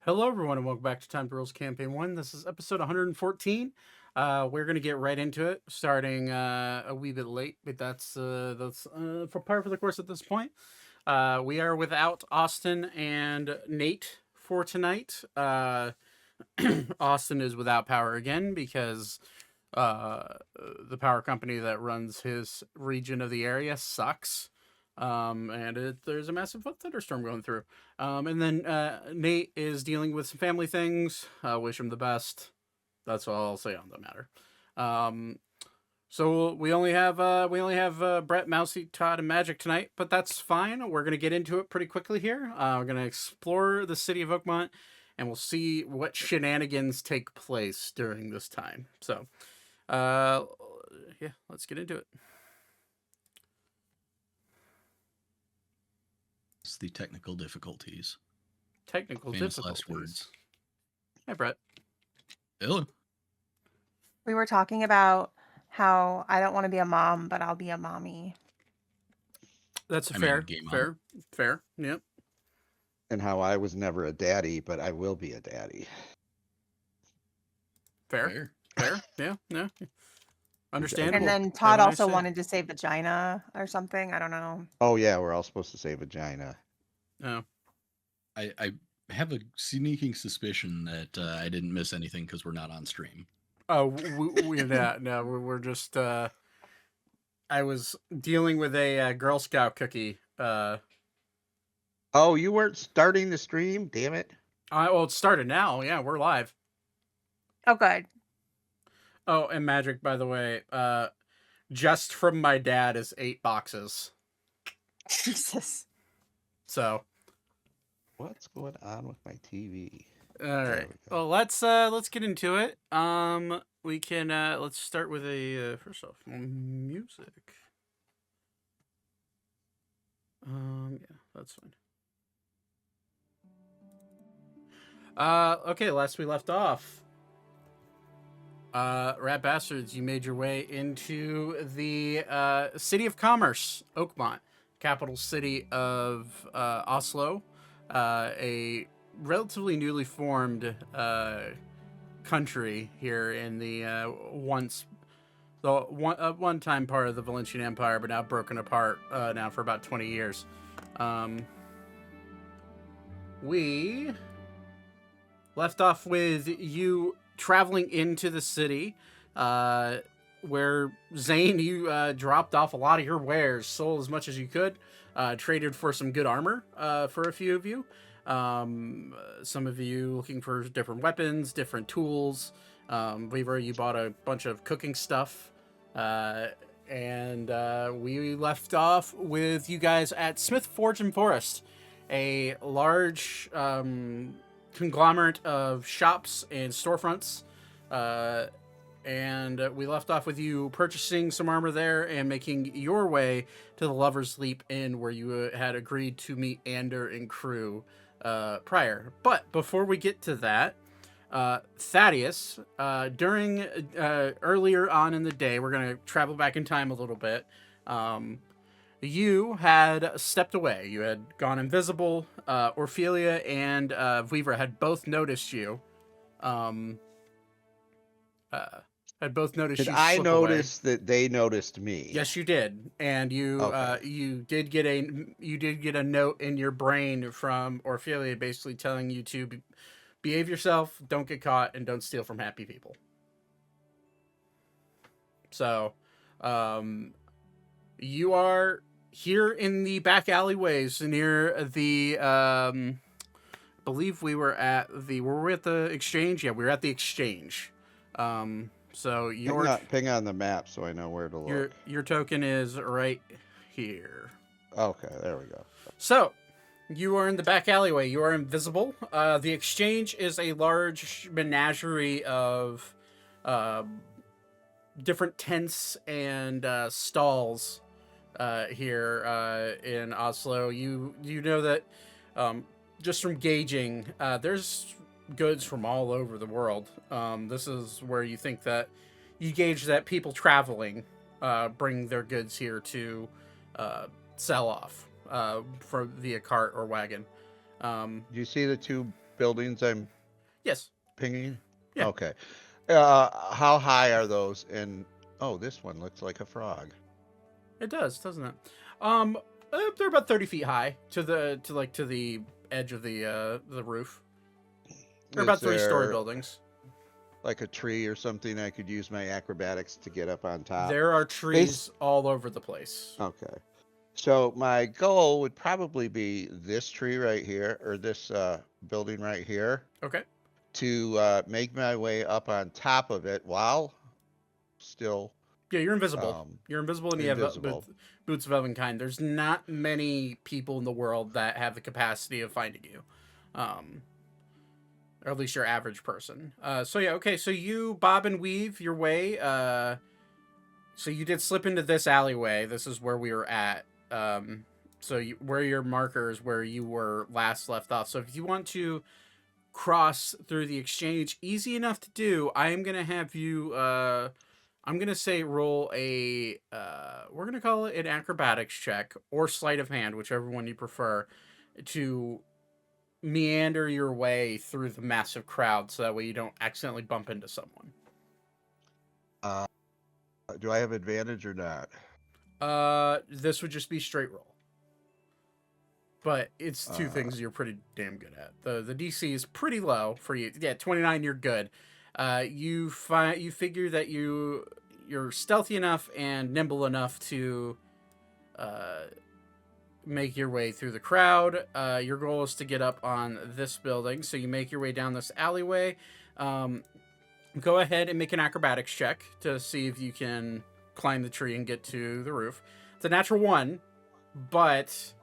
Hello, everyone, and welcome back to TimeToRole's Campaign 1. This is episode 114. We're going to get right into it, starting a wee bit late, but that's for par for the course at this point. We are without Austin and Nate for tonight. Austin is without power again because the power company that runs his region of the area sucks. And there's a massive thunderstorm going through. And then Nate is dealing with some family things. Wish him the best. That's all I'll say on the matter. So we only have Brett, Mousy, Todd, and Magic tonight, but that's fine. We're gonna get into it pretty quickly here. We're gonna explore the city of Oakmount, and we'll see what shenanigans take place during this time. So, yeah, let's get into it. It's the technical difficulties. Technical Famous difficulties. last words. Hi, Brett. Hello. We were talking about how I don't want to be a mom, but I'll be a mommy. That's I mean, fair. game Fair. Yep. And how I was never a daddy, but I will be a daddy. Fair. Yeah. Understandable. And then Todd also wanted to say vagina or something. I don't know. Oh yeah, we're all supposed to say vagina. Oh. I have a sneaking suspicion that I didn't miss anything because we're not on stream. Oh, we're just. I was dealing with a Girl Scout cookie. Oh, you weren't starting the stream? Damn it. Well, it started now. Yeah, we're live. Oh, good. Oh, and Magic, by the way, just from my dad is 8 boxes. Jesus. So. What's going on with my TV? All right. Well, let's get into it. We can let's start with a first off music. Yeah, that's fine. Okay, last we left off. Rat Bastards, you made your way into the city of commerce, Oakmount, capital city of Osloe, a relatively newly formed country here in the one time part of the Valencian Empire, but now broken apart now for about 20 years. We left off with you traveling into the city, where Zane, you dropped off a lot of your wares, sold as much as you could, traded for some good armor for a few of you. Some of you looking for different weapons, different tools. Weaver, you bought a bunch of cooking stuff. And we left off with you guys at Smith Forge and Forest, a large conglomerate of shops and storefronts. And we left off with you purchasing some armor there and making your way to the Lover's Leap Inn, where you had agreed to meet Ander and crew prior. But before we get to that, Thaddeus, during earlier on in the day, we're going to travel back in time a little bit. You had stepped away. You had gone invisible. Ophelia and Weaver had both noticed you. Had both noticed Did you. I slip notice away. that they noticed me? Yes, you did, and you you did get a note in your brain from Ophelia, basically telling you to behave yourself, don't get caught, and don't steal from happy people. So, you are here in the back alleyways near the. I believe we were at the. Were we at the exchange? Yeah, we were at the exchange. So your ping on the map so I know where to look. Your token is right here. Okay, there we go. So you are in the back alleyway. You are invisible. The exchange is a large menagerie of different tents and stalls here in Oslo. You know that just from gauging, there's goods from all over the world. This is where you think that you gauge that people traveling bring their goods here to sell off via cart or wagon. Do you see the two buildings I'm Yes. pinging? Yeah. Okay. How high are those? And oh, this one looks like a frog. It does, doesn't it? They're about 30 feet high to the edge of the roof. They're Is about 3-story there buildings. like a tree or something I could use my acrobatics to get up on top? There are trees all over the place. Okay. So my goal would probably be this tree right here, or this building right here, Okay. to make my way up on top of it while still Yeah, you're invisible. You're invisible, and you have invisible. boots of Elvenkind. There's not many people in the world that have the capacity of finding you, or at least your average person. So yeah, okay. So you bob and weave your way. So you did slip into this alleyway. This is where we were at. Where your markers where you were last left off. So if you want to cross through the exchange, easy enough to do. I am gonna have you. I'm gonna say roll a. We're gonna call it an acrobatics check or sleight of hand, whichever one you prefer, to meander your way through the massive crowd, so that way you don't accidentally bump into someone. Do I have advantage or not? This would just be straight roll. But it's two things you're pretty damn good at. The DC is pretty low for you. Yeah, 29, you're good. You figure that you're stealthy enough and nimble enough to make your way through the crowd. Your goal is to get up on this building, so you make your way down this alleyway. Go ahead and make an acrobatics check to see if you can climb the tree and get to the roof. It's a natural 1, but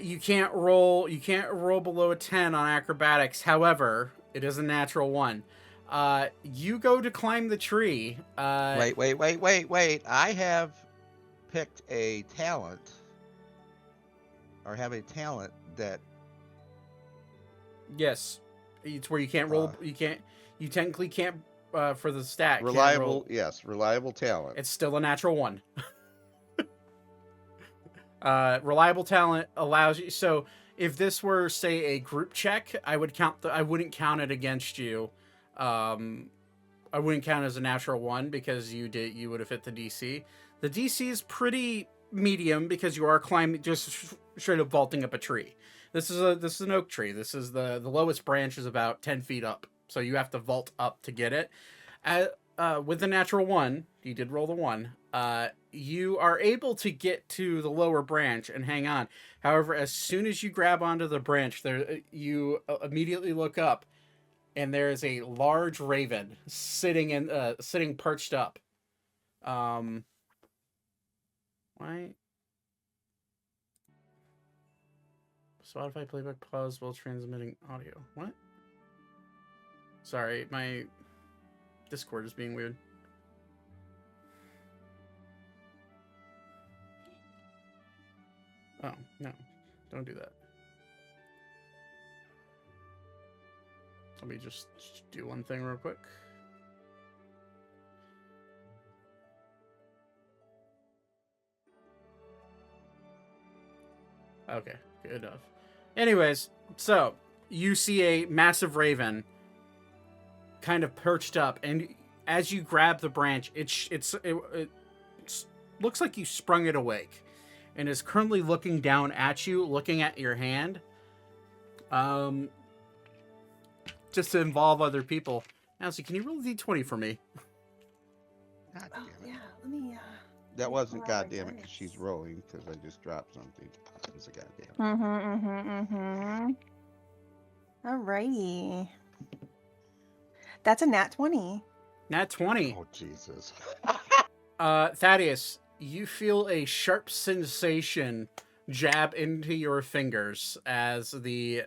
you can't roll below a 10 on acrobatics. However, it is a natural 1. You go to climb the tree. Wait. I have picked a talent, or have a talent that. Yes, it's where you can't roll. You technically can't for the stat. Reliable, yes, reliable talent. It's still a natural 1. Reliable talent allows you. So if this were, say, a group check, I wouldn't count it against you. I wouldn't count it as a natural 1 because you would have hit the DC. The DC is pretty medium because you are climbing, just straight up vaulting up a tree. This is an oak tree. This is the lowest branch is about 10 feet up, so you have to vault up to get it. With the natural 1, you did roll the 1. You are able to get to the lower branch and hang on. However, as soon as you grab onto the branch, you immediately look up, and there is a large raven sitting perched up. Why? Spotify playback pause while transmitting audio. What? Sorry, my Discord is being weird. Oh, no. Don't do that. Let me just do one thing real quick. Okay, good enough. Anyways, so you see a massive raven kind of perched up, and as you grab the branch, it looks like you sprung it awake, and is currently looking down at you, looking at your hand. Just to involve other people. Nancy, can you roll a d20 for me? God damn it. Yeah, let me. That wasn't goddamn it because she's rolling because I just dropped something. It was a goddamn. Alrighty. That's a nat 20. Nat 20. Oh Jesus. Thaddeus, you feel a sharp sensation jab into your fingers as the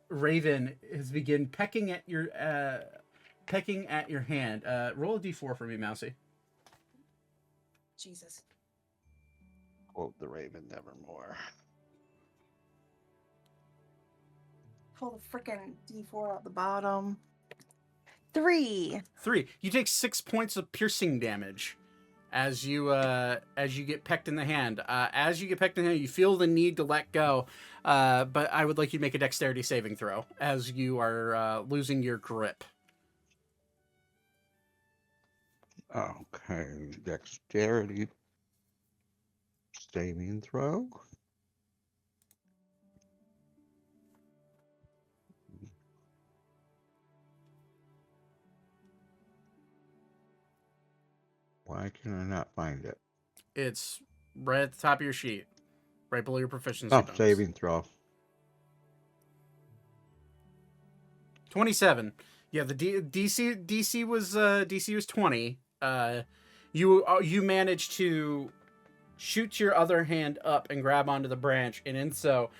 raven has begun pecking at your hand. Roll a d4 for me, Mousy. Jesus. Quote the raven nevermore. Pull the frickin' D4 out the bottom. 3. 3. You take 6 points of piercing damage as you get pecked in the hand. As you get pecked in the hand, you feel the need to let go, but I would like you to make a dexterity saving throw as you are losing your grip. Okay, dexterity saving throw. Why can I not find it? It's right at the top of your sheet, right below your proficiency Oh, bonus. saving throw. 27. Yeah, the DC was 20. You managed to shoot your other hand up and grab onto the branch, and in so,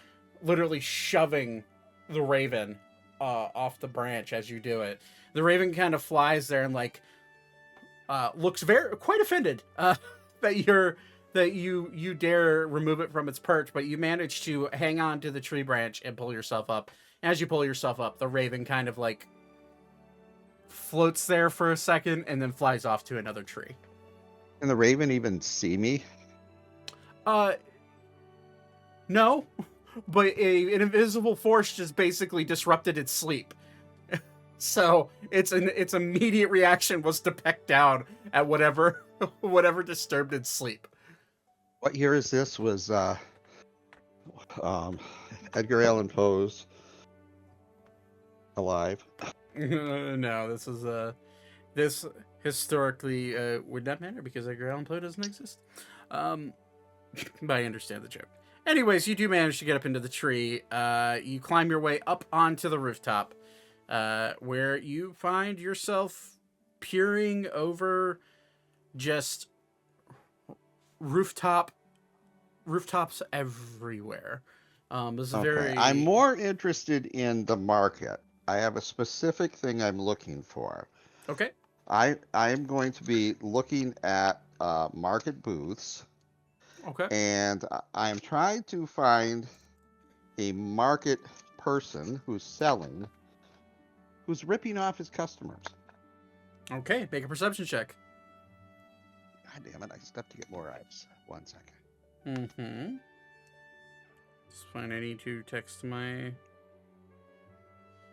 literally shoving the raven off the branch as you do it. The raven kind of flies there and looks quite offended that you dare remove it from its perch, but you manage to hang on to the tree branch and pull yourself up. As you pull yourself up, the raven kind of floats there for a second and then flies off to another tree. Can the raven even see me? No, but an invisible force just basically disrupted its sleep. So its immediate reaction was to peck down at whatever disturbed its sleep. What year is this? Was Edgar Allan Poe's alive? No, this is this historically would not matter because Edgar Allan Poe doesn't exist. But I understand the joke. Anyways, you do manage to get up into the tree. You climb your way up onto the rooftop, where you find yourself peering over just rooftops everywhere. This is very. I'm more interested in the market. I have a specific thing I'm looking for. Okay. I am going to be looking at market booths. Okay. And I'm trying to find a market person who's selling, who's ripping off his customers. Okay, make a perception check. God damn it, I stepped to get more eyes. 1 second. Mm-hmm. It's fine, I need to text my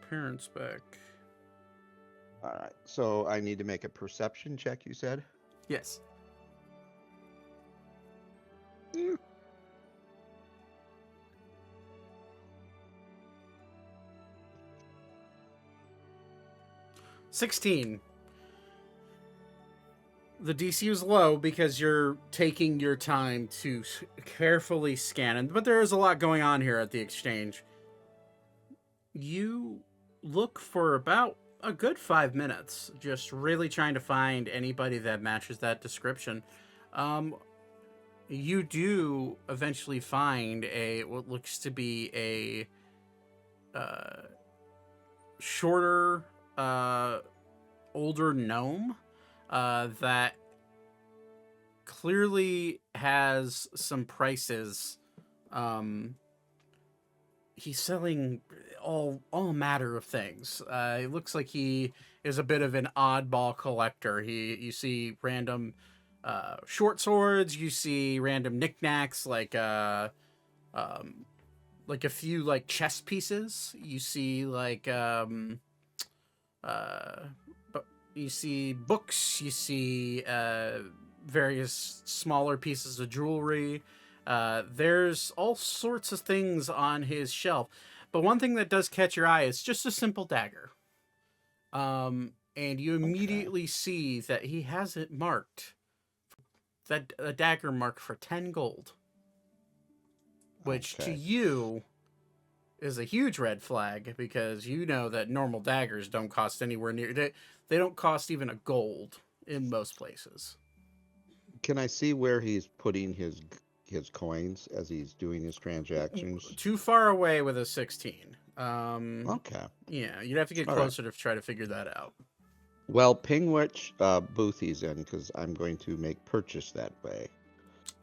parents back. All right, so I need to make a perception check, you said? Yes. Mm. $16. The DC is low because you're taking your time to carefully scan it, but there is a lot going on here at the exchange. You look for about a good 5 minutes, just really trying to find anybody that matches that description. You do eventually find what looks to be a shorter, older gnome that clearly has some prices. He's selling all matter of things. It looks like he is a bit of an oddball collector. You see random short swords. You see random knickknacks like a few chess pieces. You see you see books. You see various smaller pieces of jewelry. There's all sorts of things on his shelf, but one thing that does catch your eye is just a simple dagger. And you immediately see that he has it marked. That a dagger marked for 10 gold, which to you is a huge red flag because you know that normal daggers don't cost anywhere near. They don't cost even a gold in most places. Can I see where he's putting his coins as he's doing his transactions? Too far away with a 16. Okay. Yeah, you'd have to get closer to try to figure that out. Well, ping which booth he's in, because I'm going to make purchase that way.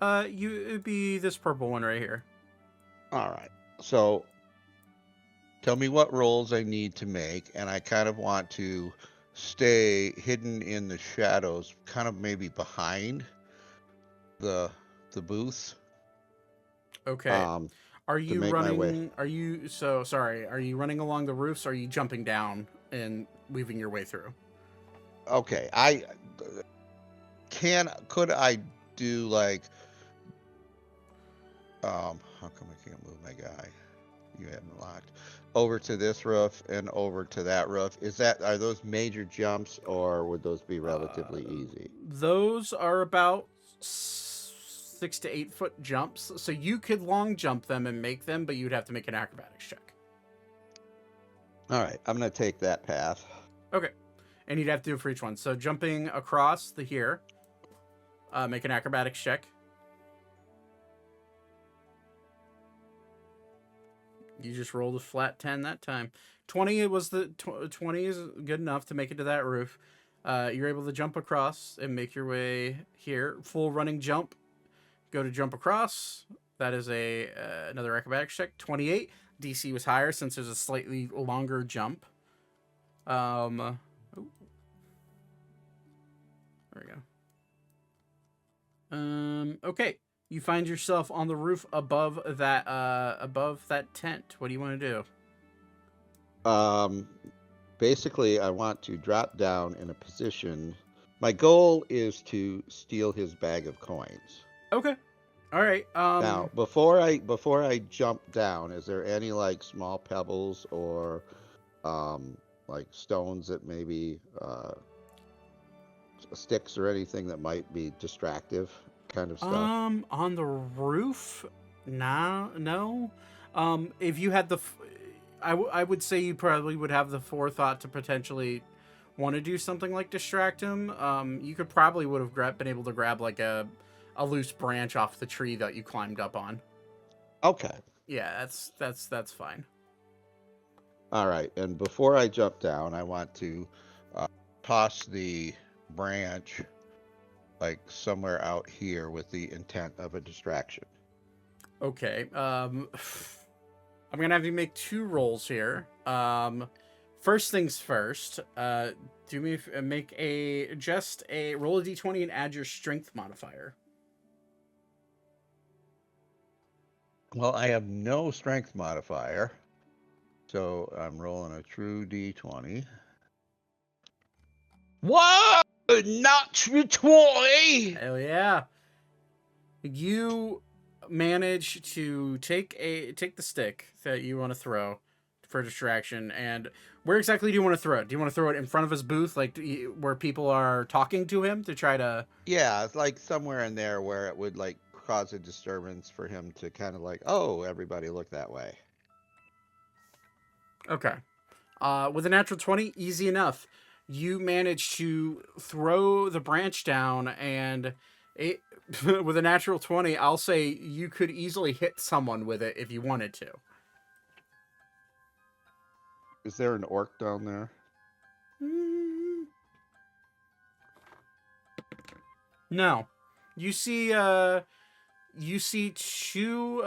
It'd be this purple one right here. All right. So, tell me what rolls I need to make, and I kind of want to stay hidden in the shadows, kind of maybe behind the booths. Okay. Um, Are you make my way. running? Are you sorry? Are you running along the roofs? Or are you jumping down and weaving your way through? okay. Could I do like how come I can't move my guy? You haven't locked over to this roof and over to that roof. Are those major jumps, or would those be relatively easy? Those are about 6 to 8 foot jumps, so you could long jump them and make them, but you'd have to make an acrobatics check. All right, I'm gonna take that path. Okay, and you'd have to do it for each one. So jumping across the here, make an acrobatics check. You just rolled a flat 10 that time. 20 was 20 is good enough to make it to that roof. You're able to jump across and make your way here. Full running jump. Go to jump across. That is another acrobatics check. 28. DC was higher since there's a slightly longer jump. There we go. Okay. You find yourself on the roof above that tent. What do you want to do? Basically, I want to drop down in a position. My goal is to steal his bag of coins. Okay. All right. Now, before I jump down, is there any like small pebbles or like stones that maybe sticks or anything that might be distractive kind of stuff? On the roof, no. If you had I would say you probably would have the forethought to potentially want to do something like distract him. You could probably would have been able to grab like a loose branch off the tree that you climbed up on. Okay. Yeah, that's fine. All right, and before I jump down, I want to toss the branch like somewhere out here with the intent of a distraction. Okay. I'm gonna have you make 2 rolls here. First things first. Make a roll a d20 and add your strength modifier. Well, I have no strength modifier, so I'm rolling a true d20. Whoa! Natural 20! Hell yeah! You manage to take the stick that you want to throw for distraction, and where exactly do you want to throw it? Do you want to throw it in front of his booth, like where people are talking to him to try to? Yeah, it's like somewhere in there where it would like cause a disturbance for him to kind of like, oh, everybody look that way. Okay. With a natural 20, easy enough. You manage to throw the branch down, and with a natural 20, I'll say you could easily hit someone with it if you wanted to. Is there an orc down there? No. You see two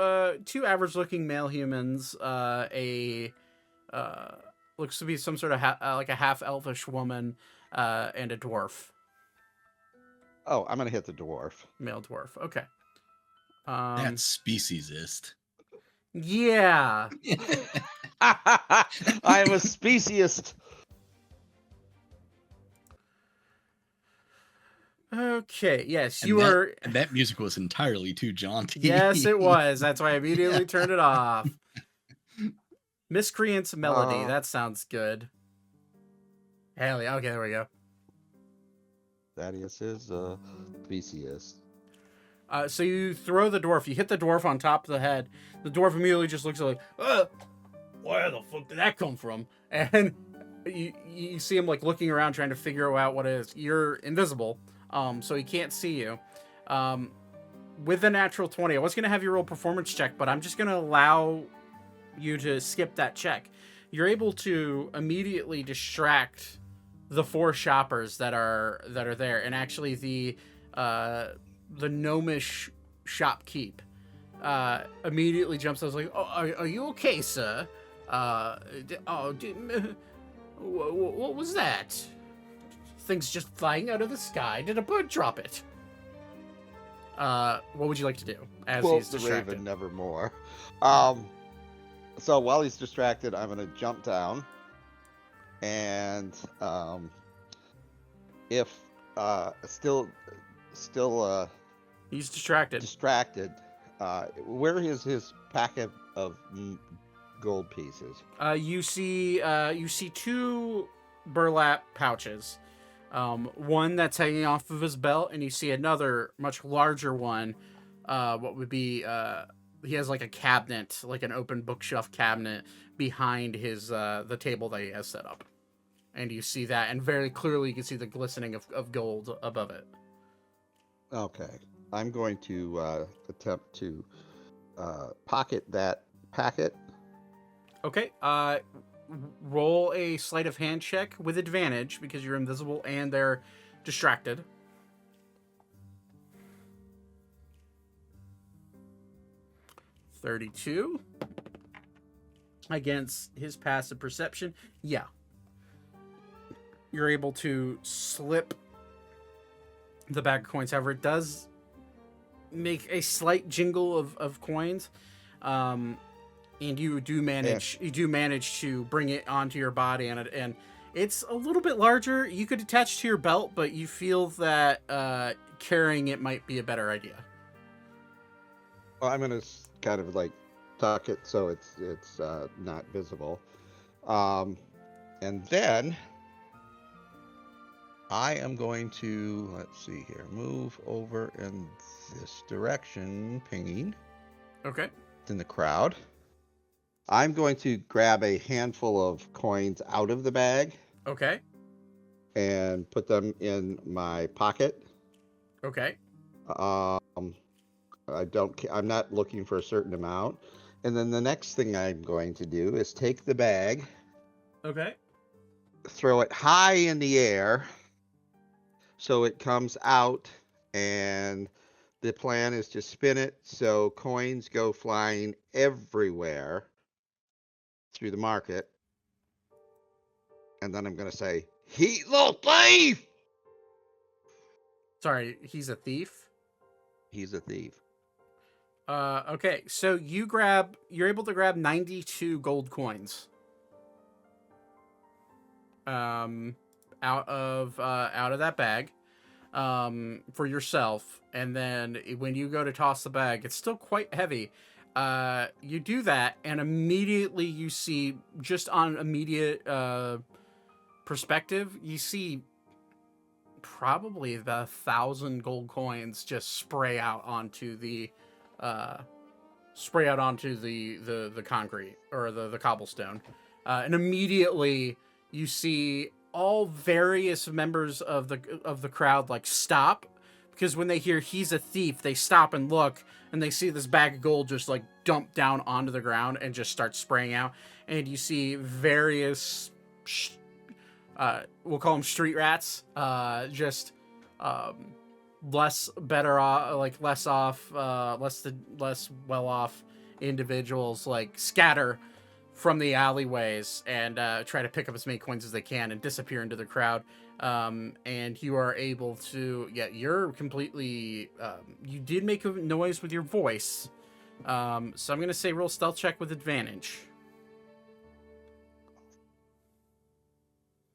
average-looking male humans, looks to be some sort of like a half-elfish woman, and a dwarf. Oh, I'm gonna hit the dwarf. Male dwarf. Okay. That's speciesist. Yeah. I'm a speciesist. Okay. Yes, And that music was entirely too jaunty. Yes, it was. That's why I immediately turned it off. Miscreant's Melody. That sounds good. Hell yeah. Okay, there we go. Thaddeus is a speciesist. So you throw the dwarf. You hit the dwarf on top of the head. The dwarf immediately just looks like, where the fuck did that come from? And you see him like looking around trying to figure out what it is. You're invisible, so he can't see you. With the natural 20, I was going to have you roll performance check, but I'm just going to allow you to skip that check. You're able to immediately distract the 4 shoppers that are there, and actually the gnomish shopkeep immediately jumps. I was like, "Oh, are you okay, sir? What was that? Things just flying out of the sky? Did a bird drop it?" What would you like to do as Quote he's the distracted? Raven nevermore. So while he's distracted, I'm going to jump down. And if still He's distracted. distracted, where is his packet of gold pieces? You see two burlap pouches. One that's hanging off of his belt, and you see another much larger one. What would be he has like a cabinet, like an open bookshelf cabinet behind his the table that he has set up. And you see that, and very clearly you can see the glistening of gold above it. Okay. I'm going to attempt to pocket that packet. Okay, roll a sleight of hand check with advantage because you're invisible and they're distracted. $32 against his passive perception. Yeah. You're able to slip the bag of coins. However, it does make a slight jingle of coins. And you do manage to bring it onto your body, and it's a little bit larger. You could attach to your belt, but you feel that carrying it might be a better idea. Well, I'm going to kind of like tuck it so it's not visible. And then I am going to, let's see here, move over in this direction, pinging. Okay. In the crowd. I'm going to grab a handful of coins out of the bag Okay. and put them in my pocket. Okay. I'm not looking for a certain amount. And then the next thing I'm going to do is take the bag, Okay. throw it high in the air so it comes out, and the plan is to spin it so coins go flying everywhere through the market. And then I'm going to say, "He little thief!" Sorry, he's a thief. He's a thief. Okay, so you're able to grab 92 gold coins. Out of that bag, for yourself, and then when you go to toss the bag, it's still quite heavy. You do that, and immediately you see, just on immediate perspective, you see probably the 1,000 gold coins just spray out onto the concrete, or the cobblestone, and immediately you see all various members of the crowd like stop, because when they hear he's a thief, they stop and look, and they see this bag of gold just like dump down onto the ground and just start spraying out. And you see various we'll call them street rats, just less well off individuals like scatter from the alleyways and try to pick up as many coins as they can and disappear into the crowd. And you are able to, you're completely, you did make a noise with your voice. So I'm going to say roll stealth check with advantage.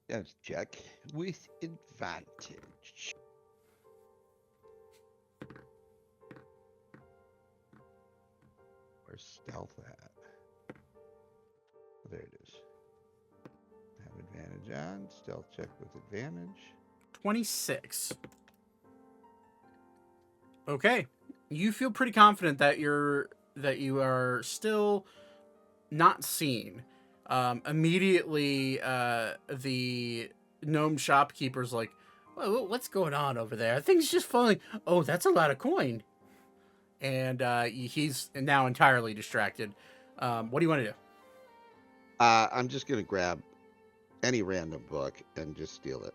Yes, check with advantage. Where's stealth at? There it is. Have advantage on. Stealth check with advantage. 26. Okay. You feel pretty confident that you are still not seen. Immediately, the gnome shopkeeper's like, "Well, what's going on over there? Things just falling. Oh, that's a lot of coin." And he's now entirely distracted. What do you want to do? I'm just going to grab any random book and just steal it.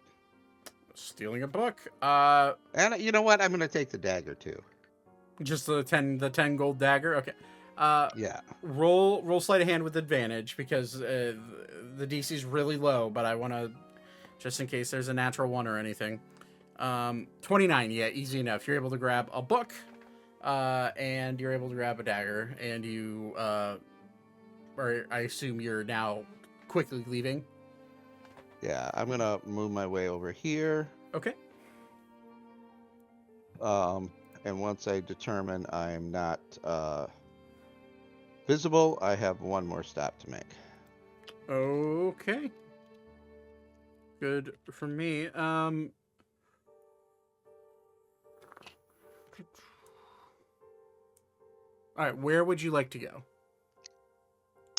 Stealing a book. And you know what? I'm going to take the dagger too. Just the 10 gold dagger. Okay. Yeah. Roll sleight of hand with advantage, because the DC's really low, but I want to, just in case there's a natural one or anything. 29. Yeah, easy enough. You're able to grab a book and you're able to grab a dagger, and you, or I assume you're now quickly leaving. Yeah, I'm gonna move my way over here. Okay. And once I determine I'm not visible, I have one more stop to make. Okay. Good for me. All right, where would you like to go?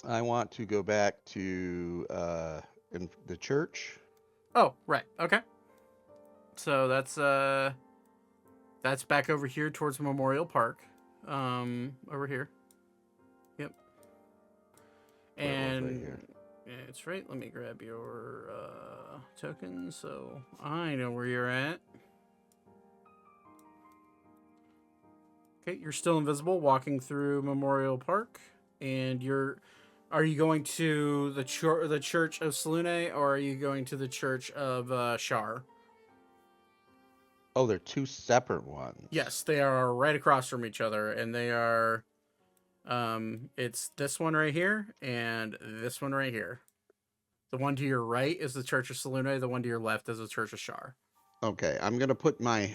I want to go back to in the church. Oh, right. Okay. So that's back over here towards Memorial Park. Over here. Yep. Werewolf right And here. yeah, it's right. Let me grab your token so I know where you're at. Okay, you're still invisible, walking through Memorial Park, and are you going to the Church of Salune, or are you going to the Church of Shar? Oh, they're two separate ones. Yes, they are right across from each other, and they are. It's this one right here and this one right here. The one to your right is the Church of Salune. The one to your left is the Church of Shar. Okay, I'm gonna put my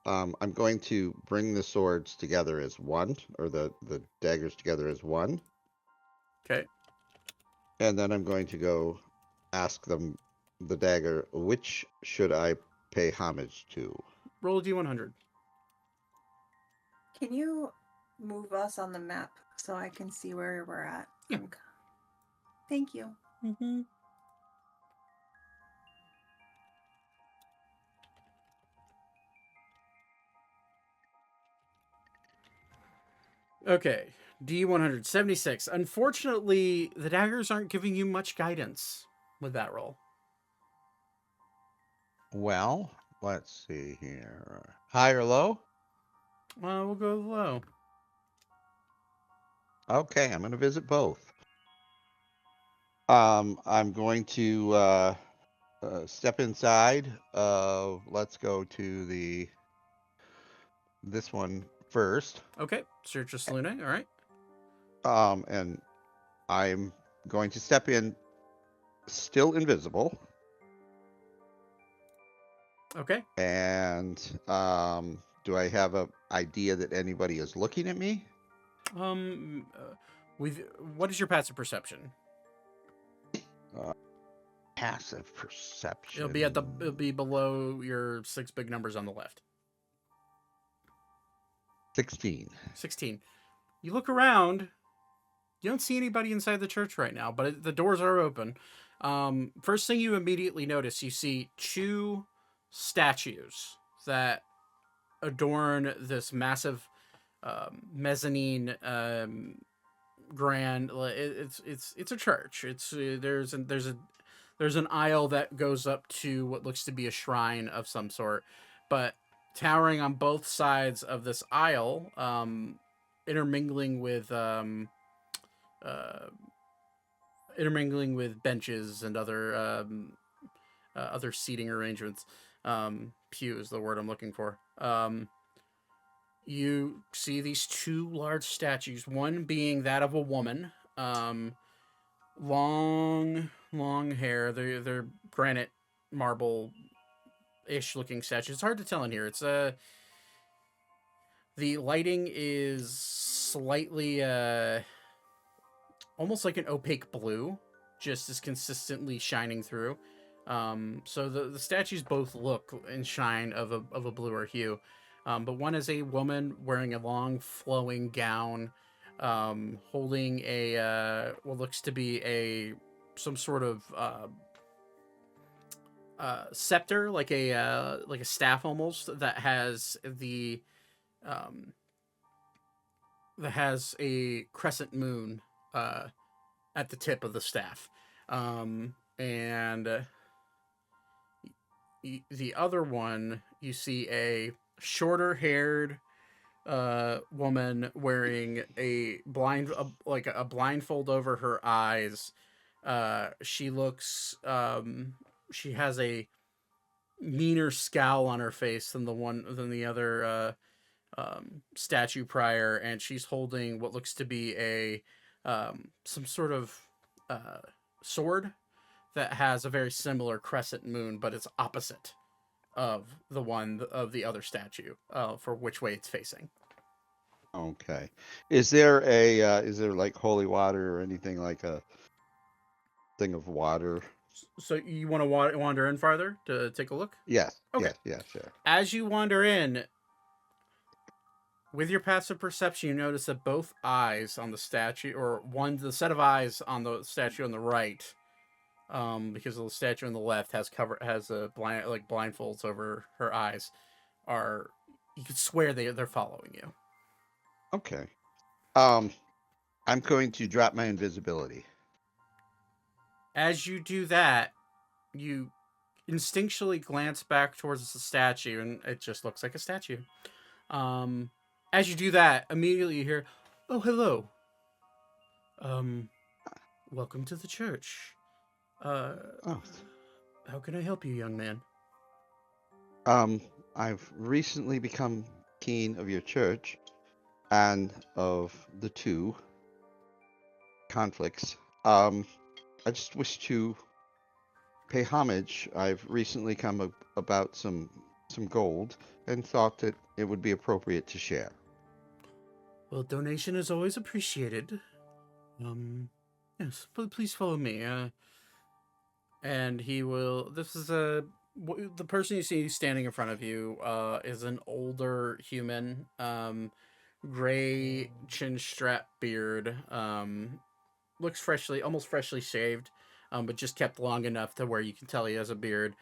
I'm going to bring the swords together as one, or the daggers together as one. Okay. And then I'm going to go ask them, the dagger, which should I pay homage to? Roll a d100. Can you move us on the map so I can see where we're at? Yeah. Thank you. Mm-hmm. Okay, D176. Unfortunately, the daggers aren't giving you much guidance with that roll. Well, let's see here. High or low? We'll go low. Okay, I'm going to visit both. I'm going to step inside. Let's go to this one first. Okay, Church of Salune. All right. And I'm going to step in, still invisible. Okay. And do I have an idea that anybody is looking at me? What is your passive perception? Passive perception. It'll be below your 6 big numbers on the left. 16. 16. You look around. You don't see anybody inside the church right now, but the doors are open. First thing you immediately notice, you see 2 statues that adorn this massive mezzanine grand. It's a church. There's an aisle that goes up to what looks to be a shrine of some sort, but towering on both sides of this aisle, intermingling with benches and other seating arrangements. Pew is the word I'm looking for. You see these 2 large statues, one being that of a woman, long hair. They're granite marble-ish looking statues. It's hard to tell in here. It's the lighting is slightly almost like an opaque blue, just as consistently shining through. So the statues both look and shine of a bluer hue. But one is a woman wearing a long flowing gown, holding what looks to be some sort of scepter, like a staff almost, that has a crescent moon at the tip of the staff. And the other one, you see a shorter haired woman wearing a blindfold over her eyes. She looks she has a meaner scowl on her face than the other statue prior, and she's holding what looks to be a some sort of sword that has a very similar crescent moon, but it's opposite of the one of the other statue for which way it's facing. Okay. Is there like holy water or anything like a thing of water? So you want to wander in farther to take a look? Yes. Okay. Yes, sure. As you wander in, with your passive perception, you notice that both eyes on the statue, or the set of eyes on the statue on the right, because the statue on the left has a blindfolds over her eyes, you could swear they're following you. Okay. I'm going to drop my invisibility. As you do that, you instinctually glance back towards the statue, and it just looks like a statue. As you do that, immediately you hear, "Oh, hello. Welcome to the church. Oh. How can I help you, young man?" I've recently become keen of your church and of the two conflicts. I just wish to pay homage. I've recently come about some gold and thought that it would be appropriate to share. Well, donation is always appreciated. Yes, please follow me. And he will. This is the person you see standing in front of you. Is an older human. Gray chin strap beard. Looks almost freshly shaved. But just kept long enough to where you can tell he has a beard.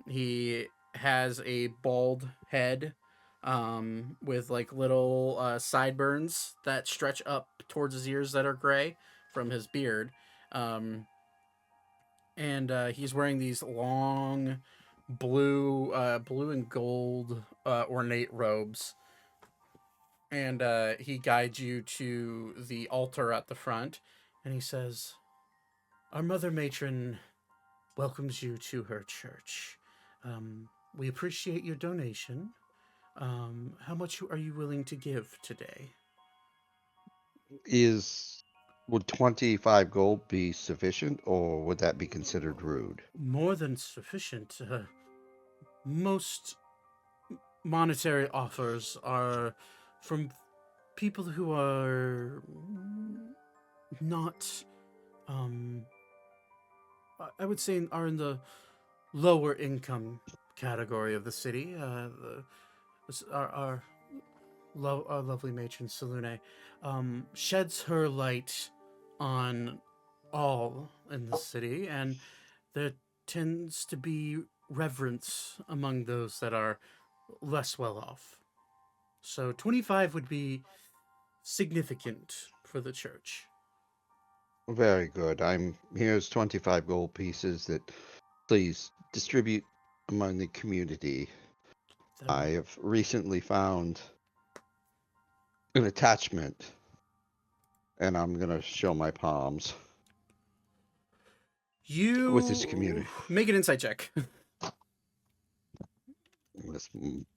He has a bald head. With like little sideburns that stretch up towards his ears that are gray from his beard. And he's wearing these long blue and gold ornate robes. And he guides you to the altar at the front, and he says, "Our mother matron welcomes you to her church. We appreciate your donation. How much are you willing to give today?" Would 25 gold be sufficient, or would that be considered rude? More than sufficient. Most monetary offers are from people who are not, I would say, are in the lower income category of the city. Our lovely matron Salune sheds her light on all in the city, and there tends to be reverence among those that are less well off. So 25 would be significant for the church. Very good. Here's 25 gold pieces that please distribute among the community. I have recently found an attachment, and I'm gonna show my palms. You with this community. Make an insight check. This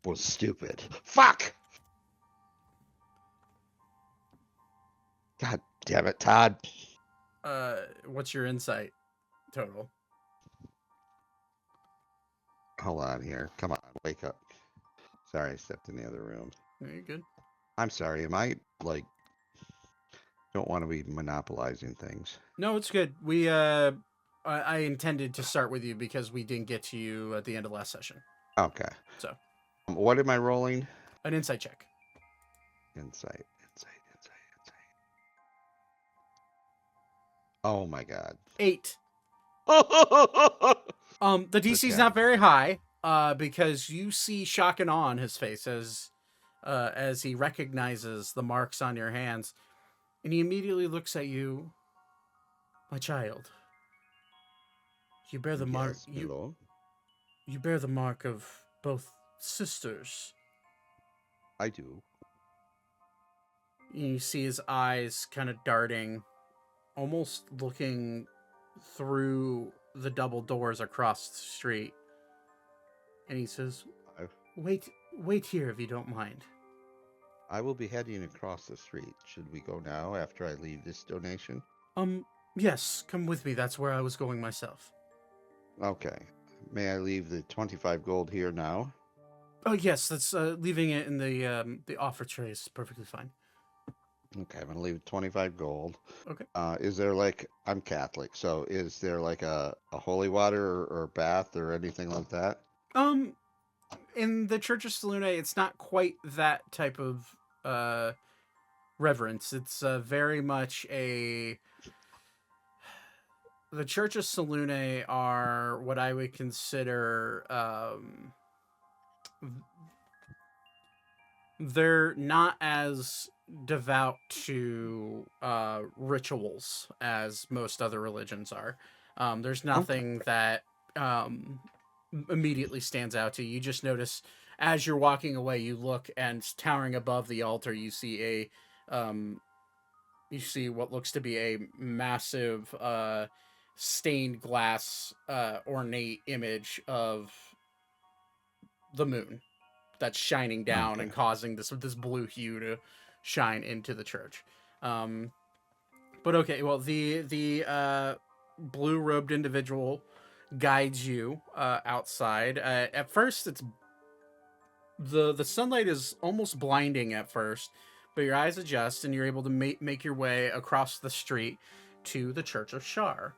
was stupid. Fuck! God damn it, Todd. What's your insight total? Hold on here. Come on, wake up. Sorry, I stepped in the other room. No, you're good. I'm sorry. Am I don't want to be monopolizing things? No, it's good. I intended to start with you because we didn't get to you at the end of last session. Okay. So, what am I rolling? An insight check. Insight. Oh my god. 8. The DC's Okay. not very high, because you see shock and awe on his face as he recognizes the marks on your hands, and he immediately looks at you. "My child, you bear the mark. Yes, hello? You bear the mark of both sisters." I do. You see his eyes kind of darting, almost looking through the double doors across the street. And he says, Wait here if you don't mind." I will be heading across the street. Should we go now after I leave this donation? Yes, come with me. That's where I was going myself. Okay. May I leave the 25 gold here now? Oh yes, that's leaving it in the offer tray is perfectly fine. Okay, I'm gonna leave 25 gold. Okay. Is there like, I'm Catholic, so is there like a holy water or bath or anything like that? In the Church of Salune, it's not quite that type of reverence. It's very much a. The Church of Salune are what I would consider. They're not as devout to rituals as most other religions are. There's nothing that immediately stands out to you. You just notice as you're walking away, you look, and towering above the altar, you see you see what looks to be a massive stained glass ornate image of the moon that's shining down and causing this blue hue to shine into the church. But okay, well the blue robed individual guides you outside. At first, it's the sunlight is almost blinding at first, but your eyes adjust and you're able to make your way across the street to the Church of Shar.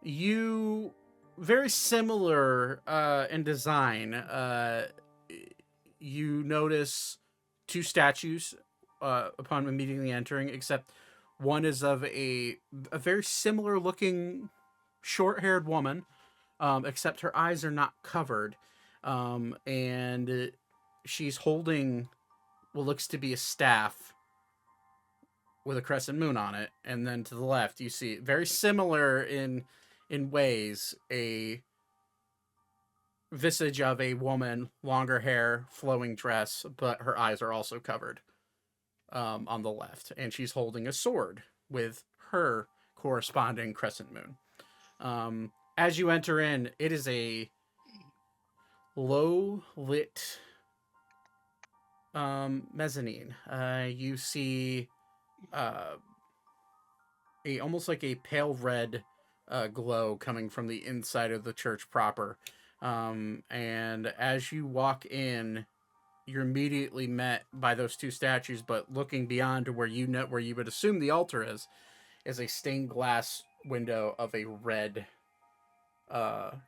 You very similar in design. You notice two statues upon immediately entering, except one is of a very similar looking short-haired woman, except her eyes are not covered, and she's holding what looks to be a staff with a crescent moon on it. And then to the left, you see very similar in ways a visage of a woman, longer hair, flowing dress, but her eyes are also covered on the left, and she's holding a sword with her corresponding crescent moon. As you enter in, it is a low lit mezzanine. You see a almost like a pale red glow coming from the inside of the church proper. And as you walk in, you're immediately met by those two statues, but looking beyond to where you would assume the altar is a stained glass window of a red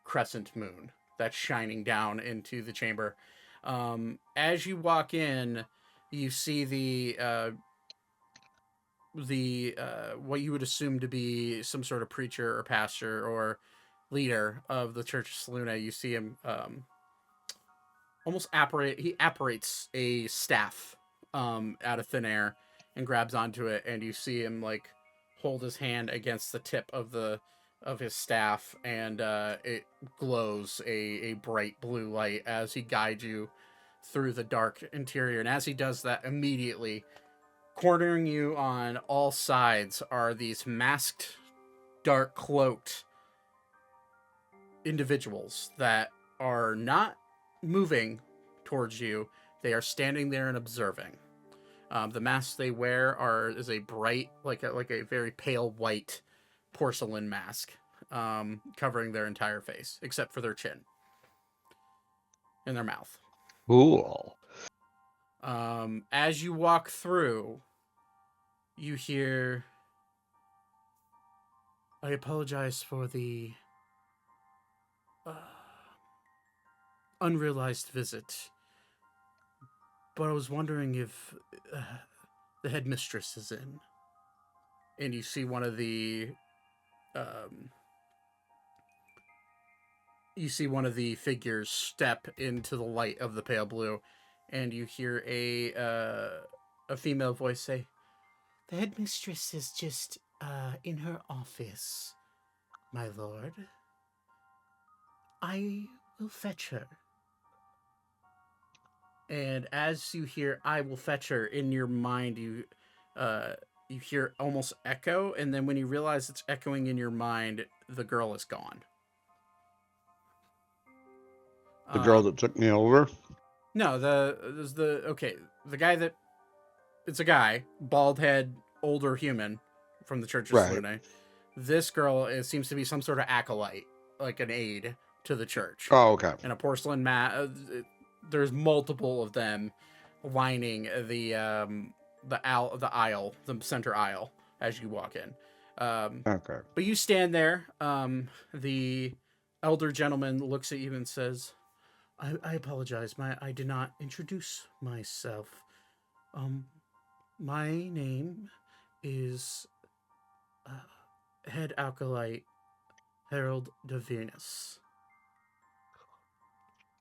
crescent moon that's shining down into the chamber. As you walk in, you see the what you would assume to be some sort of preacher or pastor or leader of the Church of Salune. You see him almost apparates a staff out of thin air and grabs onto it, and you see him like hold his hand against the tip of his staff, and it glows a bright blue light as he guides you through the dark interior. And as he does that, immediately cornering you on all sides are these masked, dark cloaked individuals that are not moving towards you. They are standing there and observing. The masks they wear is a bright, like a very pale white porcelain mask, covering their entire face except for their chin and their mouth. Cool. As you walk through, you hear, "I apologize for the unrealized visit, but I was wondering if the headmistress is in." And you see one of the figures step into the light of the pale blue, and you hear a female voice say, "The headmistress is just in her office, my lord. I will fetch her." And as you hear "I will fetch her," in your mind you hear almost echo, and then when you realize it's echoing in your mind, the girl is gone. The girl that took me over? No, the guy that it's a guy, bald head, older human from the Church of Right. Selune. This girl seems to be some sort of acolyte, like an aide to the church. Oh, okay. And a porcelain mat. There's multiple of them lining the aisle, the center aisle as you walk in. Okay. But you stand there. The elder gentleman looks at you and says, I apologize. I did not introduce myself. My name is Head Acolyte Harold de Venus.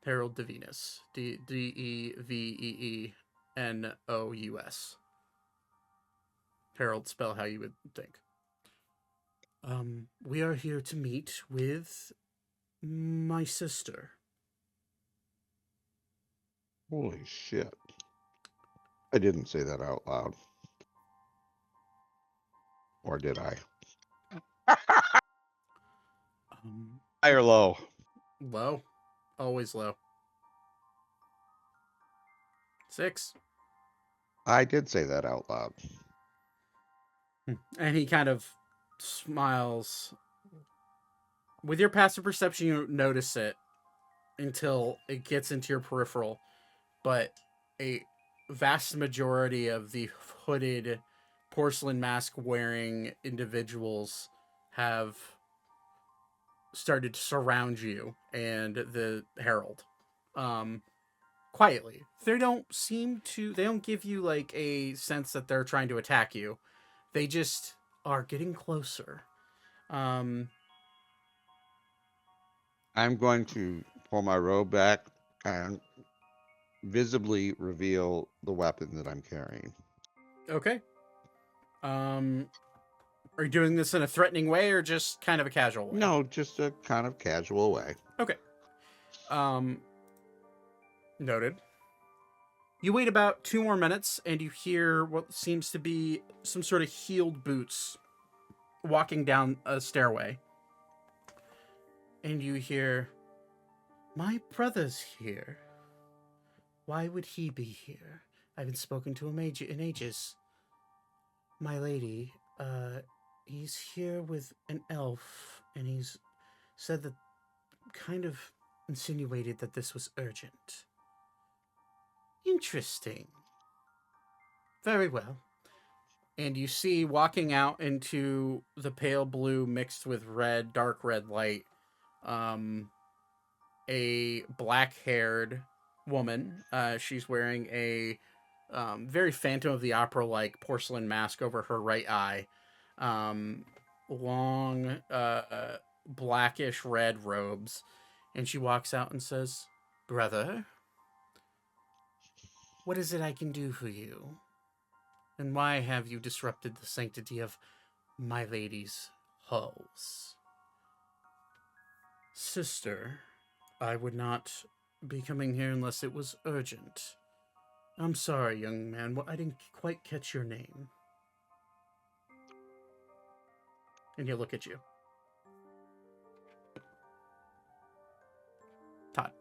Harold de Venus. Devevenous. Harold, spell how you would think. We are here to meet with my sister. Holy shit. I didn't say that out loud. Or did I? High or low? Low. Always low. 6. I did say that out loud. And he kind of smiles. With your passive perception, you don't notice it until it gets into your peripheral. But a vast majority of the hooded, porcelain mask wearing individuals have started to surround you and the herald. Quietly. They don't give you like a sense that they're trying to attack you. They just are getting closer. I'm going to pull my robe back and visibly reveal the weapon that I'm carrying. Okay. Are you doing this in a threatening way or just kind of a casual way? No, just a kind of casual way. Okay. Noted. You wait about 2 more minutes and you hear what seems to be some sort of heeled boots walking down a stairway. And you hear, my brother's here. Why would he be here? I haven't spoken to him in ages. My lady, he's here with an elf, and he's said that, kind of insinuated that this was urgent. Interesting. Very well. And you see walking out into the pale blue mixed with red, dark red light, a black-haired woman. She's wearing a very Phantom of the Opera-like porcelain mask over her right eye. Long, blackish red robes. And she walks out and says, Brother, what is it I can do for you? And why have you disrupted the sanctity of my lady's halls? Sister, I would not be coming here unless it was urgent. I'm sorry, young man. I didn't quite catch your name. And he'll look at you. Todd.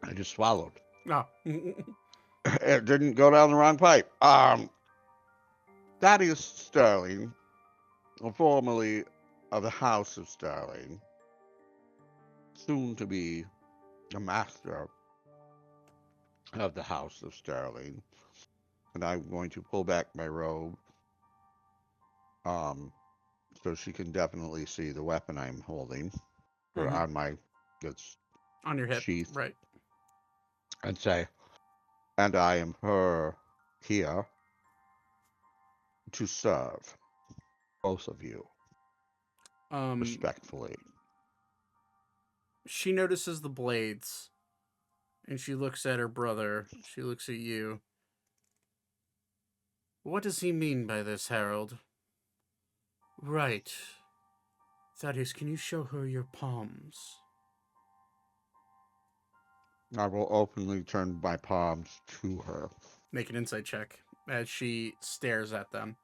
I just swallowed. Oh. It didn't go down the wrong pipe. Thaddeus Sterling, formerly of the House of Sterling, soon to be the master of the House of Sterling. And I'm going to pull back my robe so she can definitely see the weapon I'm holding or on my on your hip, sheath, right? and say, and I am her here to serve both of you respectfully. She notices the blades, and she looks at her brother. She looks at you. What does he mean by this, Harold? Right. Thaddeus, can you show her your palms? I will openly turn my palms to her. Make an insight check as she stares at them.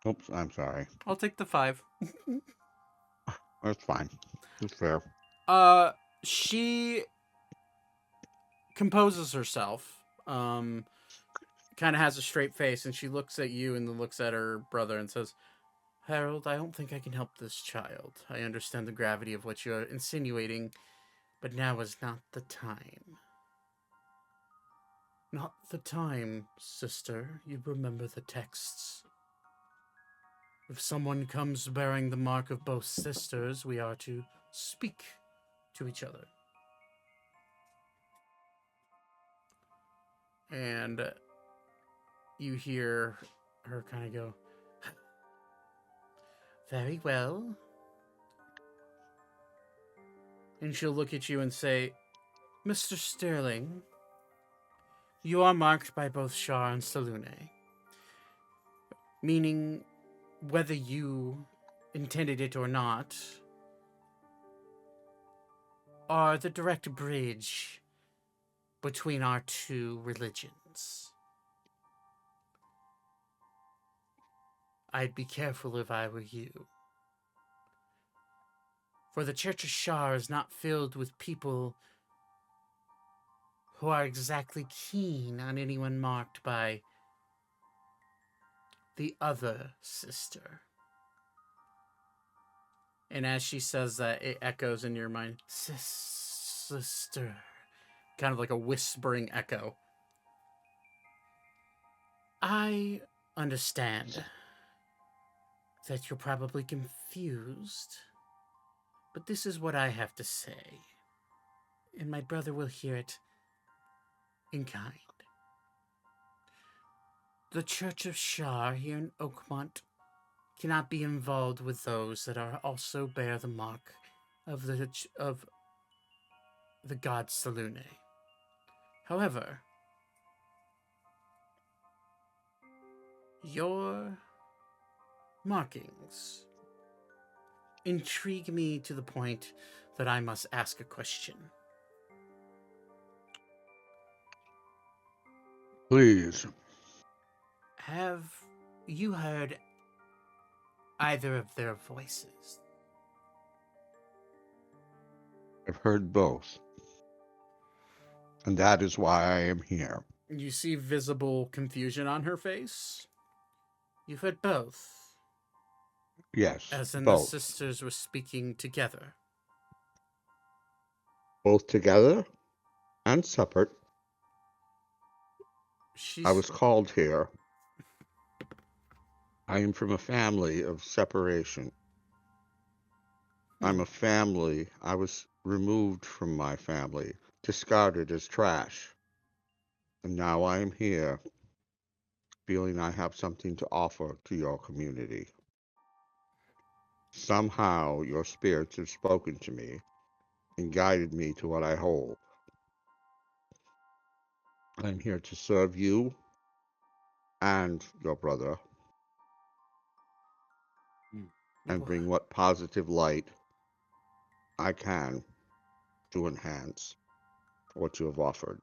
Oops, I'm sorry. I'll take the 5. That's fine. That's fair. She composes herself. Kind of has a straight face, and she looks at you and then looks at her brother and says, Harold, I don't think I can help this child. I understand the gravity of what you're insinuating, but now is not the time. Not the time, sister. You remember the texts. If someone comes bearing the mark of both sisters, we are to speak to each other. And you hear her kind of go, very well. And she'll look at you and say, Mr. Sterling, you are marked by both Shar and Salune. Meaning, whether you intended it or not, are the direct bridge between our two religions. I'd be careful if I were you. For the Church of Shar is not filled with people who are exactly keen on anyone marked by the other sister. And as she says that, it echoes in your mind, sister. Kind of like a whispering echo. I understand that you're probably confused, but this is what I have to say, and my brother will hear it in kind. The Church of Shar here in Oakmount cannot be involved with those that are also bear the mark of the god Salune. However, your markings intrigue me to the point that I must ask a question. Please. Have you heard either of their voices? I've heard both. And that is why I am here. You see visible confusion on her face. You've heard both. Yes, As in both. the sisters were speaking together. Both together and separate. She's... I was called here. I am from a family of separation. I'm a family. I was removed from my family, discarded as trash. And now I am here, feeling I have something to offer to your community. Somehow your spirits have spoken to me and guided me to what I hold. I'm here to serve you and your brother and bring what positive light I can to enhance what you have offered.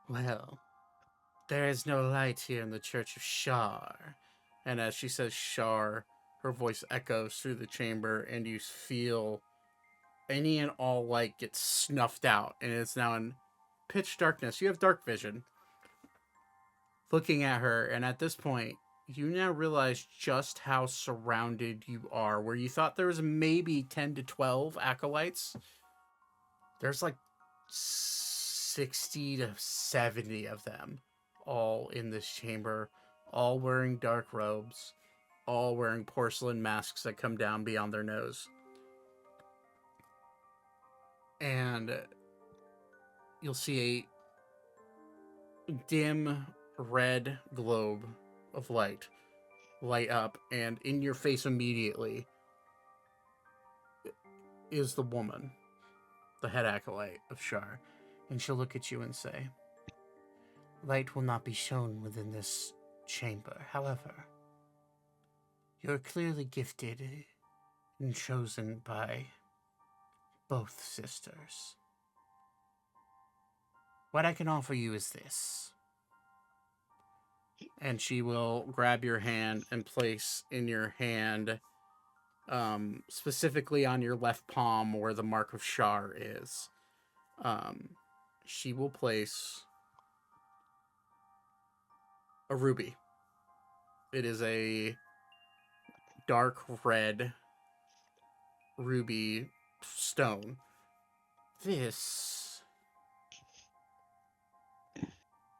Well, there is no light here in the Church of Shar. And as she says Shar, her voice echoes through the chamber, and you feel any and all light get snuffed out, and it's now in pitch darkness. You have dark vision. Looking at her, and at this point, you now realize just how surrounded you are. Where you thought there was maybe 10 to 12 acolytes, there's like 60 to 70 of them, all in this chamber, all wearing dark robes, all wearing porcelain masks that come down beyond their nose. And you'll see a dim red globe of light up, and in your face immediately is the woman, the head acolyte of Shar. And she'll look at you and say, light will not be shown within this chamber. However, you're clearly gifted and chosen by both sisters. What I can offer you is this. and she will grab your hand and place in your hand, specifically on your left palm where the mark of Shar is. She will place a ruby. It is a dark red ruby stone. This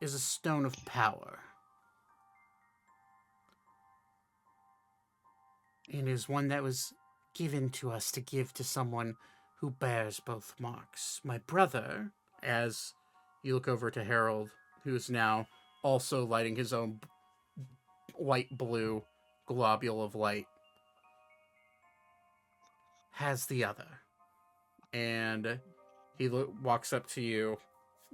is a stone of power. It is one that was given to us to give to someone who bears both marks. My brother, as you look over to Harold, who is now also lighting his own white-blue globule of light, has the other. And he walks up to you,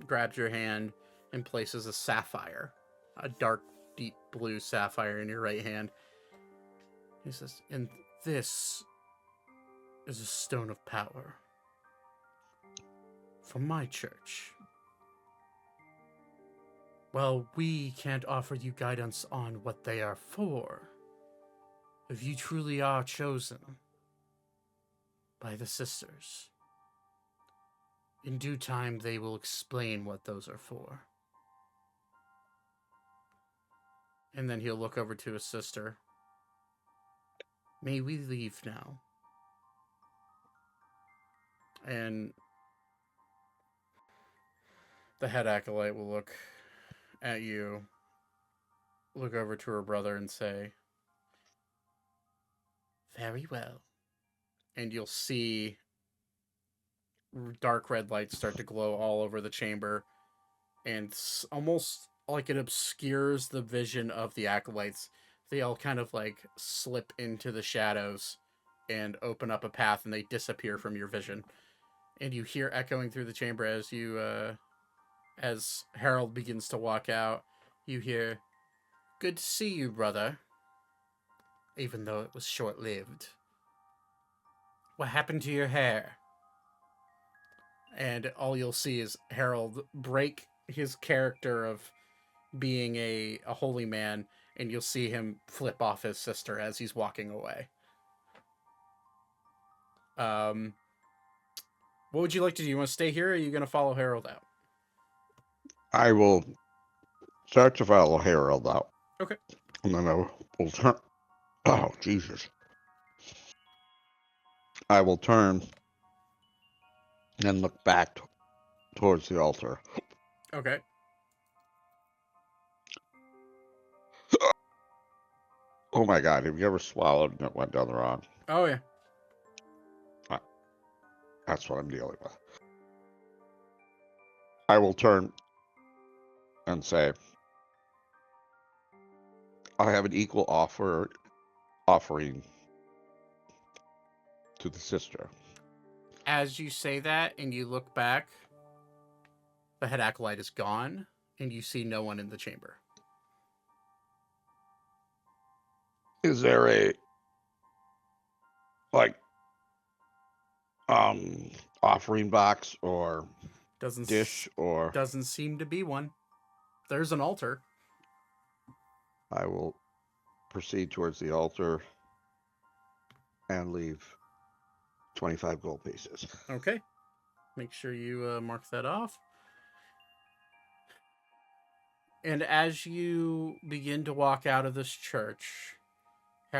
grabs your hand, and places a sapphire, a dark, deep blue sapphire in your right hand. He says, and this is a stone of power from my church. Well, we can't offer you guidance on what they are for. If you truly are chosen by the sisters, in due time they will explain what those are for. And then he'll look over to his sister. May we leave now? And the head acolyte will look at you, look over to her brother and say, very well. And you'll see dark red lights start to glow all over the chamber, and almost like it obscures the vision of the acolytes. They all kind of like slip into the shadows and open up a path, and they disappear from your vision. And you hear echoing through the chamber as you, as Harold begins to walk out, you hear, good to see you, brother. Even though it was short-lived. What happened to your hair? And all you'll see is Harold break his character of being a holy man, and you'll see him flip off his sister as he's walking away. What would you like to do? You want to stay here, or are you going to follow Harold out? I will start to follow Harold out. Okay. And then I will turn. Oh, Jesus. I will turn and look back towards the altar. Okay. Oh my God, have you ever swallowed and it went down the wrong? Oh, yeah. That's what I'm dealing with. I will turn and say, I have an equal offering to the sister. As you say that and you look back, the head acolyte is gone, and you see no one in the chamber. Is there a offering box or dish or? Doesn't seem to be one. There's an altar. I will proceed towards the altar and leave 25 gold pieces. Okay. Make sure you mark that off. And as you begin to walk out of this church,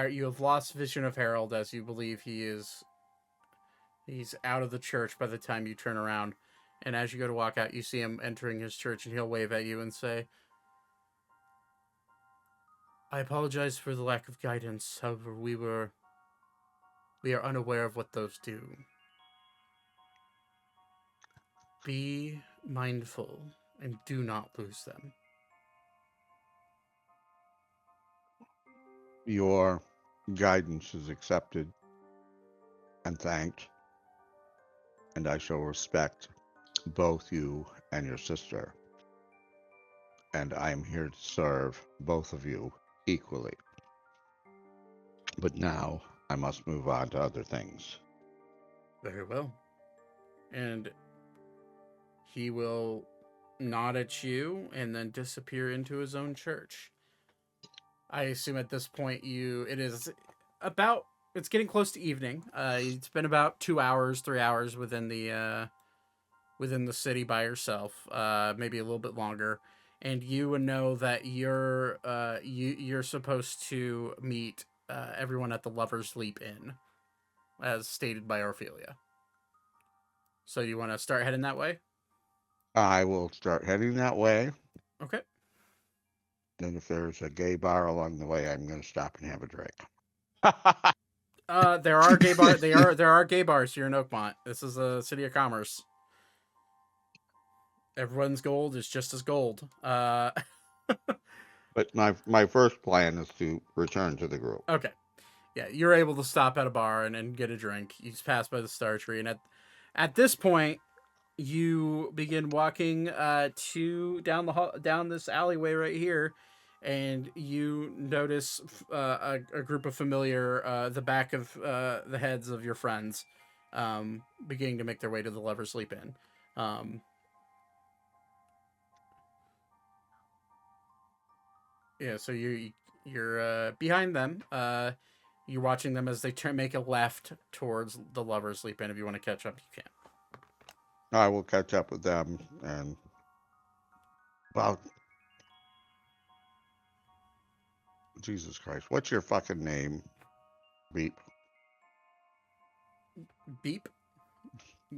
you have lost vision of Harold, as you believe he's out of the church by the time you turn around. And as you go to walk out, you see him entering his church, and he'll wave at you and say, I apologize for the lack of guidance. However, we are unaware of what those do. Be mindful and do not lose them. Your guidance is accepted and thanked, and I shall respect both you and your sister. And I am here to serve both of you equally. But now I must move on to other things. Very well. And he will nod at you and then disappear into his own church. I assume at this point it's getting close to evening. It's been about 2 hours, 3 hours within the city by yourself, maybe a little bit longer, and you know that you're supposed to meet everyone at the Lovers Leap Inn, as stated by Ophelia. So you want to start heading that way? I will start heading that way. Okay. Then if there's a gay bar along the way, I'm going to stop and have a drink. There are gay bar. There are gay bars here in Oakmount. This is a city of commerce. Everyone's gold is just as gold. But my first plan is to return to the group. Okay. Yeah, you're able to stop at a bar and get a drink. You just pass by the Star Tree, and at this point, you begin walking down this alleyway right here, and you notice a group of familiar, the back of the heads of your friends, beginning to make their way to the Lovers Leap Inn. Yeah, so you're behind them. You're watching them as they make a left towards the Lovers Leap Inn. If you want to catch up, you can. I will catch up with them and, well, Jesus Christ, what's your fucking name? Beep. Beep.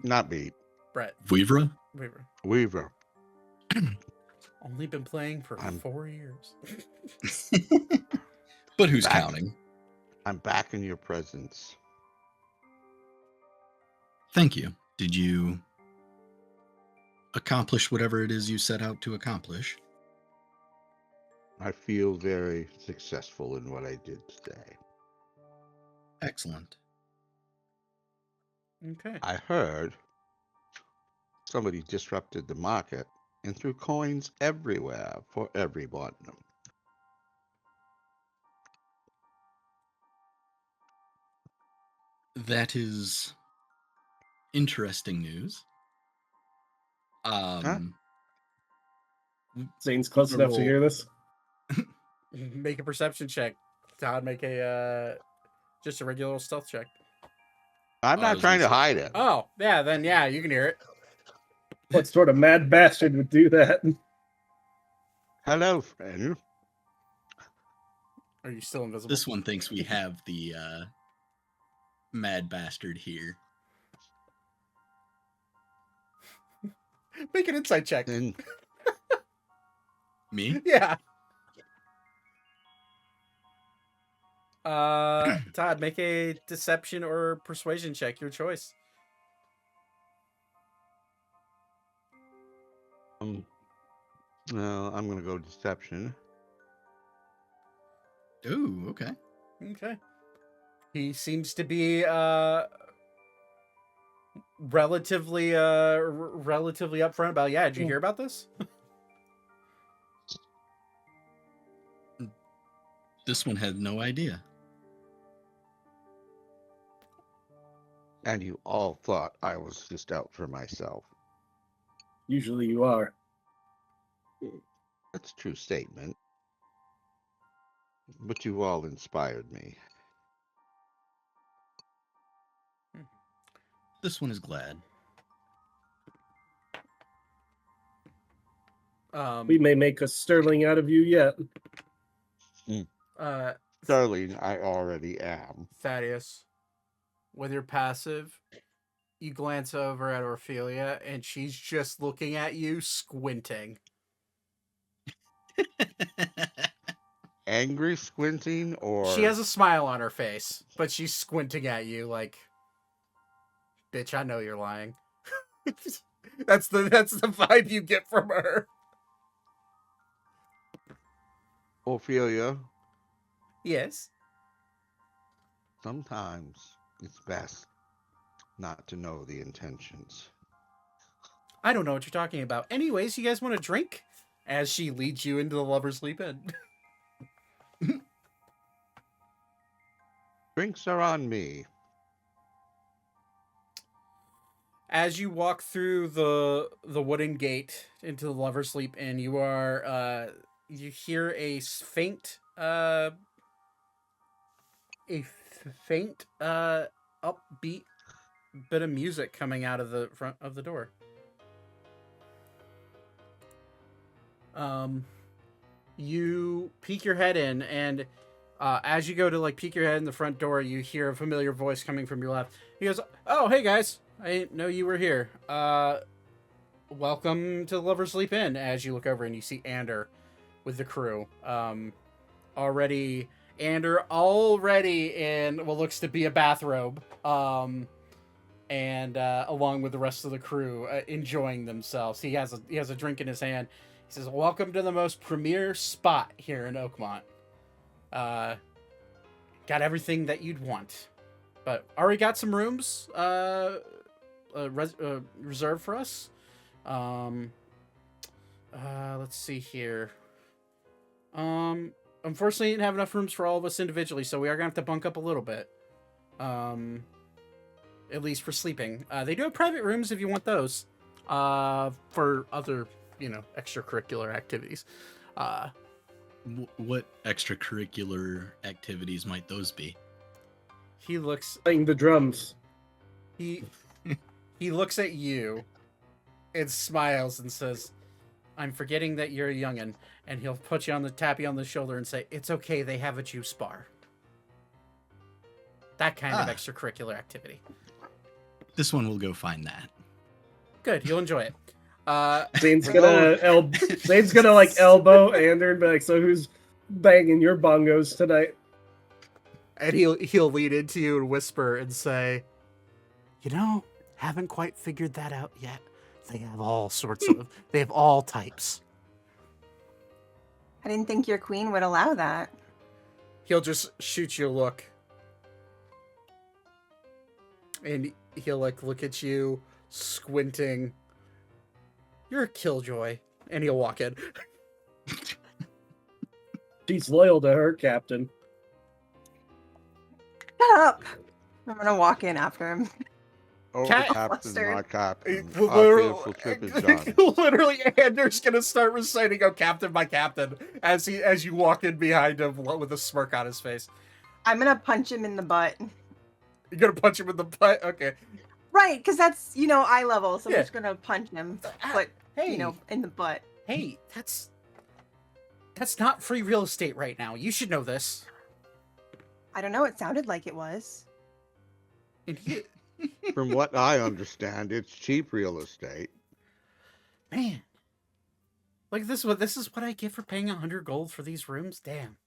Not Beep. Brett. Weaver? Weaver. Only been playing for I'm- 4 years. But who's Back. counting? I'm back in your presence. Thank you. Did you accomplish whatever it is you set out to accomplish? I feel very successful in what I did today. Excellent. Okay. I heard somebody disrupted the market and threw coins everywhere for everyone. That is interesting news. Zane's close enough to hear this. Make a perception check. Todd, make just a regular stealth check. I'm I not was trying to gonna say- hide it. Oh, yeah, then yeah, you can hear it. What sort of mad bastard would do that? Hello, friend. Are you still invisible? This one thinks we have the mad bastard here. Make an insight check. And Me? Yeah. Todd, make a deception or persuasion check, your choice. well, I'm gonna go deception. Oh, okay. Okay. He seems to be relatively upfront about, yeah, did you hear about this? This one had no idea. And you all thought I was just out for myself. Usually you are. That's a true statement. But you all inspired me. This one is glad. We may make a sterling out of you yet. Darling, I already am. Thaddeus, with your passive, you glance over at Ophelia, and she's just looking at you, squinting. Angry squinting or She has a smile on her face, but she's squinting at you like, bitch, I know you're lying. That's the vibe you get from her. Ophelia? Yes. Sometimes it's best not to know the intentions. I don't know what you're talking about. Anyways, you guys want a drink? As she leads you into the Lovers Leap Inn. Drinks are on me. As you walk through the wooden gate into the Lovers Leap Inn, you are you hear a faint upbeat bit of music coming out of the front of the door. You peek your head in, and as you go to like peek your head in the front door, you hear a familiar voice coming from your left. He goes, "Oh, hey guys, I didn't know you were here. Welcome to the Lover's Sleep Inn." As you look over and you see Ander with the crew, already in what looks to be a bathrobe, and along with the rest of the crew, enjoying themselves. He has a drink in his hand. He says, "Welcome to the most premier spot here in Oakmount. Got everything that you'd want, but already got some rooms reserved for us. Let's see here. Unfortunately, didn't have enough rooms for all of us individually, so we are gonna have to bunk up a little bit. At least for sleeping. They do have private rooms if you want those. For other, extracurricular activities. What extracurricular activities might those be? He looks. Playing the drums. He looks at you, and smiles and says, "I'm forgetting that you're a youngin'," and he'll tap you on the shoulder and say, "It's okay. They have a juice bar." That kind of extracurricular activity. This one will go find that. Good. You'll enjoy it. Zane's gonna like elbow Ander and be like, "So who's banging your bongos tonight?" And he'll lean into you and whisper and say, haven't quite figured that out yet. They have all sorts of, they have all types. I didn't think your queen would allow that. He'll just shoot you a look. And he'll look at you, squinting. "You're a killjoy." And he'll walk in. She's loyal to her captain. Shut up! I'm gonna walk in after him. Oh, Cat- captain, my captain. Our Literally, beautiful trip is done. literally, Anders gonna start reciting "Oh, Captain, my Captain" as you walk in behind him with a smirk on his face. I'm gonna punch him in the butt. You're gonna punch him in the butt? Okay. Right, because that's, eye level, so Yeah. I'm just gonna punch him, but, Hey, in the butt. hey, that's not free real estate right now. You should know this. I don't know, it sounded like it was. And he, From what I understand, it's cheap real estate. man, this is what I get for paying 100 gold for these rooms. Damn.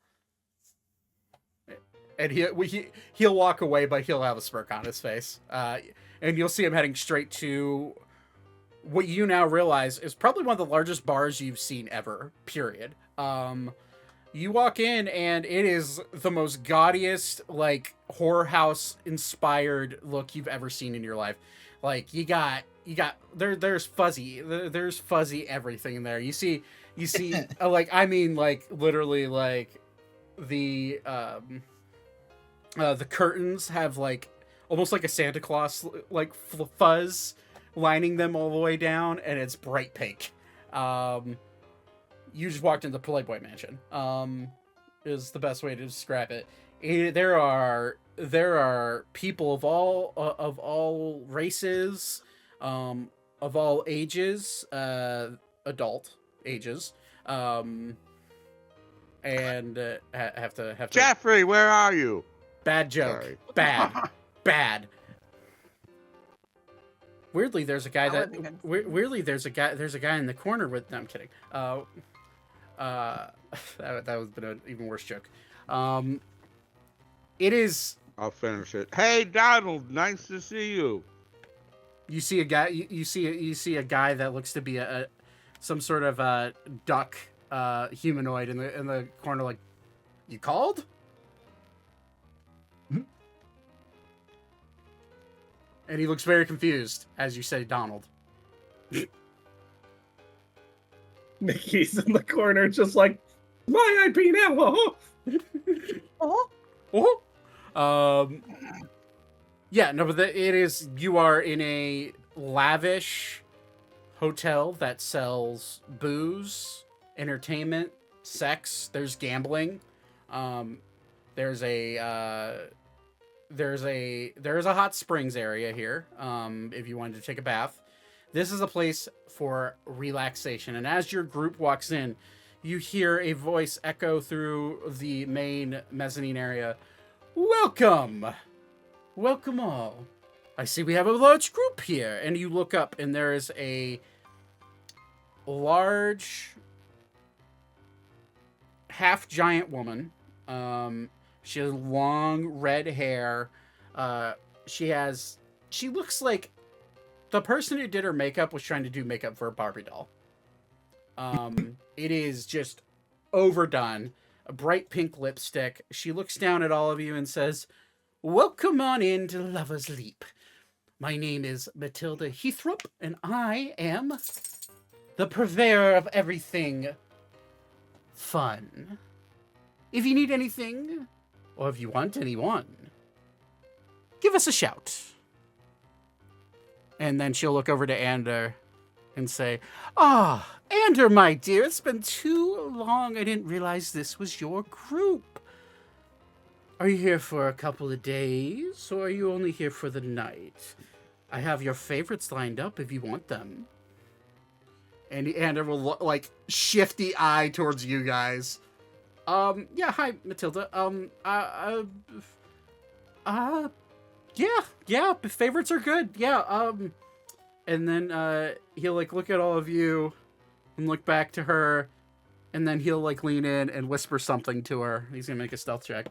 And he'll walk away, but he'll have a smirk on his face. And you'll see him heading straight to what you now realize is probably one of the largest bars you've seen ever. Period. You walk in, and it is the most gaudiest, horror house inspired look you've ever seen in your life. There's fuzzy everything in there. You see, literally, the curtains have almost like a Santa Claus fuzz lining them all the way down, and it's bright pink. You just walked into the Playboy Mansion. Is the best way to describe it. There are people of all races, of all ages, adult ages, and have to. Jeffrey, where are you? Bad joke. Sorry. Bad. Weirdly, there's a guy That that. wasn't good. Weirdly, there's a guy in the corner with. No, I'm kidding. That was been an even worse joke. It is. I'll finish it. Hey, Donald, nice to see you. You see a guy. You see a guy that looks to be some sort of duck humanoid in the corner. You called? And he looks very confused as you say Donald. Nikki's in the corner, just like, "My IP now." Oh, Yeah, no, but it is. You are in a lavish hotel that sells booze, entertainment, sex. There's gambling. There's a hot springs area here. If you wanted to take a bath, this is a place for relaxation. And as your group walks in, you hear a voice echo through the main mezzanine area. Welcome! Welcome all. I see we have a large group here. And you look up and there is a large half-giant woman. She has long red hair. She looks like the person who did her makeup was trying to do makeup for a Barbie doll. It is just overdone. A bright pink lipstick. She looks down at all of you and says, welcome on in to Lover's Leap. My name is Matilda Heathrop, and I am the purveyor of everything fun. If you need anything, or if you want anyone, give us a shout. And then she'll look over to Ander and say, Ander, my dear, it's been too long. I didn't realize this was your group. Are you here for a couple of days, or are you only here for the night? I have your favorites lined up if you want them. And Ander will look, like, shifty eye towards you guys. Yeah, hi, Matilda. Yeah, favorites are good. Yeah, and then, he'll, like, look at all of you and look back to her, and then he'll, like, lean in and whisper something to her. He's gonna make a stealth check.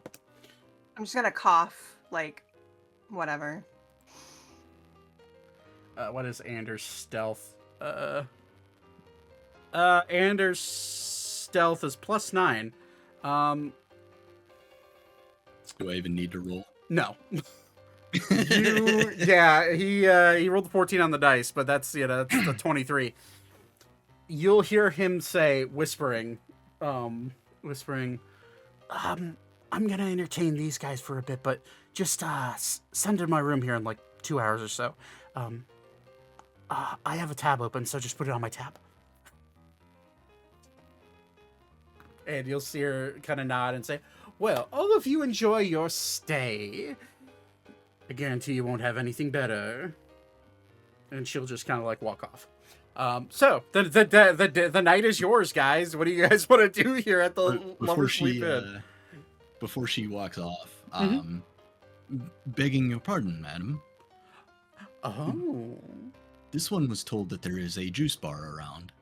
I'm just gonna cough, like, whatever. What is Anders' stealth? Anders' stealth is +9. Do I even need to roll? No. He rolled a 14 on the dice, but that's the 23. You'll hear him say, whispering, I'm gonna entertain these guys for a bit, but just send to my room here in like 2 hours or so. I have a tab open, so just put it on my tab. And you'll see her kind of nod and say, well, all of you enjoy your stay. I guarantee you won't have anything better. And she'll just kind of like walk off. So the night is yours, guys. What do you guys want to do here at the Lover's Sleep Inn? Before she walks off, Mm-hmm. begging your pardon, madam. Oh. This one was told that there is a juice bar around.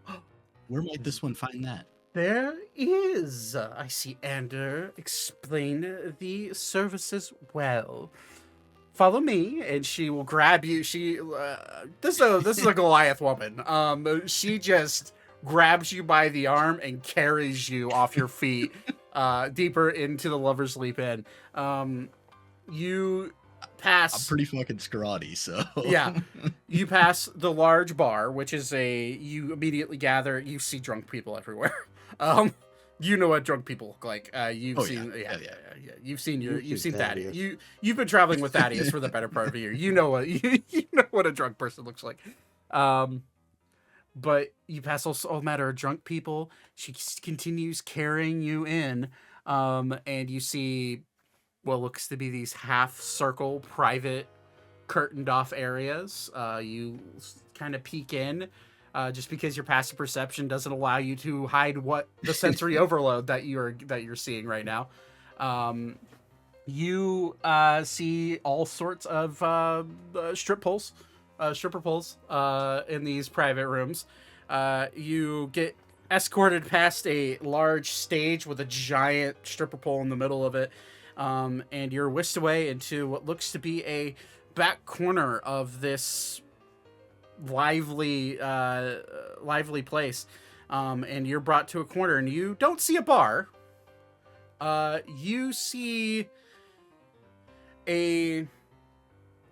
Where might this one find that? There is. I see Ander explain the services well. Follow me, and she will grab you. This is a Goliath woman. She just grabs you by the arm and carries you off your feet deeper into the Lover's Leap Inn. You pass. I'm pretty fucking scrawny, so Yeah, you pass the large bar, which is you immediately gather. You see drunk people everywhere. You know what drunk people look like. You've seen You've seen Thaddeus. You've been traveling with Thaddeus for the better part of a year. You know what you know what a drunk person looks like. But you pass all matter of drunk people. She continues carrying you in, and you see what looks to be these half-circle private curtained off areas. You kind of peek in. Just because your passive perception doesn't allow you to hide what the sensory overload that you're seeing right now. You see all sorts of stripper poles in these private rooms. You get escorted past a large stage with a giant stripper pole in the middle of it, and you're whisked away into what looks to be a back corner of this lively place, and you're brought to a corner, and you don't see a bar. You see a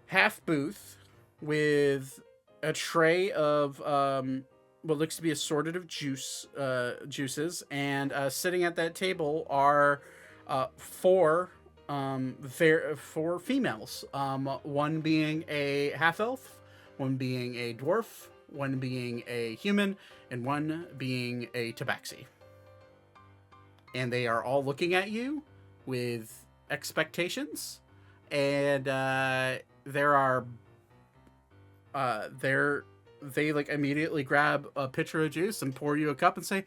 half booth with a tray of what looks to be assorted of juices, and sitting at that table are four females, one being a half elf, one being a dwarf, one being a human, and one being a tabaxi. and they are all looking at you with expectations. And there are they like immediately grab a pitcher of juice and pour you a cup and say,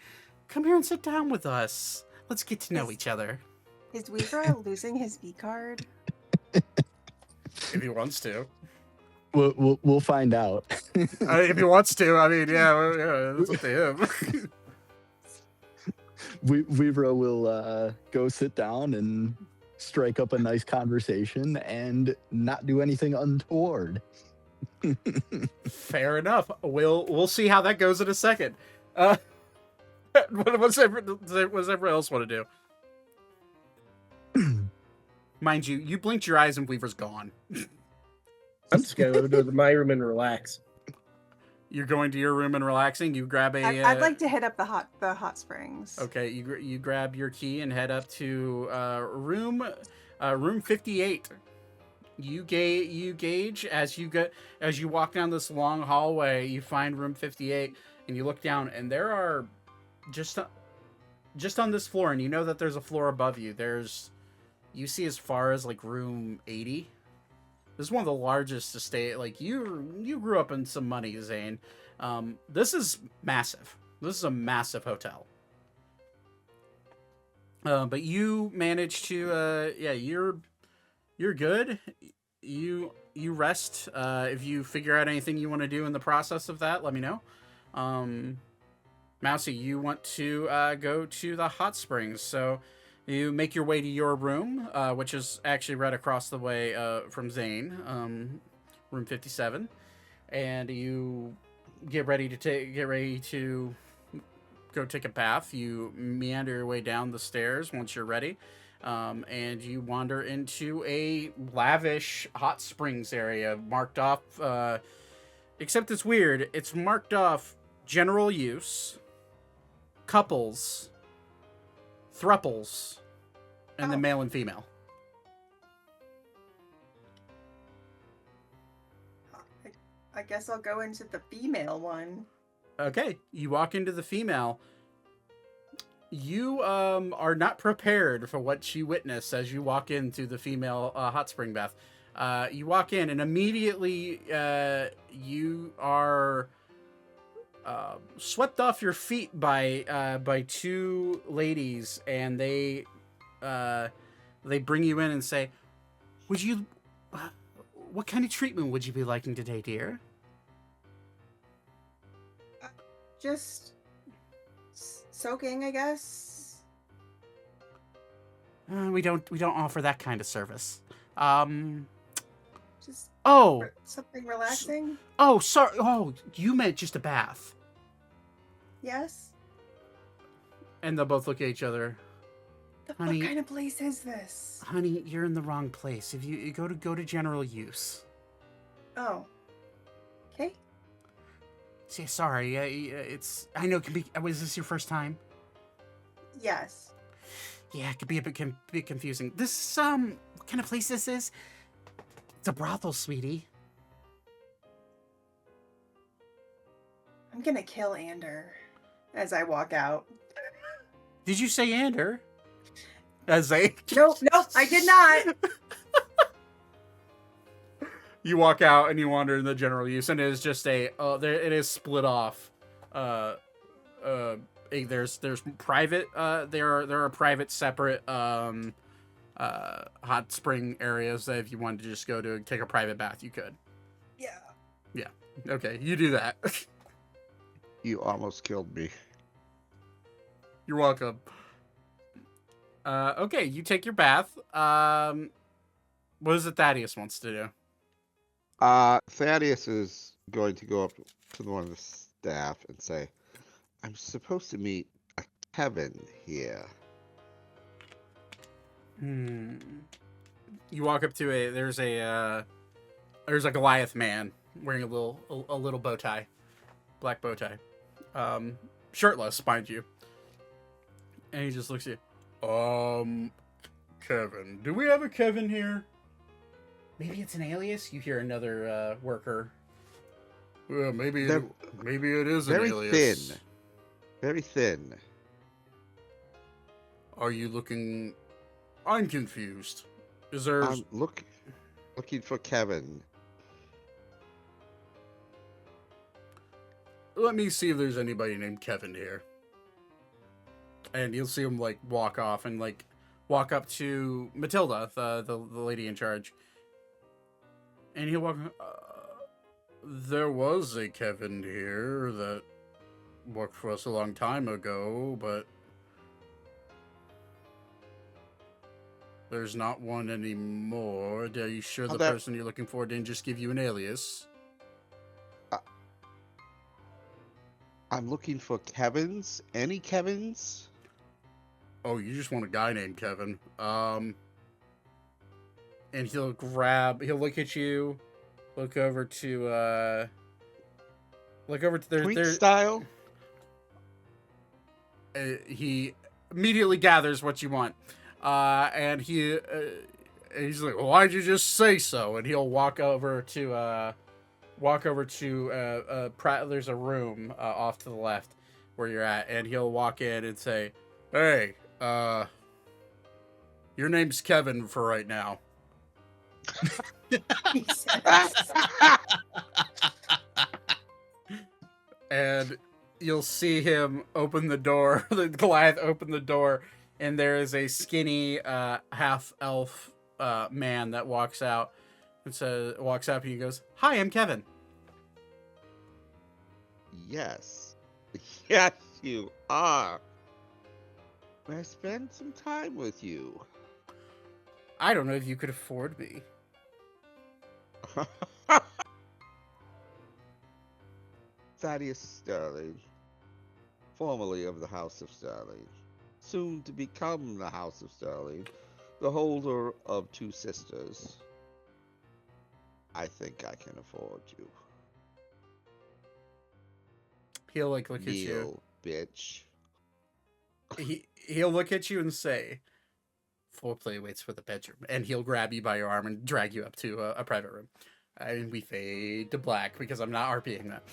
"Come here and sit down with us. Let's get to know each other." Is Weaver losing his V card? If he wants to. We'll find out. If he wants to, I mean, yeah, that's up to him. Weaver will go sit down and strike up a nice conversation and not do anything untoward. Fair enough. We'll see how that goes in a second. What's everyone else want to do? Mind you, you blinked your eyes and Weaver's gone. I'm just gonna go to my room and relax. You're going to your room and relaxing. You grab a. I'd like to hit up the hot springs. Okay, you grab your key and head up to room 58. You gauge as you walk down this long hallway. You find room 58, and you look down, and there are just on this floor, and you know that there's a floor above you. You see as far as like room 80. This is one of the largest estate. Like you grew up in some money, Zane. This is massive. This is a massive hotel. But you managed to, you're good. You rest. If you figure out anything you want to do in the process of that, let me know. Mousy, you want to go to the hot springs, so you make your way to your room, which is actually right across the way from Zane, room 57, and you get ready to go take a bath. You meander your way down the stairs once you're ready, and you wander into a lavish hot springs area marked off. Except it's weird. It's marked off general use, couples, thruples, and then male and female. I guess I'll go into the female one. Okay, you walk into the female. You are not prepared for what you witness as you walk into the female hot spring bath. You walk in, and immediately you are swept off your feet by two ladies, and they bring you in and say, "Would you? What kind of treatment would you be liking today, dear?" Just soaking, I guess. We don't offer that kind of service. Just Oh, something relaxing. oh, sorry. Oh, you meant just a bath. Yes. And they'll both look at each other. Honey, What kind of place is this? Honey, you're in the wrong place. If you go to general use. Oh. Okay. See, sorry. I know it can be. Was this your first time? Yes. Yeah, it could be a bit confusing. This what kind of place this is? It's a brothel, sweetie. I'm gonna kill Ander as I walk out. Did you say Ander? As they Nope, I did not. You walk out and you wander in the general use, and it is just it is split off. There's private. There are private separate hot spring areas that if you wanted to just go to take a private bath, you could. Yeah. Yeah. Okay, you do that. You almost killed me. You're welcome. Okay, you take your bath. What is it Thaddeus wants to do? Thaddeus is going to go up to one of the staff and say, "I'm supposed to meet a Kevin here." You walk up to there's a Goliath man wearing a little bow tie, black bow tie, shirtless, mind you, and he just looks at you. Kevin, do we have a Kevin here? Maybe it's an alias. You hear another worker. Well, maybe it is an Very alias. thin. Very thin. Are you looking? I'm confused. Is there? I'm looking for Kevin. Let me see if there's anybody named Kevin here. And you'll see him like walk off and like walk up to Matilda, the lady in charge. And he'll walk. There was a Kevin here that worked for us a long time ago, but there's not one anymore. Are you sure the person you're looking for didn't just give you an alias? I'm looking for Kevins. Any Kevins? Oh, you just want a guy named Kevin. And he'll look at you, look over to Tweet style? He immediately gathers what you want. And he's like, why'd you just say so? And he'll walk over to, there's a room off to the left where you're at, and he'll walk in and say, hey, your name's Kevin for right now. And you'll see him open the door, the Goliath open the door, and there is a skinny half-elf man that walks out and walks up and he goes, hi, I'm Kevin. Yes. Yes, you are. May I spend some time with you? I don't know if you could afford me. Thaddeus Sterling, formerly of the House of Sterling, soon to become the House of Sterling, the holder of 2 sisters. I think I can afford you. He'll like look at you. Bitch. He'll look at you and say, foreplay waits for the bedroom, and he'll grab you by your arm and drag you up to a private room. And we fade to black because I'm not RPing that.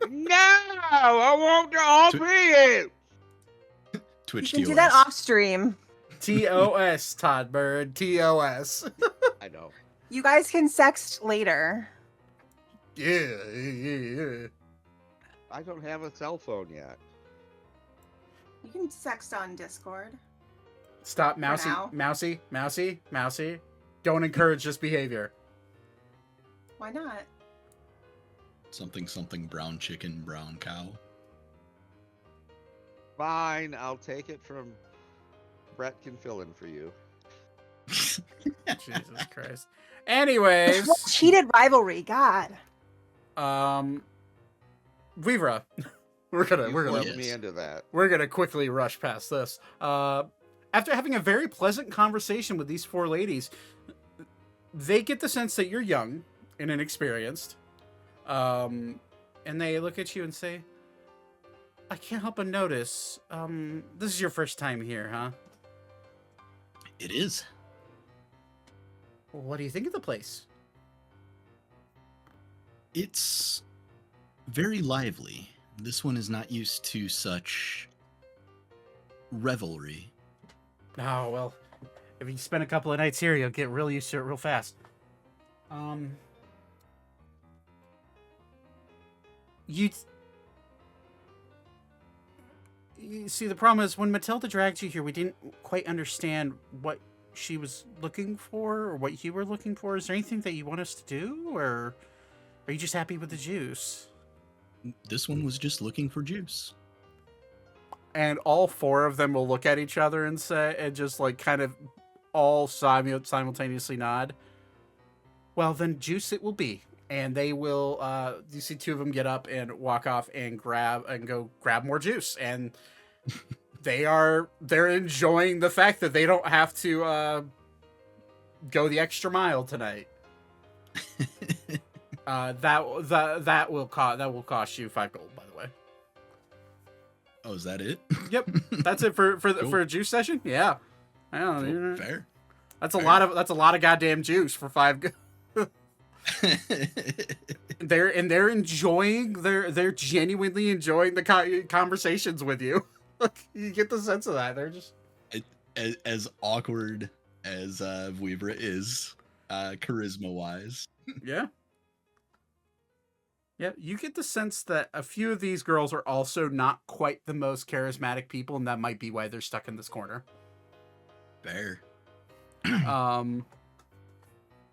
No, I won't RP it. Twitch You can TOS. do that off stream. TOS, Todd Bird. TOS. I know. You guys can sext later. Yeah. I don't have a cell phone yet. You can sext on Discord. Stop, now. Mousy. Don't encourage this behavior. Why not? Something brown chicken, brown cow. Fine, I'll take it from Brett can fill in for you. Jesus Christ. Anyways, Cheated rivalry, God. Vivra, we're gonna Let me into that. we're gonna quickly rush past this. After having a very pleasant conversation with these 4 ladies, they get the sense that you're young and inexperienced. And they look at you and say, I can't help but notice, this is your first time here, huh? It is. What do you think of the place? It's very lively. This one is not used to such revelry. Oh, well, if you spend a couple of nights here, you'll get real used to it real fast. You see, the problem is when Matilda dragged you here, we didn't quite understand what she was looking for or what you were looking for. Is there anything that you want us to do, or are you just happy with the juice? This one was just looking for juice. And all 4 of them will look at each other and say, and just like kind of all simultaneously nod. Well, then juice it will be. And they will, you see 2 of them get up and walk off and go grab more juice. And they're enjoying the fact that they don't have to go the extra mile tonight. That will cost you 5 gold, by the way. Oh, is that it? Yep, that's it for Cool. a juice session. Yeah, I don't know. Cool. Fair. That's a lot of goddamn juice for 5. They're enjoying. They're genuinely enjoying the conversations with you. You get the sense of that. They're just As awkward as Weaver is, charisma wise. yeah. Yeah, you get the sense that a few of these girls are also not quite the most charismatic people, and that might be why they're stuck in this corner. Fair.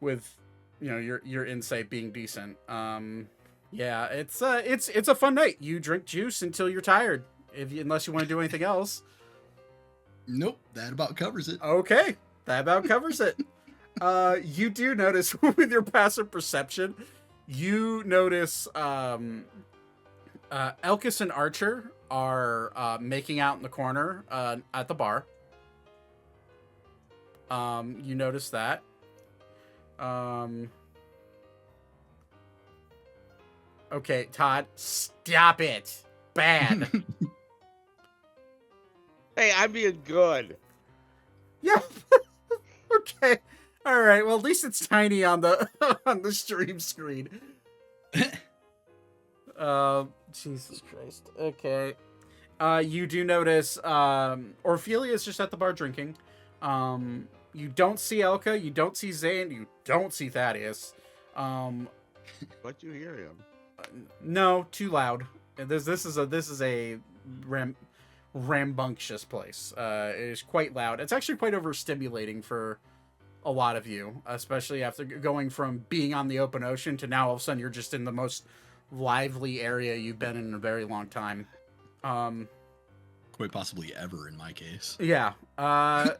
With your insight being decent. Yeah, it's a fun night. You drink juice until you're tired, unless you want to do anything else. Nope, that about covers it. Okay, that about covers it. You do notice with your passive perception, you notice Elkis and Archer are making out in the corner at the bar. You notice that. Okay, Todd, stop it. Bad. Hey, I'm being good. Yeah. Okay. All right. Well, at least it's tiny on the on the stream screen. Jesus Christ. Okay. You do notice Orphelia's just at the bar drinking. You don't see Elka, you don't see Zane, you don't see Thaddeus. But you hear him. No, too loud. This is a rambunctious place. It is quite loud. It's actually quite overstimulating for a lot of you, especially after going from being on the open ocean to now all of a sudden you're just in the most lively area you've been in a very long time. Quite possibly ever in my case. Yeah. I'll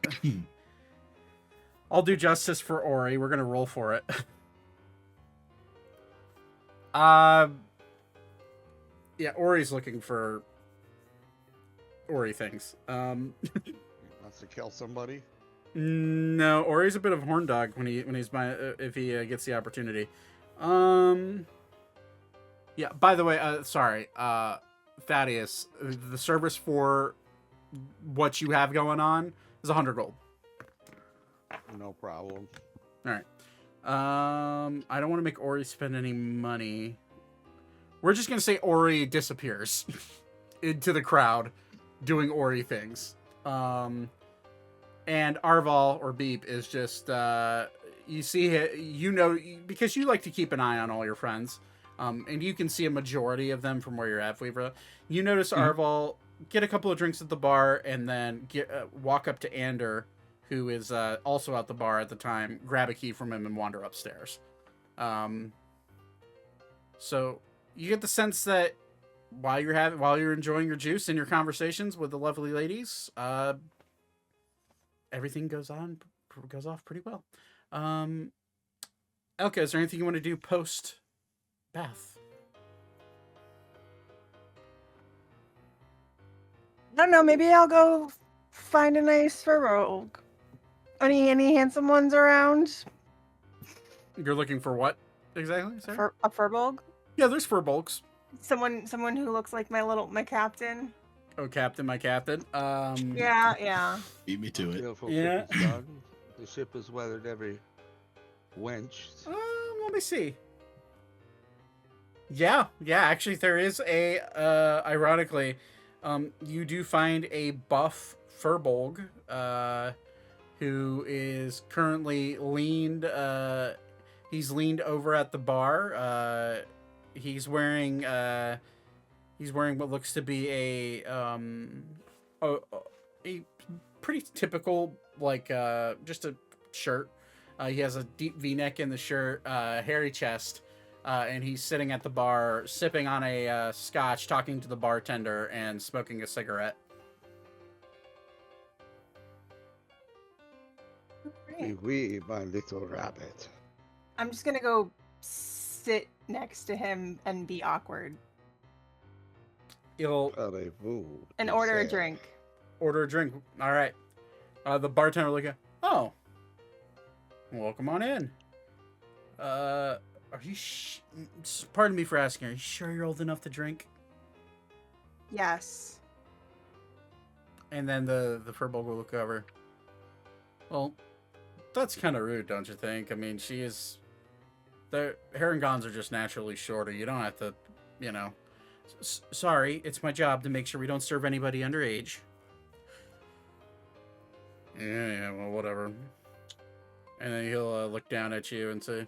do justice for Ori. We're gonna roll for it. Yeah, Ori's looking for Ori things. Wants to kill somebody. No, Ori's a bit of a horn dog if he gets the opportunity. Yeah. By the way, sorry, Thaddeus, the service for what you have going on is 100 gold. No problem. All right. I don't want to make Ori spend any money. We're just gonna say Ori disappears into the crowd, doing Ori things. And Arval or Beep is just you see because you like to keep an eye on all your friends, and you can see a majority of them from where you're at, Weaver. You notice Arval get a couple of drinks at the bar and then walk up to Ander, who is also at the bar at the time, grab a key from him and wander upstairs. So you get the sense that while you're enjoying your juice and your conversations with the lovely ladies, everything goes off pretty well. Elka, is there anything you want to do post bath? I don't know. Maybe I'll go find a nice furbolg. Any handsome ones around? You're looking for what exactly? Sorry? A furbolg? Yeah, there's furbolgs. Someone who looks like my captain. Oh, Captain, my Captain. Yeah. Beat me to it. Beautiful Yeah. ship is done. The ship has weathered every winch. Let me see. Yeah. Actually, there is a. Ironically, you do find a buff furbolg, who is currently leaned. He's leaned over at the bar. He's wearing what looks to be a pretty typical, just a shirt. He has a deep V-neck in the shirt, hairy chest, and he's sitting at the bar sipping on a scotch, talking to the bartender and smoking a cigarette. Oui, my little rabbit. I'm just gonna go sit next to him and be awkward He'll Allez-vous, and he order a said. drink. order a drink. All right. The bartender will go, oh, welcome on in. Are you pardon me for asking, are you sure you're old enough to drink? Yes. And then the furbolg will look over. Well, that's kind of rude, don't you think? I mean, she is... The Herringons are just naturally shorter. You don't have to, Sorry, it's my job to make sure we don't serve anybody underage. Yeah, well, whatever. And then he'll look down at you and say,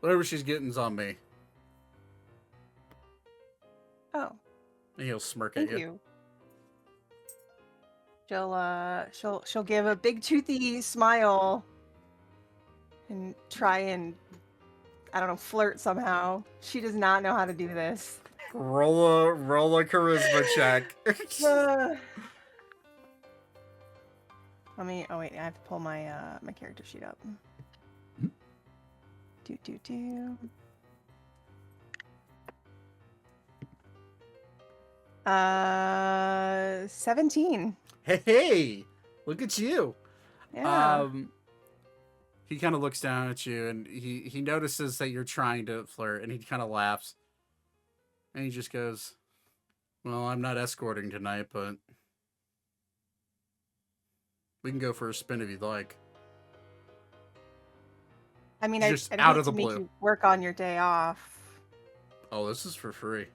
whatever she's getting's on me. Oh, And he'll smirk thank at you. you. She'll give a big toothy smile and try and, I don't know, flirt somehow. She does not know how to do this. Roll a charisma check. Let me. Oh wait, I have to pull my my character sheet up. Do. 17. Hey, look at you. Yeah. He kind of looks down at you and he notices that you're trying to flirt and he kind of laughs. And he just goes, well, I'm not escorting tonight, but we can go for a spin if you'd like. I mean, just I'd out hate of the to make blue. you work on your day off. Oh, this is for free.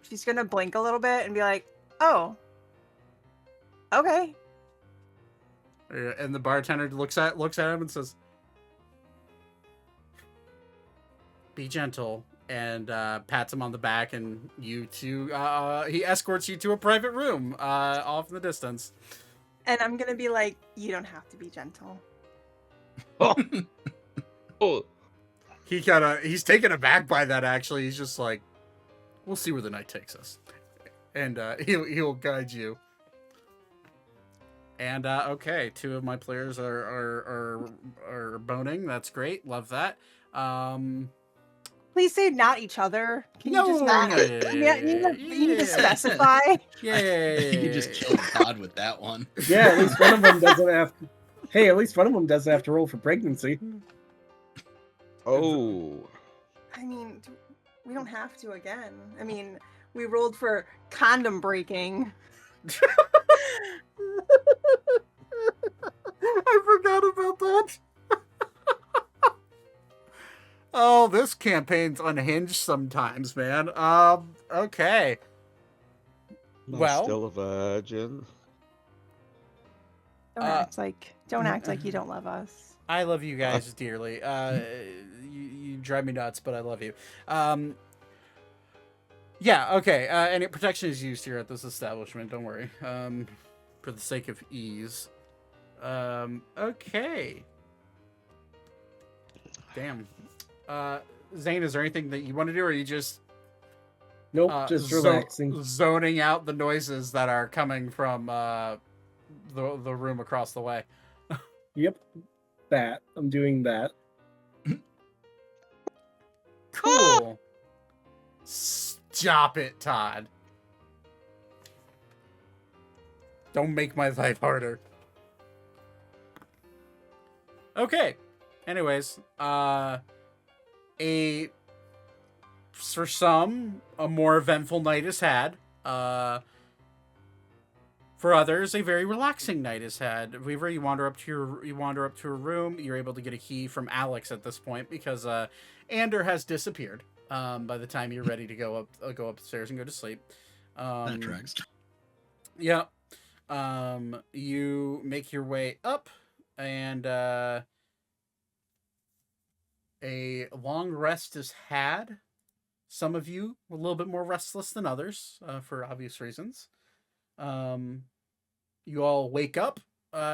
She's gonna blink a little bit and be like, "Oh, okay." And the bartender looks at him and says, "Be gentle," and pats him on the back, and you two. He escorts you to a private room off in the distance. And I'm gonna be like, "You don't have to be gentle." Oh, He's taken aback by that. Actually, he's just like, we'll see where the night takes us, and he'll guide you. And okay, 2 of my players are boning. That's great. Love that. Please say not each other. Can No, you just not? no, You need to yeah. specify. Yeah, You just killed God with that one. Yeah, at least one of them doesn't have. Hey, at least one of them doesn't have to roll for pregnancy. oh. I mean, we don't have to again. I mean, we rolled for condom breaking. I forgot about that. Oh, this campaign's unhinged sometimes, man. Okay. I'm Well, still a virgin. Don't act like you don't love us. I love you guys dearly. You drive me nuts, but I love you. Yeah, okay. And protection is used here at this establishment. Don't worry. For the sake of ease. Okay. Damn. Zane, is there anything that you want to do, or are you just Nope, just relaxing. zoning out the noises that are coming from the room across the way? Yep, that. I'm doing that. Cool. Stop it, Todd. Don't make my life harder. Okay. Anyways, for some, a more eventful night is had. For others, a very relaxing night is had. Weaver, you wander up to a room. You're able to get a key from Alex at this point because Ander has disappeared. By the time you're ready to go upstairs and go to sleep. That tracks. Yeah. You make your way up, and a long rest is had. Some of you a little bit more restless than others, for obvious reasons. You all wake up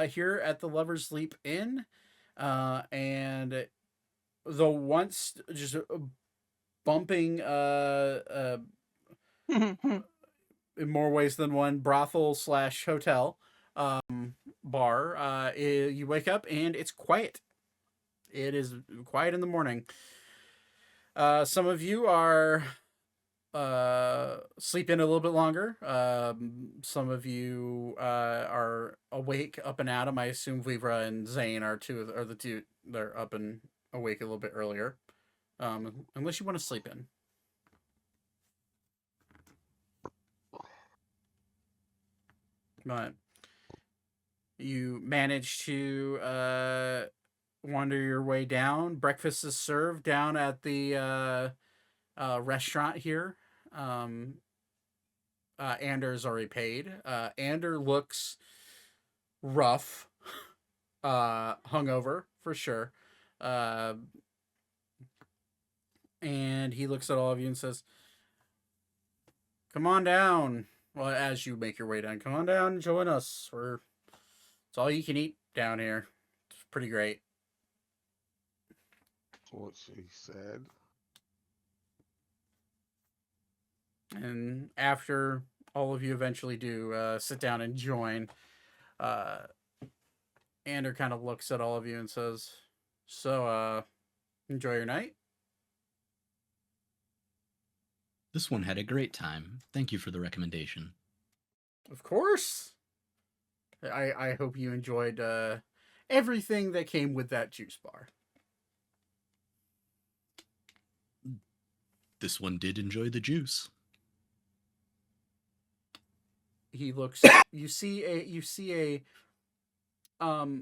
here at the Lover's Leap Inn, and the once just bumping in more ways than one brothel / hotel bar, you wake up and it's quiet. It is quiet in the morning. Some of you are sleep in a little bit longer. Some of you are awake, up and at 'em. I assume Vivra and Zane are the two. They're up and awake a little bit earlier. Unless you want to sleep in. But you manage to wander your way down. Breakfast is served down at the restaurant here. Anders already paid. Ander looks rough, hungover for sure. And he looks at all of you and says, "Come on down." Well, as you make your way down, come on down and join us. It's all you can eat down here. It's pretty great. What she said. And after all of you eventually do sit down and join, Ander kind of looks at all of you and says, "So, enjoy your night?" This one had a great time. Thank you for the recommendation. Of course. I hope you enjoyed everything that came with that juice bar. This one did enjoy the juice. He looks. You see a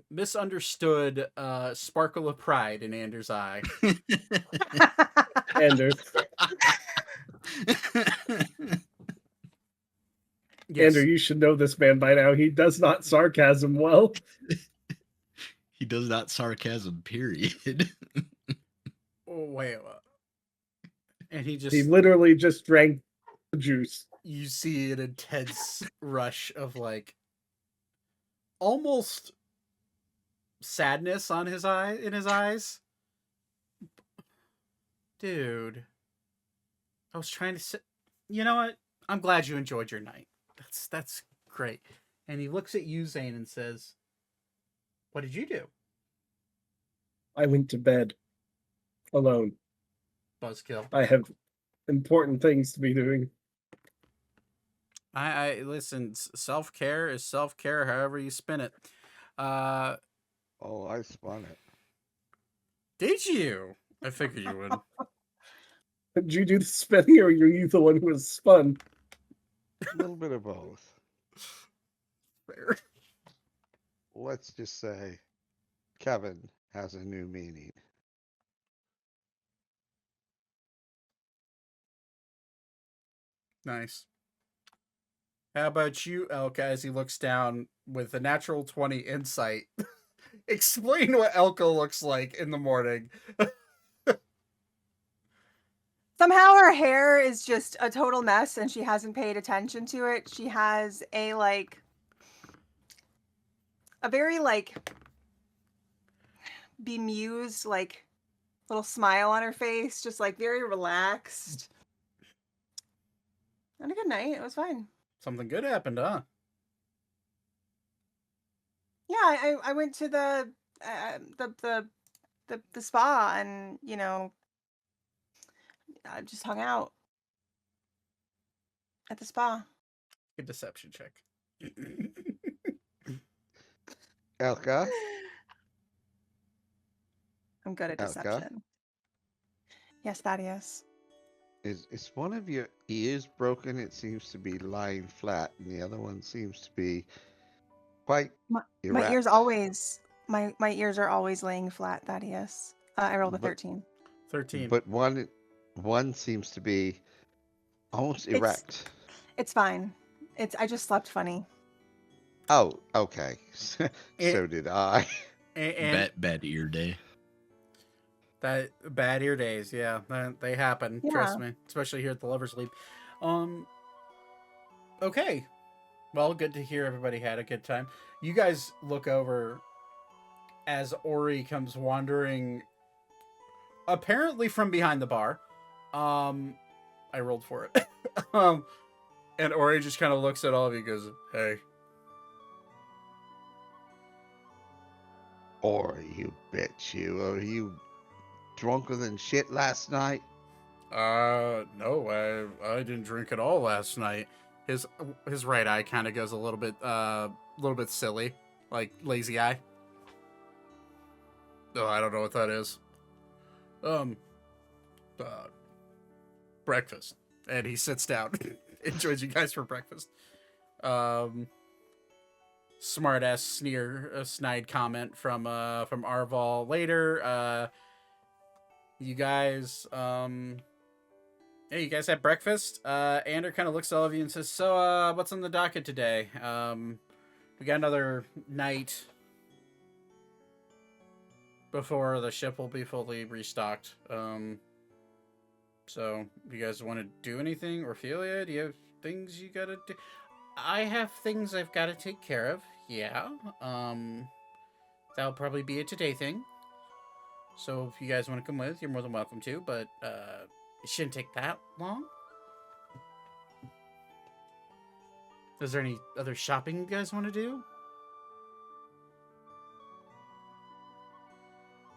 misunderstood sparkle of pride in Anders' eye. Ander. Yes. Ander, you should know this man by now. He does not sarcasm well. He does not sarcasm, period. Oh, wait. And he just. He literally just drank the juice. You see an intense rush of like almost sadness in his eyes. Dude, I was trying to say, you know what? I'm glad you enjoyed your night. That's great. And he looks at you, Zane, and says, "What did you do?" I went to bed alone. Buzzkill. I have important things to be doing. I listen. Self-care is self-care, however you spin it. Oh, I spun it. Did you? I figured you would. Did you do the spinning, or were you the one who was spun? A little bit of both. Fair. Let's just say Kevin has a new meaning. Nice. How about you, Elka, as he looks down with a natural 20 insight? Explain what Elka looks like in the morning. Somehow her hair is just a total mess and she hasn't paid attention to it. She has a very bemused little smile on her face, just very relaxed. And a good night. It was fine. Something good happened, huh? Yeah, I went to the spa and I just hung out at the spa. Good deception check. Elka? I'm good at Elka? deception. Yes, Thaddeus. Is one of your ears broken? It seems to be lying flat, and the other one seems to be quite erect. My ears are always laying flat, Thaddeus. I rolled a 13. 13. But one seems to be almost erect. It's fine. I just slept funny. Oh, okay. So did I. And Bad ear day. that bad ear days, yeah, they happen. Yeah. Trust me, especially here at the Lovers League. Okay, well, good to hear everybody had a good time. You guys look over as Ori comes wandering, apparently from behind the bar. I rolled for it. And Ori just kind of looks at all of you and goes, "Hey." Or you bitch, you. Are you drunker than shit last night? No, I didn't drink at all last night. His right eye kind of goes a little bit silly, like lazy eye. Oh, I don't know what that is. Breakfast. And he sits down and joins you guys for breakfast. Smart ass snide comment from Arval later. You guys Hey, you guys had breakfast? Ander kind of looks at all of you and says, "So, what's on the docket today? We got another night before the ship will be fully restocked. So, you guys want to do anything? Ophelia, do you have things you gotta do?" "I have things I've got to take care of. Yeah. That'll probably be a today thing. So, if you guys want to come with, you're more than welcome to. But it shouldn't take that long." "Is there any other shopping you guys want to do?"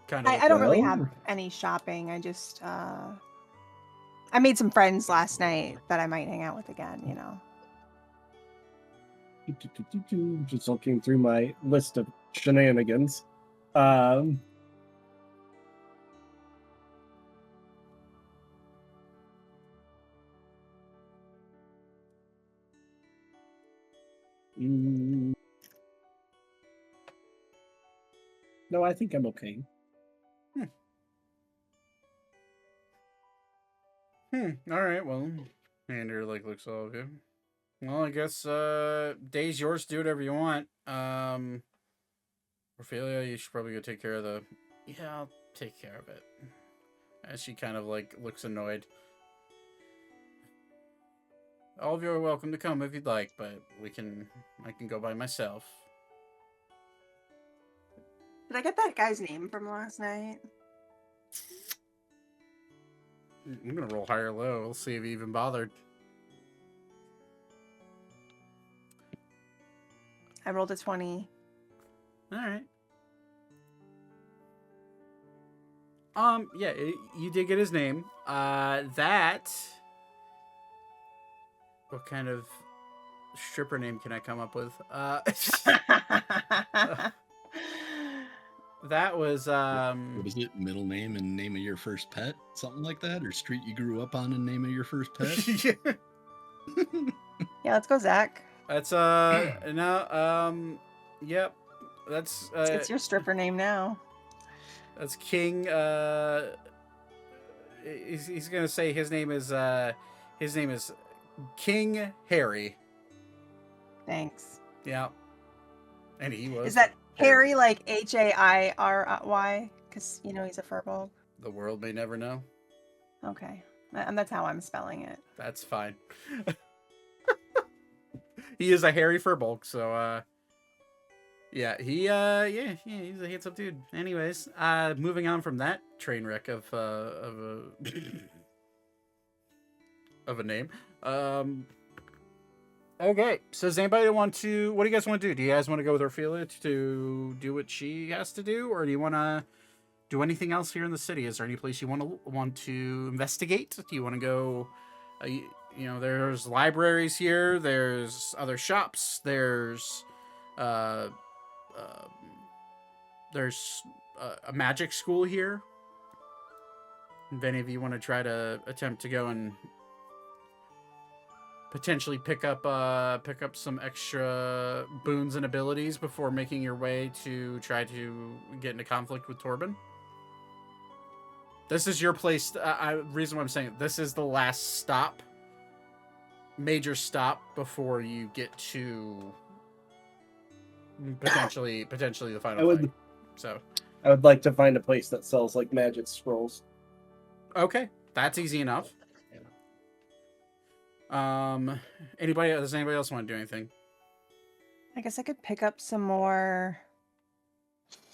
Kind of. I don't really Well- have any shopping. I just I made some friends last night that I might hang out with again, you know. Just looking through my list of shenanigans. Mm, no, I think I'm okay. All right. Well, Ander looks all good. Well, I guess day's yours. Do whatever you want. Ophelia, you should probably go take care of the. Yeah, I'll take care of it. As she kind of looks annoyed. All of you are welcome to come if you'd like, but I can go by myself. Did I get that guy's name from last night? I'm gonna roll high or low. We'll see if he even bothered. I rolled a 20. All right. Yeah, you did get his name. That. What kind of stripper name can I come up with? That was What is it? Middle name and name of your first pet? Something like that? Or street you grew up on and name of your first pet? Yeah. Yeah, let's go, Zach. That's no, yep. That's It's your stripper name now. that's King. He's gonna say his name is King Harry. Thanks. Yeah. And he was. Is that Harry like Hairy? Because you know he's a furball. The world may never know. Okay, and that's how I'm spelling it. That's fine. He is a hairy furbulk, so yeah, he's a handsome dude. Anyways, moving on from that train wreck of a of a name. Okay, so does anybody want to? What do you guys want to do? Do you guys want to go with Ophelia to do what she has to do, or do you want to do anything else here in the city? Is there any place you want to investigate? Do you want to go? You know, there's libraries here. There's other shops. There's a magic school here. If any of you want to try to attempt to go and potentially pick up some extra boons and abilities before making your way to try to get into conflict with Torben. This is your place. Reason why I'm saying it, this is the last stop, major stop before you get to potentially the final fight. So I would like to find a place that sells like magic scrolls. okay, that's easy enough. Does anybody else want to do anything? I guess I could pick up some more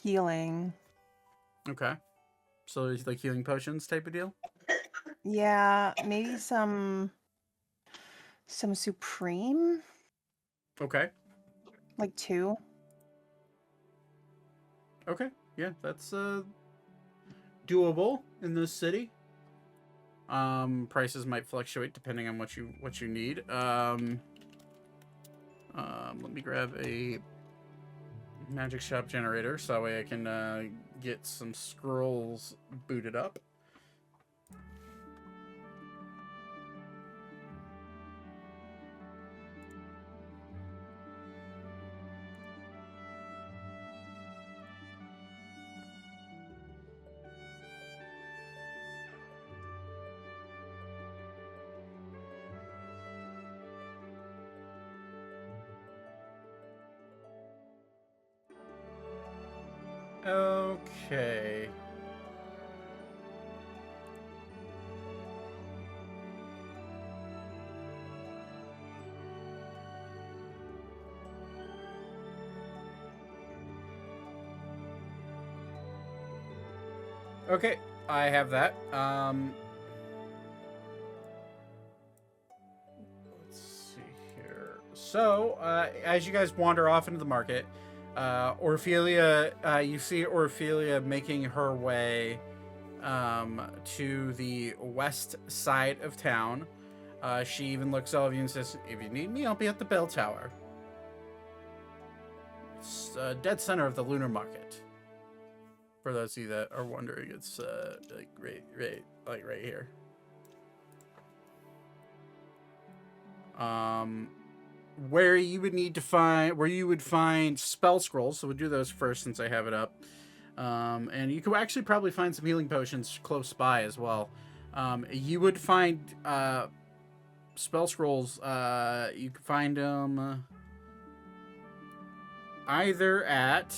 healing. Okay. So it's like healing potions type of deal? Yeah, maybe some supreme, Okay. like 2. Okay. Yeah, that's doable in this city. Prices might fluctuate depending on what you need. Let me grab a magic shop generator so that way I can get some scrolls booted up. Okay. Okay, I have that. Let's see here. So, as you guys wander off into the market, Orphelia, you see Orphelia making her way to the west side of town. She even looks over you and says, "If you need me, I'll be at the bell tower. It's dead center of the lunar market." For those of you that are wondering, it's like right here. Where you would find spell scrolls. So we'll do those first since I have it up. And you could actually probably find some healing potions close by as well. You would find spell scrolls. You could find them either at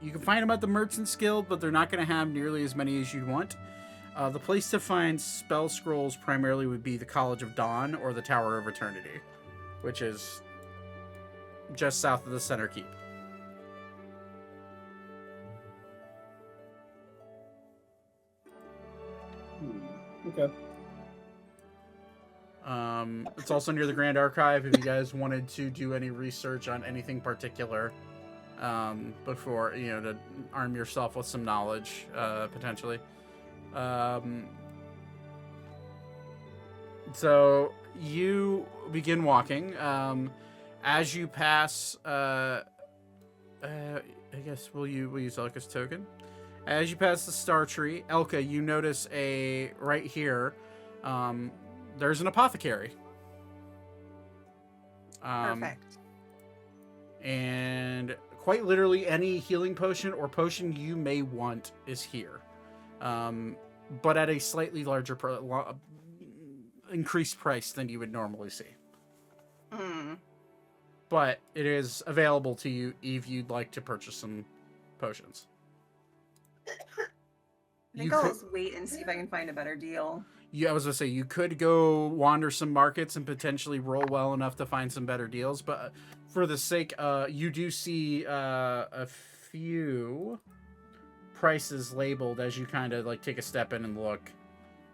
you can find them at the Merchant's Guild, but they're not going to have nearly as many as you'd want. The place to find spell scrolls primarily would be the College of Dawn or the Tower of Eternity, which is just south of the Center Keep. Okay. It's also near the Grand Archive if you guys wanted to do any research on anything particular. Before, to arm yourself with some knowledge, potentially. So you begin walking. As you pass, I guess we'll use Elka's token. As you pass the star tree, Elka, you notice right here, there's an apothecary. Perfect. And quite literally any healing potion or potion you may want is here, but at a slightly larger increased price than you would normally see. But it is available to you if you'd like to purchase some potions. I think I'll just wait and see if I can find a better deal. Yeah, I was gonna say you could go wander some markets and potentially roll well enough to find some better deals, but for the sake, you do see a few prices labeled as you kind of like take a step in and look.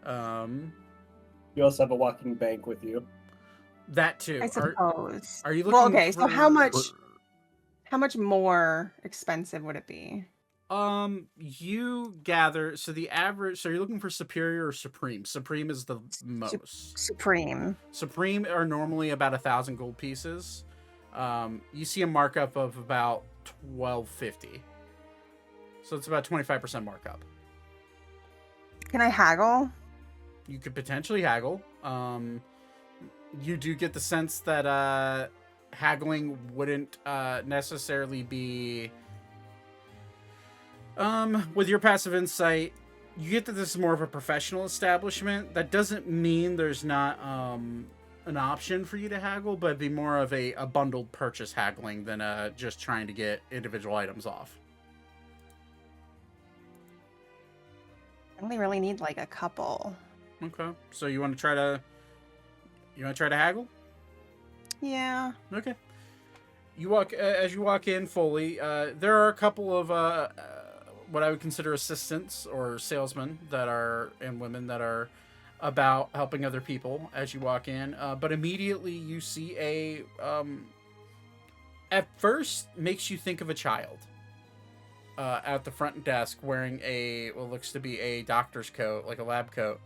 You also have a walking bank with you. That too. I suppose. Are you looking? Well, okay. So for... how much more expensive would it be? You gather. So the average. So you're looking for superior or supreme. Supreme is the most. Supreme. Supreme are normally about 1,000 gold pieces. You see a markup of about 1,250. So it's about 25% markup. Can I haggle? You could potentially haggle. You do get the sense that haggling wouldn't necessarily be. With your passive insight, you get that this is more of a professional establishment. That doesn't mean there's not an option for you to haggle, but it'd be more of a bundled purchase haggling than just trying to get individual items off. I only really need like a couple. Okay, so you want to try to haggle? Yeah. Okay. You walk as you walk in fully. There are a couple of what I would consider assistants or salesmen and women that are about helping other people as you walk in. But immediately you see at first makes you think of a child at the front desk wearing what looks to be a doctor's coat, like a lab coat.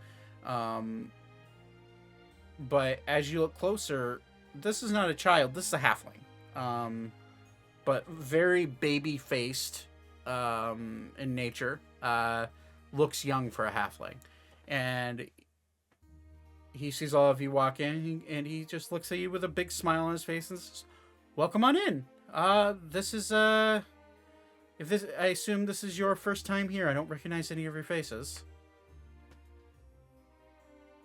But as you look closer, this is not a child. This is a halfling. But very baby-faced in nature. Looks young for a halfling. And he sees all of you walk in, and he just looks at you with a big smile on his face and says, "Welcome on in. This is, I assume this is your first time here. I don't recognize any of your faces."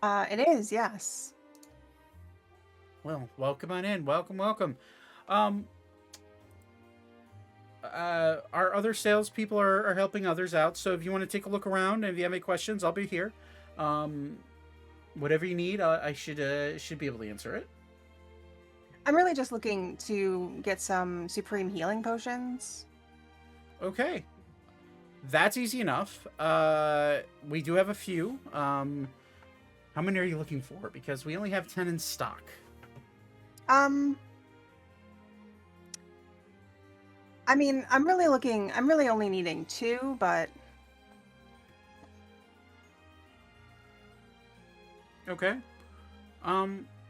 It is, yes. Well, welcome on in. Welcome. our other salespeople are helping others out. So if you want to take a look around and if you have any questions, I'll be here. Whatever you need, I should be able to answer it. I'm really just looking to get some supreme healing potions. Okay. That's easy enough. We do have a few. How many are you looking for? Because we only have 10 in stock. I mean, I'm really only needing 2, but Okay.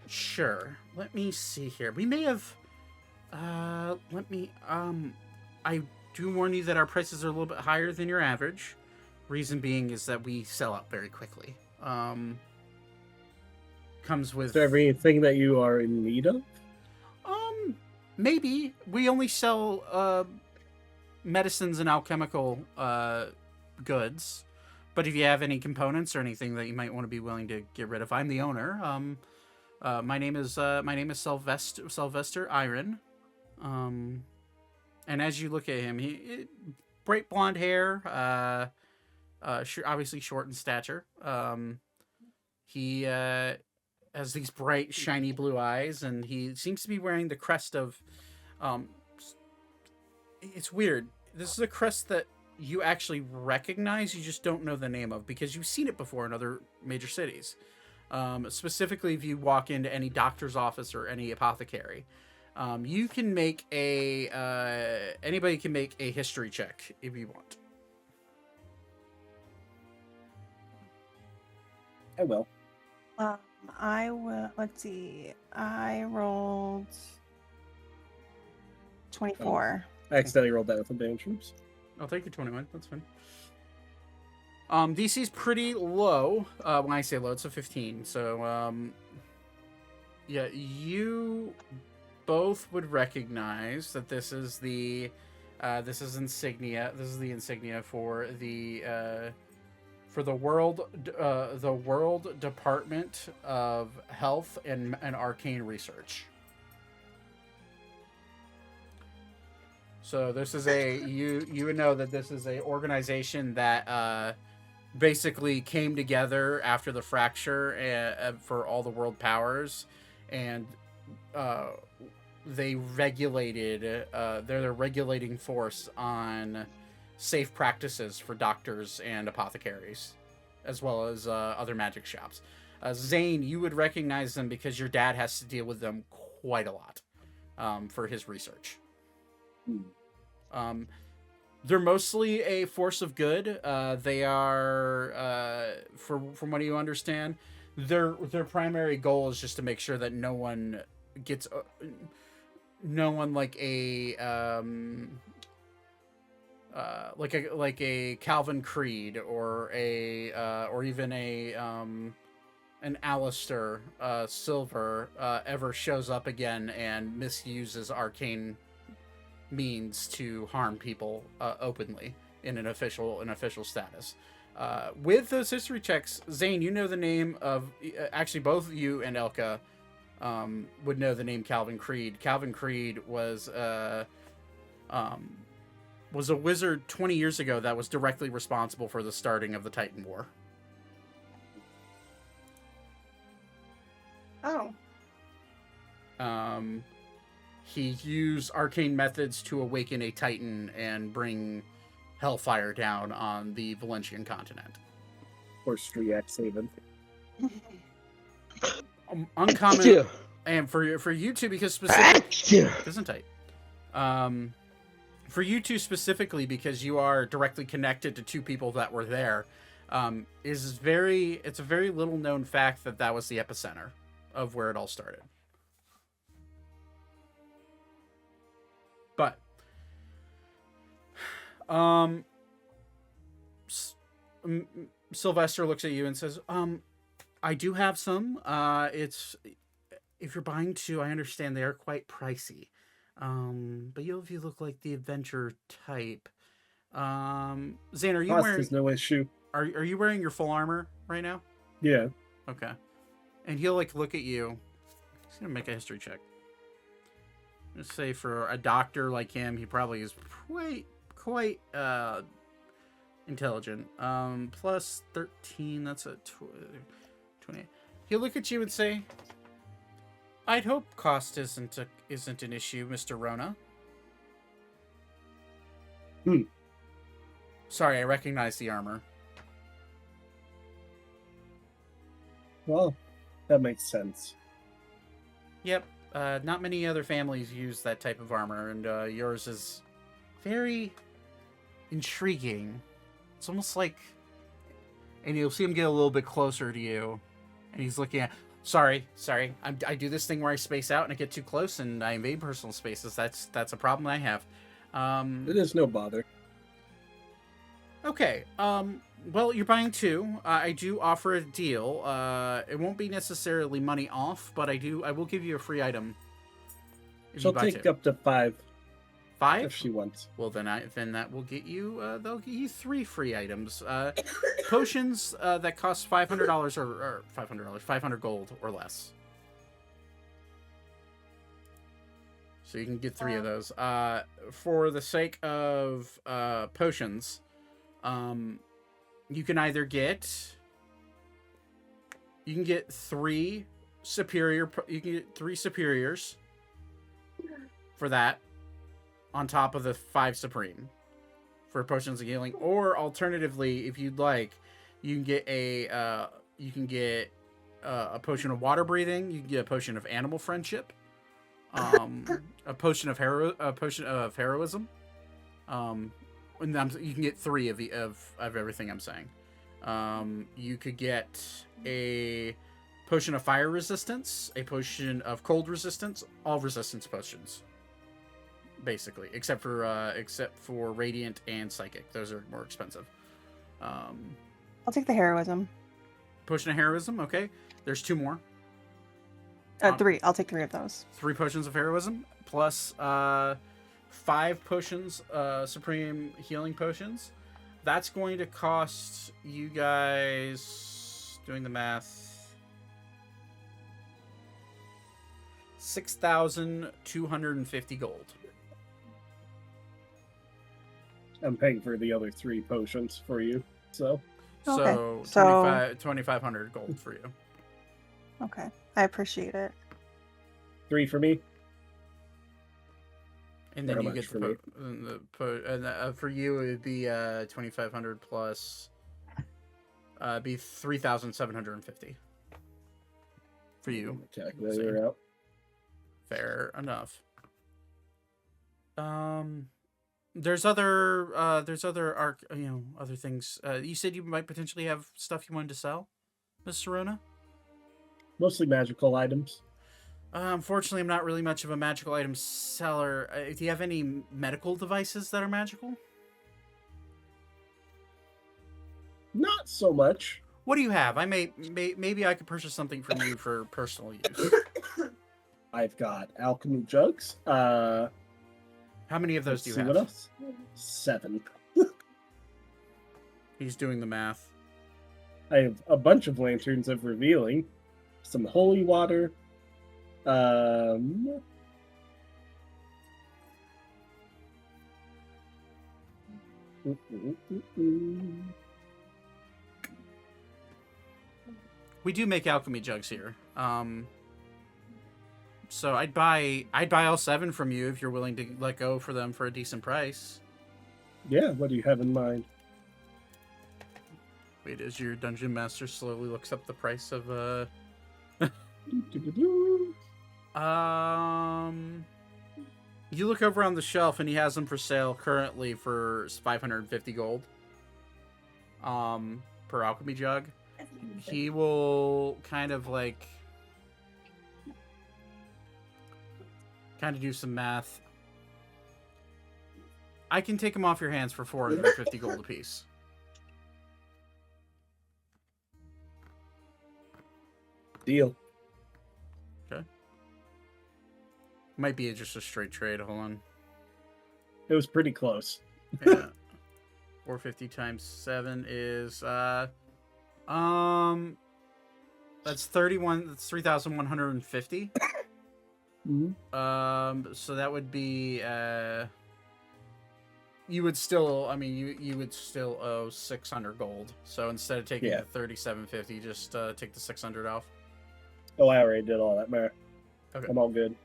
Sure. Let me see here. We may have, I do warn you that our prices are a little bit higher than your average. Reason being is that we sell out very quickly. Comes with... Is there everything that you are in need of? Maybe. We only sell, medicines and alchemical, goods. But if you have any components or anything that you might want to be willing to get rid of, I'm the owner. My name is Sylvester Iron. And as you look at him, he bright blonde hair, obviously short in stature. He has these bright, shiny blue eyes, and he seems to be wearing the crest of. It's weird. This is a crest that you actually recognize, you just don't know the name of because you've seen it before in other major cities. Specifically, if you walk into any doctor's office or any apothecary, you can make anybody can make a history check if you want. I will. I will. Let's see. I rolled 24. I accidentally rolled that with advantage. Oops. I'll take your 21. That's fine. DC's pretty low. When I say low, it's a 15. So, yeah, you both would recognize that this is the this is insignia. This is the insignia for the World Department of Health and Arcane Research. So this is you would know that this is a organization that basically came together after the fracture for all the world powers, and they regulated they're the regulating force on safe practices for doctors and apothecaries, as well as other magic shops. Zane, you would recognize them because your dad has to deal with them quite a lot for his research. They're mostly a force of good. They are, from what you understand, their primary goal is just to make sure that no one gets, like a Calvin Creed or even an Alistair Silver ever shows up again and misuses arcane means to harm people openly in an official status. With those history checks, Zane, you know the name of actually both you and Elka would know the name Calvin Creed. Calvin Creed was a wizard 20 years ago that was directly responsible for the starting of the Titan War. Oh. He used arcane methods to awaken a Titan and bring hellfire down on the Valentian continent. Or Stryax Uncommon, and for you two, because specifically, isn't tight. For you two specifically, because you are directly connected to two people that were there, it's a very little known fact that was the epicenter of where it all started. But, Sylvester looks at you and says, I do have some. If you're buying 2, I understand they are quite pricey. But if you look like the adventure type, Zane, are you wearing? There's no issue. Are you wearing your full armor right now? Yeah. Okay. And he'll look at you. He's gonna make a history check. let's say for a doctor like him, he probably is quite intelligent. Plus 13, that's a 20. He'll look at you and say, "I'd hope cost isn't an issue, Mr. Rona." Sorry, I recognize the armor. Well, that makes sense. Yep. Not many other families use that type of armor, and yours is very intriguing. It's almost like... And you'll see him get a little bit closer to you, and he's looking at... Sorry. I do this thing where I space out and I get too close, and I invade personal spaces. That's a problem I have. It is no bother. Okay. Well, you're buying two. I do offer a deal. It won't be necessarily money off, but I will give you a free item. If She'll you buy take two. up to 5 5? if she wants. Well, then that will get you. They'll get you 3 free items. Potions that cost $500 or $500, 500 gold or less. So you can get 3 of those. For the sake of potions, you can either get 3 superior. You can get 3 superiors for that, on top of the 5 supreme for potions of healing. Or alternatively, if you'd like, you can get a potion of water breathing. You can get a potion of animal friendship, a potion of heroism. And you can get 3 of everything I'm saying. You could get a potion of fire resistance, a potion of cold resistance, all resistance potions, basically, except for radiant and psychic. Those are more expensive. I'll take the heroism. Potion of heroism. Okay, there's 2 more. 3. I'll take 3 of those. 3 potions of heroism plus 5 potions, supreme healing potions. That's going to cost you guys, doing the math, 6,250 gold. I'm paying for the other 3 potions for you, so. So, Okay. 2,500 gold for you. Okay. I appreciate it. 3 for me. And then How you much get for you it would be 2,500 plus be 3,750 for you. Calculator out. Fair enough. There's other other things. You said you might potentially have stuff you wanted to sell, Miss Serona? Mostly magical items. Unfortunately, I'm not really much of a magical item seller. Do you have any medical devices that are magical? Not so much. What do you have? Maybe I could purchase something from you for personal use. I've got alchemy jugs. How many of those do you have? What else? 7. He's doing the math. I have a bunch of lanterns of revealing, some holy water. We do make alchemy jugs here. So I'd buy all 7 from you if you're willing to let go for them for a decent price. Yeah, what do you have in mind? Wait, as your dungeon master slowly looks up the price of you look over on the shelf and he has them for sale currently for 550 gold. Per alchemy jug. He will kind of do some math. I can take them off your hands for 450 gold apiece. Deal. Okay. Might be just a straight trade. Hold on. It was pretty close. Yeah. 450 times 7 is that's 31. That's 3,150. So that would be you would still, I mean, you would still owe 600 gold. So instead of taking Yeah. the 3750, just take the 600 off. Oh, I already did all that, man. Okay. I'm all good.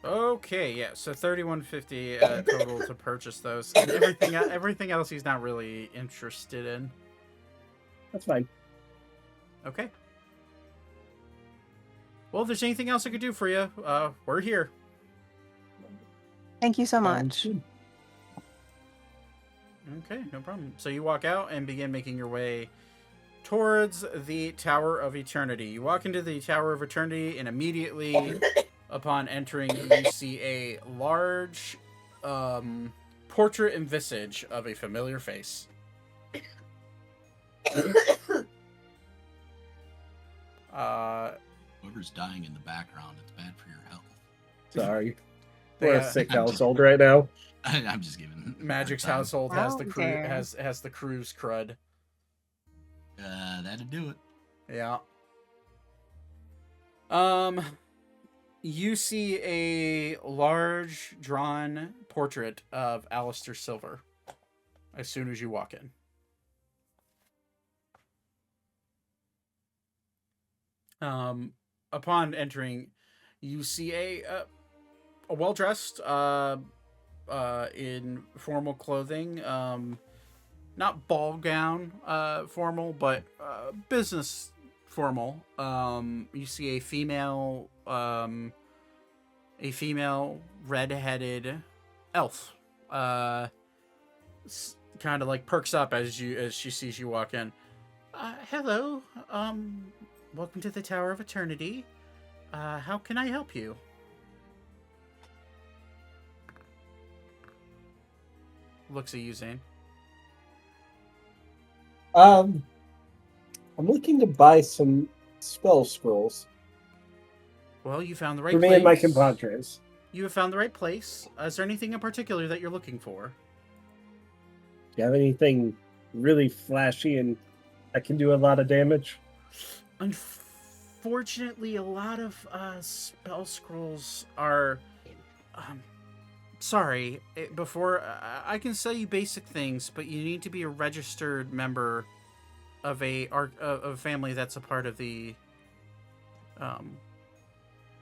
Okay, yeah. So 3150 total to purchase those. And everything else he's not really interested in. That's fine. Okay. Well, if there's anything else I could do for you, we're here. Thank you so much. Okay, no problem. So you walk out and begin making your way towards the Tower of Eternity. You walk into the Tower of Eternity, and immediately upon entering, you see a large portrait and visage of a familiar face. Whoever's dying in the background, it's bad for your health. Sorry. They, We're a sick household right now. I'm just giving. Magic's household has the has the cruise crud. That'd do it. Yeah. You see a large drawn portrait of Alistair Silver as soon as you walk in. Upon entering, you see a well-dressed in formal clothing, not ball gown formal, but business formal. You see a female red-headed elf, kind of like perks up as she sees you walk in. Hello, welcome to the Tower of Eternity. How can I help you? Looks at you, Zane. I'm looking to buy some spell scrolls Well, you found the right for place. me and my compadres. You have found the right place. Is there anything in particular that you're looking for? Do you have anything really flashy and that can do a lot of damage? Unfortunately, a lot of spell scrolls are... sorry, before... I can sell you basic things, but you need to be a registered member of a family that's a part of the...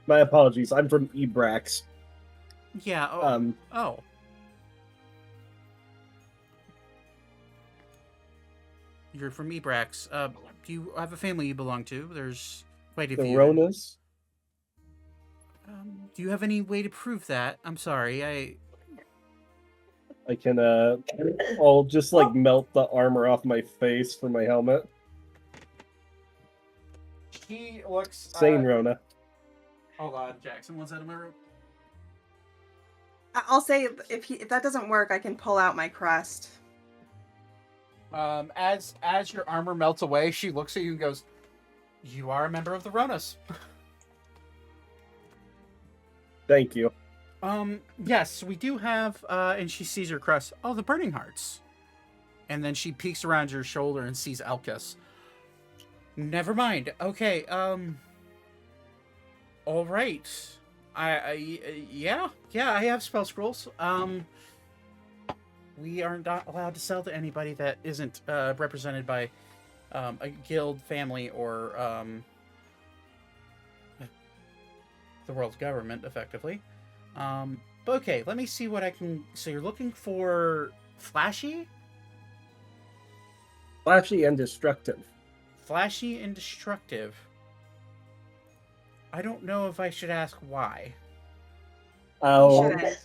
My apologies. I'm from Ebrax. Yeah, oh. You're from Ebrax. Do you have a family you belong to? There's quite a The few. Ronas. Do you have any way to prove that? I'm sorry, I can I'll just like melt the armor off my face for my helmet. He looks... Sane Rona. Hold on, Jackson. One's out of my room. I'll say if that doesn't work, I can pull out my crest. As your armor melts away, she looks at you and goes, "You are a member of the Ronas." Thank you. Yes, we do have, and she sees your crest. Oh, the Burning Hearts. And then she peeks around your shoulder and sees Elkis. Never mind. Okay, all right. Yeah, I have spell scrolls. We are not allowed to sell to anybody that isn't represented by a guild, family, or the world's government, effectively. But okay, let me see what I can... So you're looking for flashy? Flashy and destructive. Flashy and destructive. I don't know if I should ask why. Oh, Shouldn't.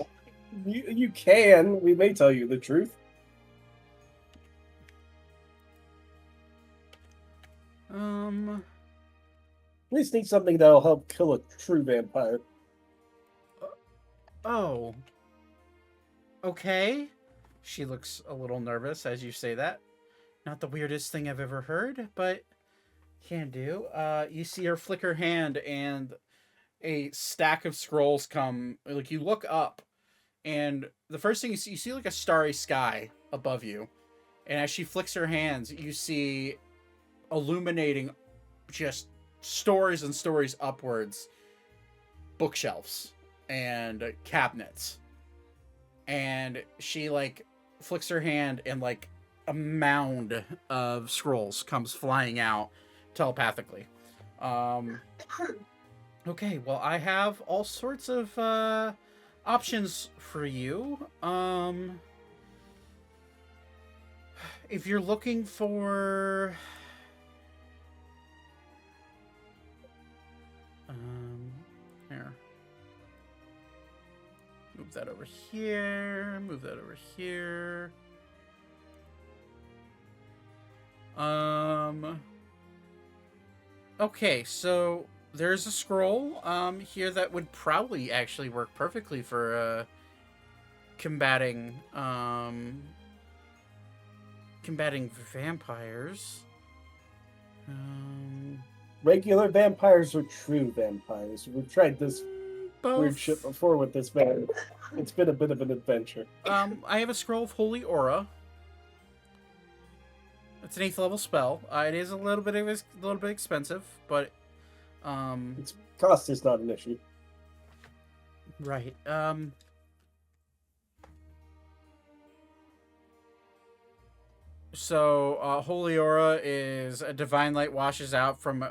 you can. We may tell you the truth. At least need something that'll help kill a true vampire. Oh. Okay. She looks a little nervous as you say that. Not the weirdest thing I've ever heard, but can do. You see her flick her hand and a stack of scrolls come. Like, you look up and the first thing you see like a starry sky above you. And as she flicks her hands, you see illuminating just stories and stories upwards. bookshelves and cabinets. And she like flicks her hand and like a mound of scrolls comes flying out telepathically. Okay, well, I have all sorts of options for you. If you're looking for here. Move that over here. Move that over here. Okay, so there's a scroll here that would probably actually work perfectly for combating vampires. Regular vampires or true vampires? We've tried this Both. weird shit before with this man. It's been a bit of an adventure. I have a scroll of Holy Aura. It's an 8th level spell. It is a little bit expensive, but Its cost is not an issue. right. So Holy Aura is a divine light washes out from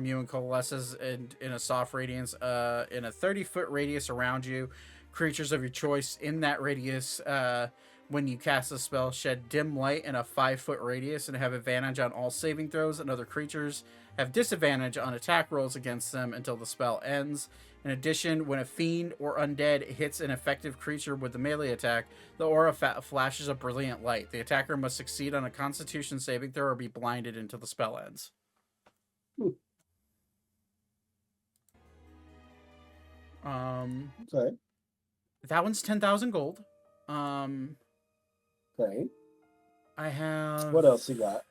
you and coalesces in a soft radiance in a 30-foot radius around you. Creatures of your choice in that radius, when you cast a spell, shed dim light in a 5-foot radius and have advantage on all saving throws, and other creatures have disadvantage on attack rolls against them until the spell ends. In addition, when a fiend or undead hits an effective creature with a melee attack, the aura flashes a brilliant light. The attacker must succeed on a Constitution saving throw or be blinded until the spell ends. Okay. That one's 10,000 gold. Okay. I have... What else you got?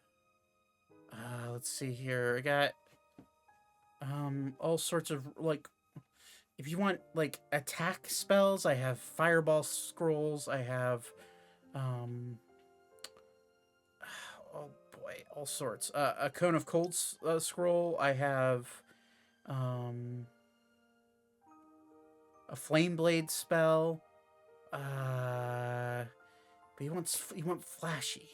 Let's see here. I got all sorts of, like, if you want, like, attack spells, I have fireball scrolls. I have oh boy, all sorts. A cone of cold scroll. I have a flame blade spell. But you want flashy.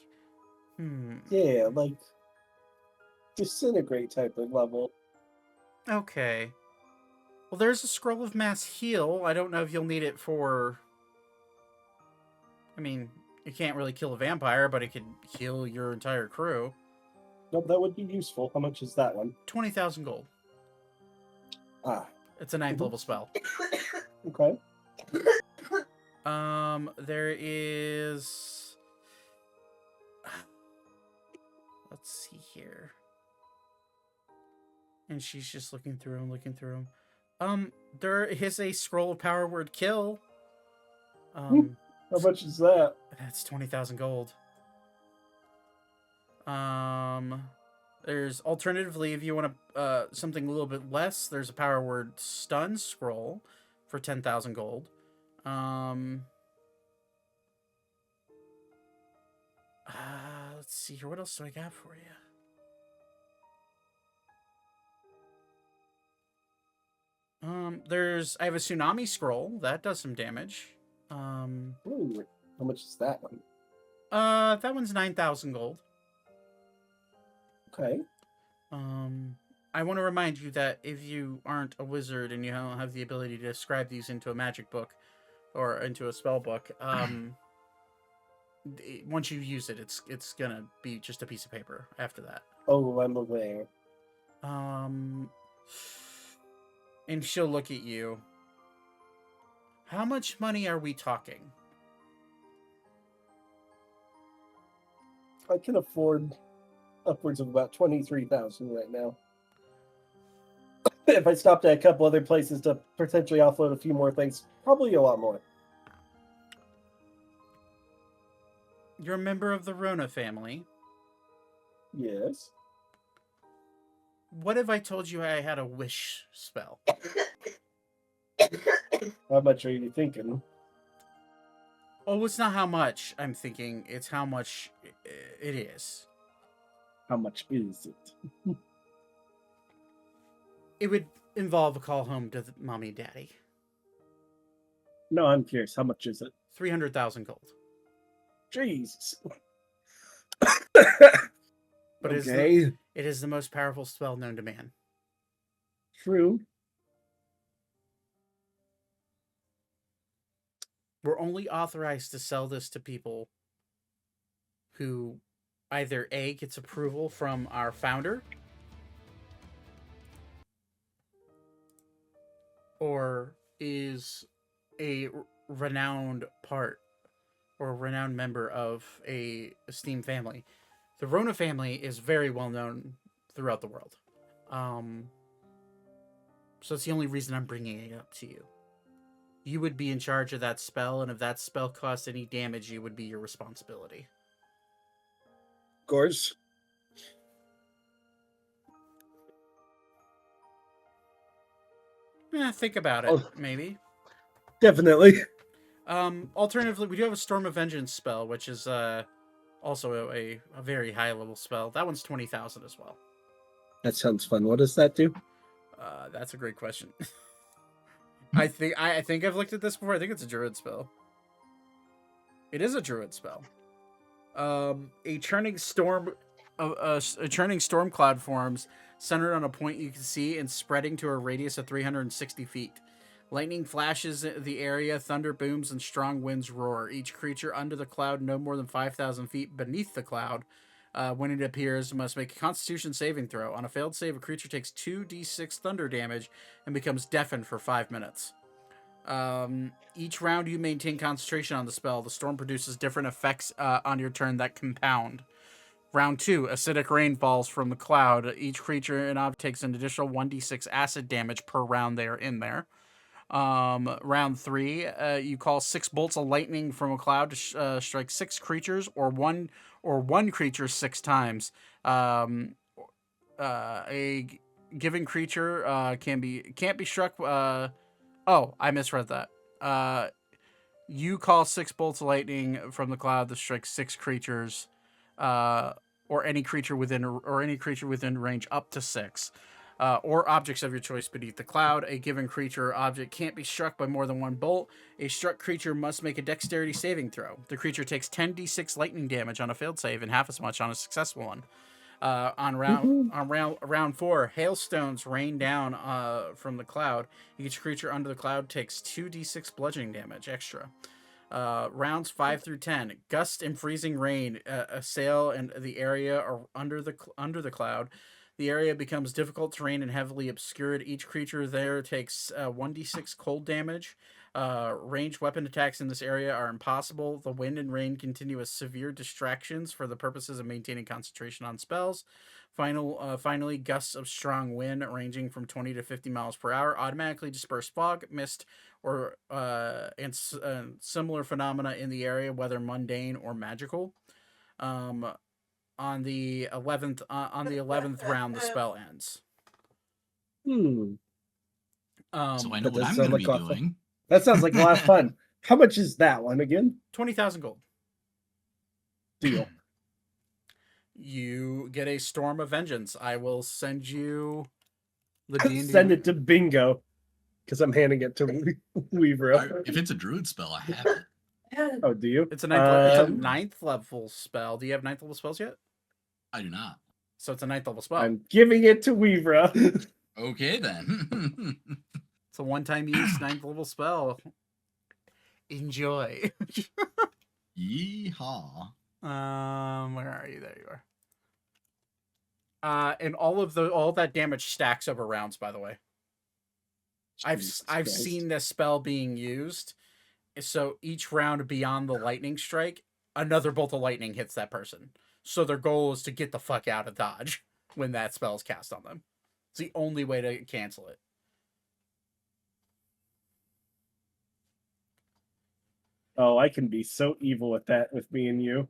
Yeah, like disintegrate type of level. Okay. Well, there's a scroll of mass heal. I don't know if you'll need it for... I mean, you can't really kill a vampire, but it could heal your entire crew. Nope, that would be useful. How much is that one? 20,000 gold. Ah. It's a 9th level spell. Okay. There is... Let's see here. And she's just looking through them. There is a scroll of power word kill. How much is that? That's 20,000 gold. There's alternatively, if you want something a little bit less, there's a power word stun scroll for 10,000 gold. Let's see here. What else do I got for you? I have a tsunami scroll that does some damage. Ooh, how much is that one? That one's 9,000 gold. Okay. I want to remind you that if you aren't a wizard and you don't have the ability to describe these into a magic book or into a spell book, once you use it, it's gonna be just a piece of paper after that. Oh, I'm aware. And she'll look at you. How much money are we talking? I can afford upwards of about 23,000 right now. If I stopped at a couple other places to potentially offload a few more things, probably a lot more. You're a member of the Rona family. Yes. What if I told you I had a wish spell? How much are you thinking? Oh, it's not how much I'm thinking. It's how much it is. How much is it? It would involve a call home to mommy and daddy. No, I'm curious. How much is it? 300,000 gold. Jesus. But Okay. it is the most powerful spell known to man. True. We're only authorized to sell this to people who either A, gets approval from our founder, or is a renowned part or a renowned member of a esteemed family. The Rona family is very well known throughout the world. So it's the only reason I'm bringing it up to you. You would be in charge of that spell, and if that spell caused any damage, it would be your responsibility. Of course. Think about it, maybe. Definitely. Alternatively, we do have a Storm of Vengeance spell, which is also a very high level spell. That one's 20,000 as well. That sounds fun. What does that do? That's a great question. I think I've looked at this before. I think it's a druid spell. It is a druid spell. A churning storm cloud forms, centered on a point you can see and spreading to a radius of 360 feet. Lightning flashes the area, thunder booms, and strong winds roar. Each creature under the cloud, no more than 5,000 feet beneath the cloud, when it appears, must make a Constitution saving throw. On a failed save, a creature takes 2d6 thunder damage and becomes deafened for 5 minutes. Each round you maintain concentration on the spell, the storm produces different effects on your turn that compound. Round 2, acidic rain falls from the cloud. Each creature and object takes an additional 1d6 acid damage per round they are in there. Round 3, you call 6 bolts of lightning from a cloud to strike 6 creatures or one creature 6 times. A given creature can't be struck. Oh, I misread that. You call 6 bolts of lightning from the cloud to strike 6 creatures, or any creature within range up to 6. Or objects of your choice beneath the cloud. A given creature or object can't be struck by more than 1 bolt. A struck creature must make a dexterity saving throw. The creature takes 10d6 lightning damage on a failed save and half as much on a successful one. On round 4, hailstones rain down from the cloud. Each creature under the cloud takes 2d6 bludgeoning damage extra. Rounds 5 through 10, gust and freezing rain assail and the area under the cloud. The area becomes difficult terrain and heavily obscured. Each creature there takes 1d6 cold damage. Ranged weapon attacks in this area are impossible. The wind and rain continue as severe distractions for the purposes of maintaining concentration on spells. Finally, gusts of strong wind ranging from 20 to 50 miles per hour automatically disperse fog, mist, or and similar phenomena in the area, whether mundane or magical. On the 11th round, the spell ends. So I know what I'm going to be doing. That sounds like a lot of fun. How much is that one again? 20,000 gold. Deal. You get a Storm of Vengeance. I will send you the D&D. Send it to Bingo, because I'm handing it to Weaver. If it's a druid spell, I have it. Oh, do you? It's a 9th level spell. Do you have 9th level spells yet? I do not. So it's a 9th level spell. I'm giving it to Weaver. Okay, then. It's a one-time use 9th level spell. Enjoy. Yeehaw. Where are you? There you are. And all that damage stacks over rounds, by the way. I've seen this spell being used. So each round beyond the lightning strike, another bolt of lightning hits that person. So their goal is to get the fuck out of dodge when that spell is cast on them. It's the only way to cancel it. Oh, I can be so evil with that with me and you.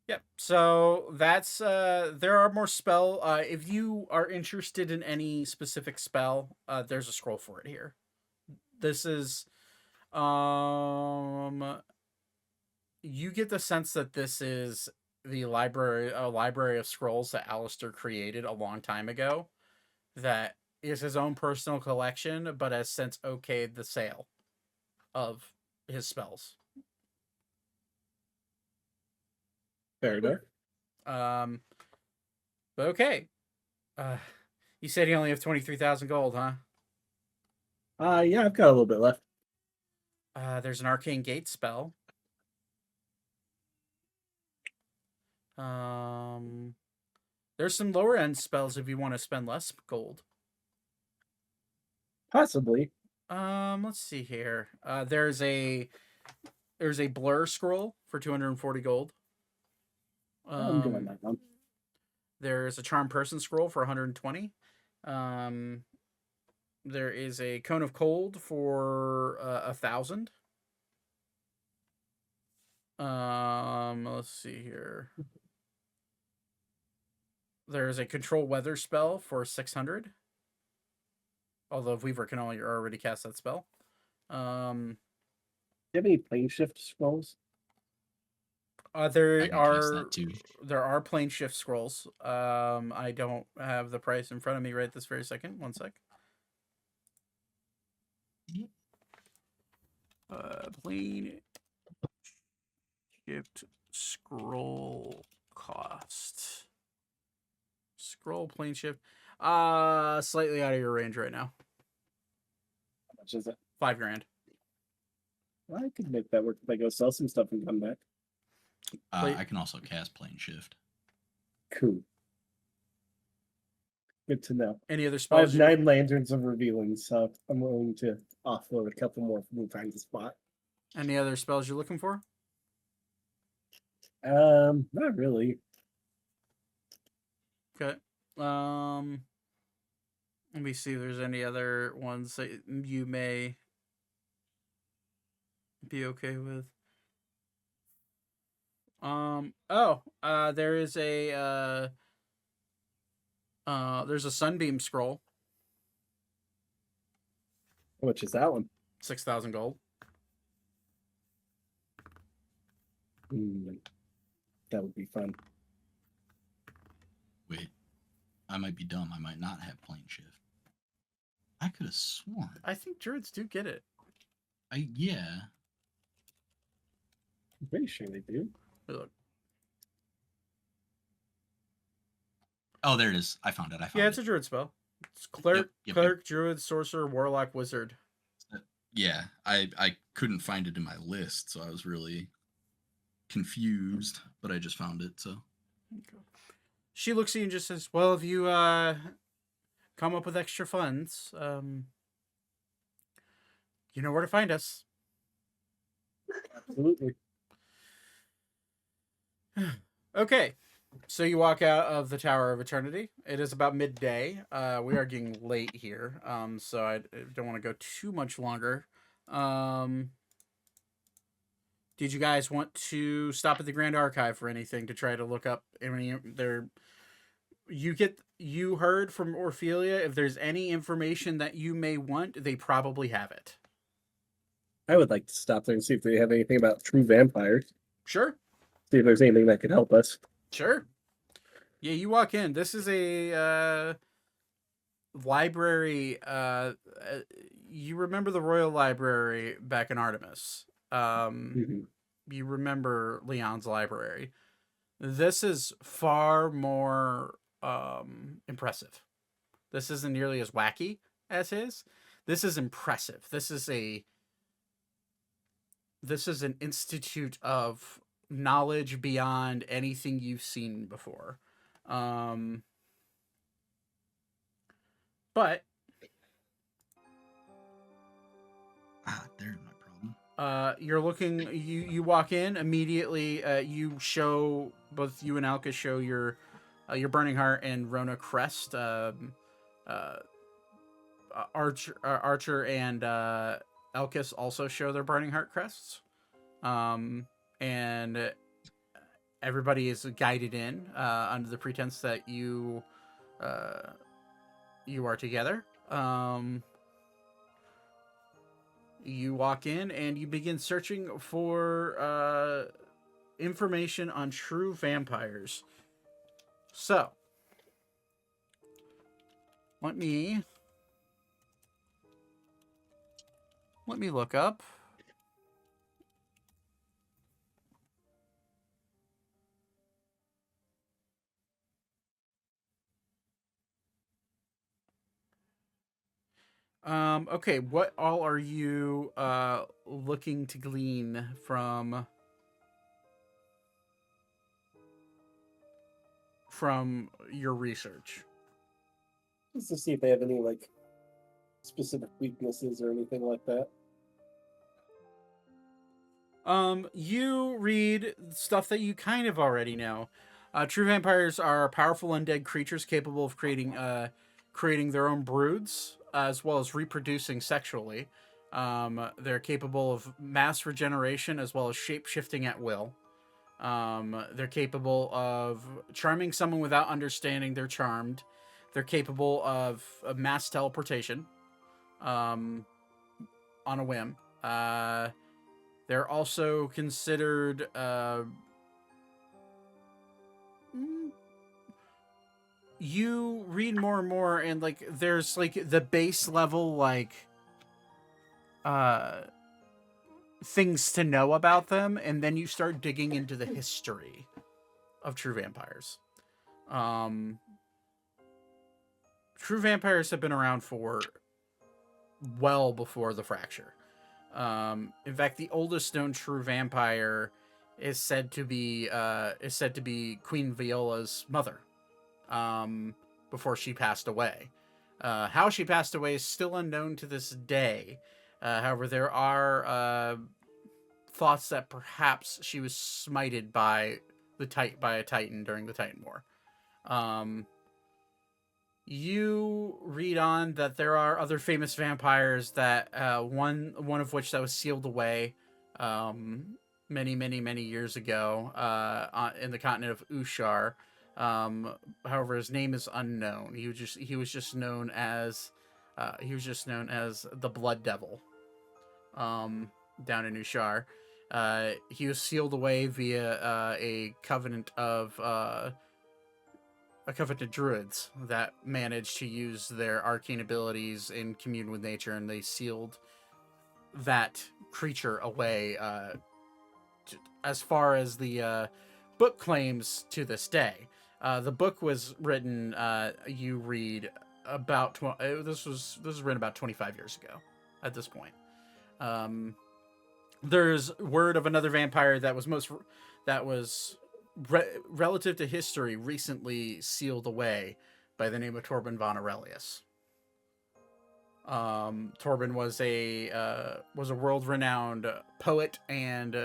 Yep. So that's there are more spell. If you are interested in any specific spell, there's a scroll for it here. This is you get the sense that this is the library, a library of scrolls that Alistair created a long time ago. That is his own personal collection, but has since okayed the sale of his spells. Fair enough. But okay. You said you only have 23,000 gold, huh? Yeah, I've got a little bit left. There's an arcane gate spell. There's some lower end spells if you want to spend less gold. Possibly. Let's see here. There's a blur scroll for 240 gold. I'm doing that one. There's a charm person scroll for 120. There is a cone of cold for 1,000. Let's see here. There's a control weather spell for 600. Although Weaver can already cast that spell. Do you have any plane shift scrolls? There I can cast are that too. plane shift scrolls. I don't have the price in front of me right this very second. One sec. Plane shift scroll cost. Scroll plane shift. Slightly out of your range right now. How much is it? $5,000. Well, I could make that work if I go sell some stuff and come back. I can also cast plane shift. Cool. Good to know. Any other I spells? have 9 lanterns of revealing, so I'm willing to offload a couple more from the time to spot. Any other spells you're looking for? Not really. Okay. Let me see if there's any other ones that you may be okay with. There is a there's a sunbeam scroll. How much is that one? 6,000 gold. That would be fun. Wait, I might be dumb. I might not have plane shift. I could have sworn. I think druids do get it. Yeah. I'm pretty sure they do. Look. Oh, there it is. I found it. Yeah, it's a druid spell. It's cleric, Yep. cleric, druid, sorcerer, warlock, wizard. Yeah, I couldn't find it in my list, so I was really confused, but I just found it, so. Okay. She looks at you and just says, well, if you come up with extra funds, you know where to find us. Absolutely. Okay, so you walk out of the Tower of Eternity. It is about midday. We are getting late here, so I don't want to go too much longer. Did you guys want to stop at the Grand Archive for anything to try to look up any there? You heard from Orphelia, if there's any information that you may want, they probably have it. I would like to stop there and see if they have anything about true vampires. Sure. See if there's anything that could help us. Sure. Yeah, you walk in. This is a library. You remember the Royal Library back in Artemis. You remember Leon's library. This is far more impressive. This isn't nearly as wacky as his. This is impressive. This is an institute of knowledge beyond anything you've seen before. But There's my problem. you're looking. You walk in immediately. You show both you and Alka show your Burning Heart and Rona crest. Archer and Elkis also show their Burning Heart crests. And everybody is guided in under the pretense that you are together. You walk in and you begin searching for information on true vampires. So, let me look up. Okay, what all are you looking to glean from your research? Just to see if they have any like specific weaknesses or anything like that. You read stuff that you kind of already know. True vampires are powerful undead creatures capable of creating their own broods, as well as reproducing sexually. They're capable of mass regeneration as well as shape-shifting at will. They're capable of charming someone without understanding they're charmed. They're capable of mass teleportation on a whim. They're also considered you read more and more, and like there's like the base level like things to know about them, and then you start digging into the history of true vampires. True vampires have been around for well before the fracture. In fact, the oldest known true vampire is said to be Queen Viola's mother, before she passed away. How she passed away is still unknown to this day. However, there are thoughts that perhaps she was smited by a Titan during the Titan War. You read on that there are other famous vampires that one of which that was sealed away many years ago in the continent of Ushar. However, his name is unknown. He was just known as the Blood Devil down in Ushar. He was sealed away via a covenant of druids that managed to use their arcane abilities and commune with nature, and they sealed that creature away as far as the book claims to this day. The book was written, you read, about this was written about 25 years ago at this point. There's word of another vampire that was relative to history recently sealed away by the name of Torben von Aurelius. Torben was a world-renowned poet and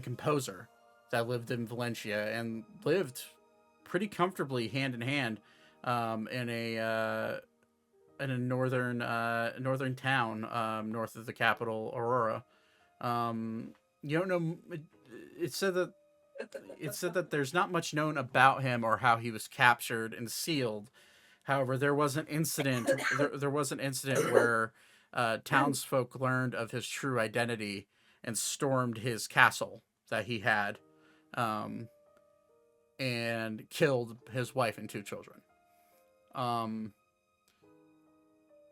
composer that lived in Valencia and lived pretty comfortably hand in hand in a northern town north of the capital, Aurora. You don't know. It said that there's not much known about him or how he was captured and sealed. However, there was an incident. There was an incident where townsfolk learned of his true identity and stormed his castle that he had, and killed his wife and 2 children.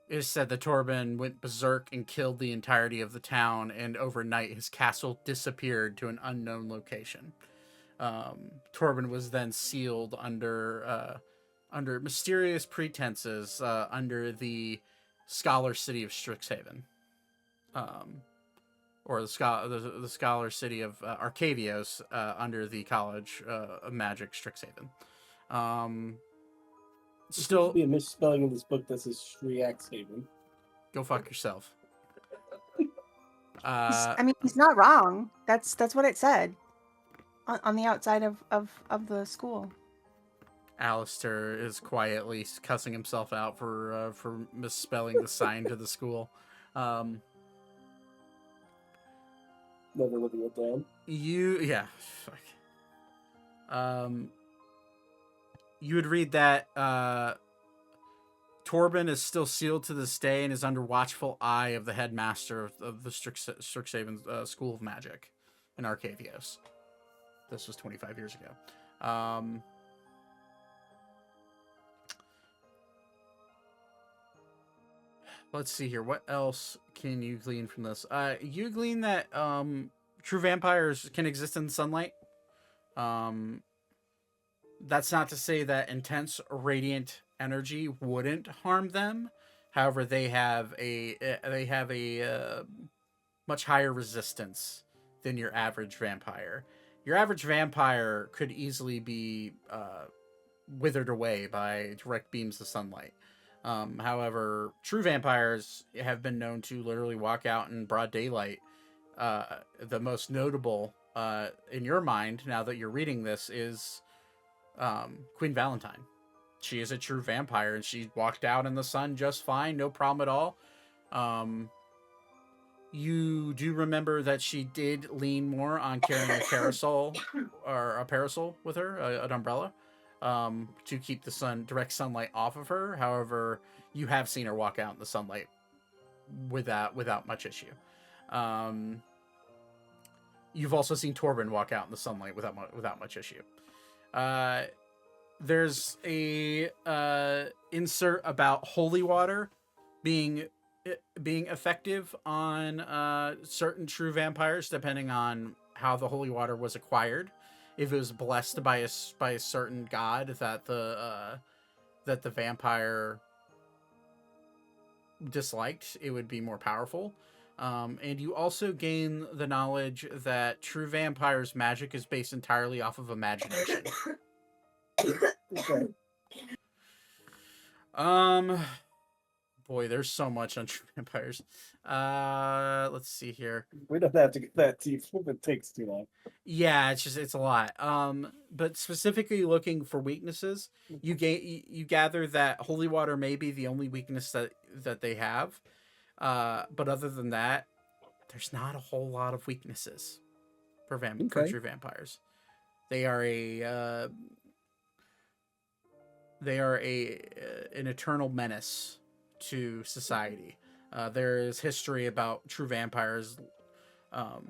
It is said that Torben went berserk and killed the entirety of the town, and overnight his castle disappeared to an unknown location. Torben was then sealed under mysterious pretenses under the scholar city of Strixhaven, or the scholar city of Arcavios under the College of Magic Strixhaven. Still be a misspelling in this book that says Strixhaven. Go fuck yourself. I mean, he's not wrong. That's what it said on the outside of the school. Alistair is quietly cussing himself out for misspelling the sign to the school. Never living it down. You would read that Torben is still sealed to this day and is under watchful eye of the headmaster of the Strixhaven School of Magic. in Arcavios. This was 25 years ago. Let's see here. What else can you glean from this? You glean that true vampires can exist in sunlight. That's not to say that intense radiant energy wouldn't harm them. However, they have a much higher resistance than your average vampire. Your average vampire could easily be withered away by direct beams of sunlight. However, true vampires have been known to literally walk out in broad daylight. The most notable in your mind, now that you're reading this, is Queen Valentine. She is a true vampire, and she walked out in the sun just fine, no problem at all. You do remember that she did lean more on carrying a parasol with her, an umbrella, to keep the direct sunlight off of her. However, you have seen her walk out in the sunlight without much issue. You've also seen Torben walk out in the sunlight without much issue. There's a insert about holy water being effective on certain true vampires, depending on how the holy water was acquired. If it was blessed by a certain god that the vampire disliked, it would be more powerful. And you also gain the knowledge that true vampires' magic is based entirely off of imagination. Okay. Boy, there's so much on true vampires. Let's see here. We don't have to get that deep if it takes too long. Yeah, it's a lot. But specifically looking for weaknesses, you gather that holy water may be the only weakness that they have. But other than that, there's not a whole lot of weaknesses for true vampires. They are an eternal menace to society. There is history about true vampires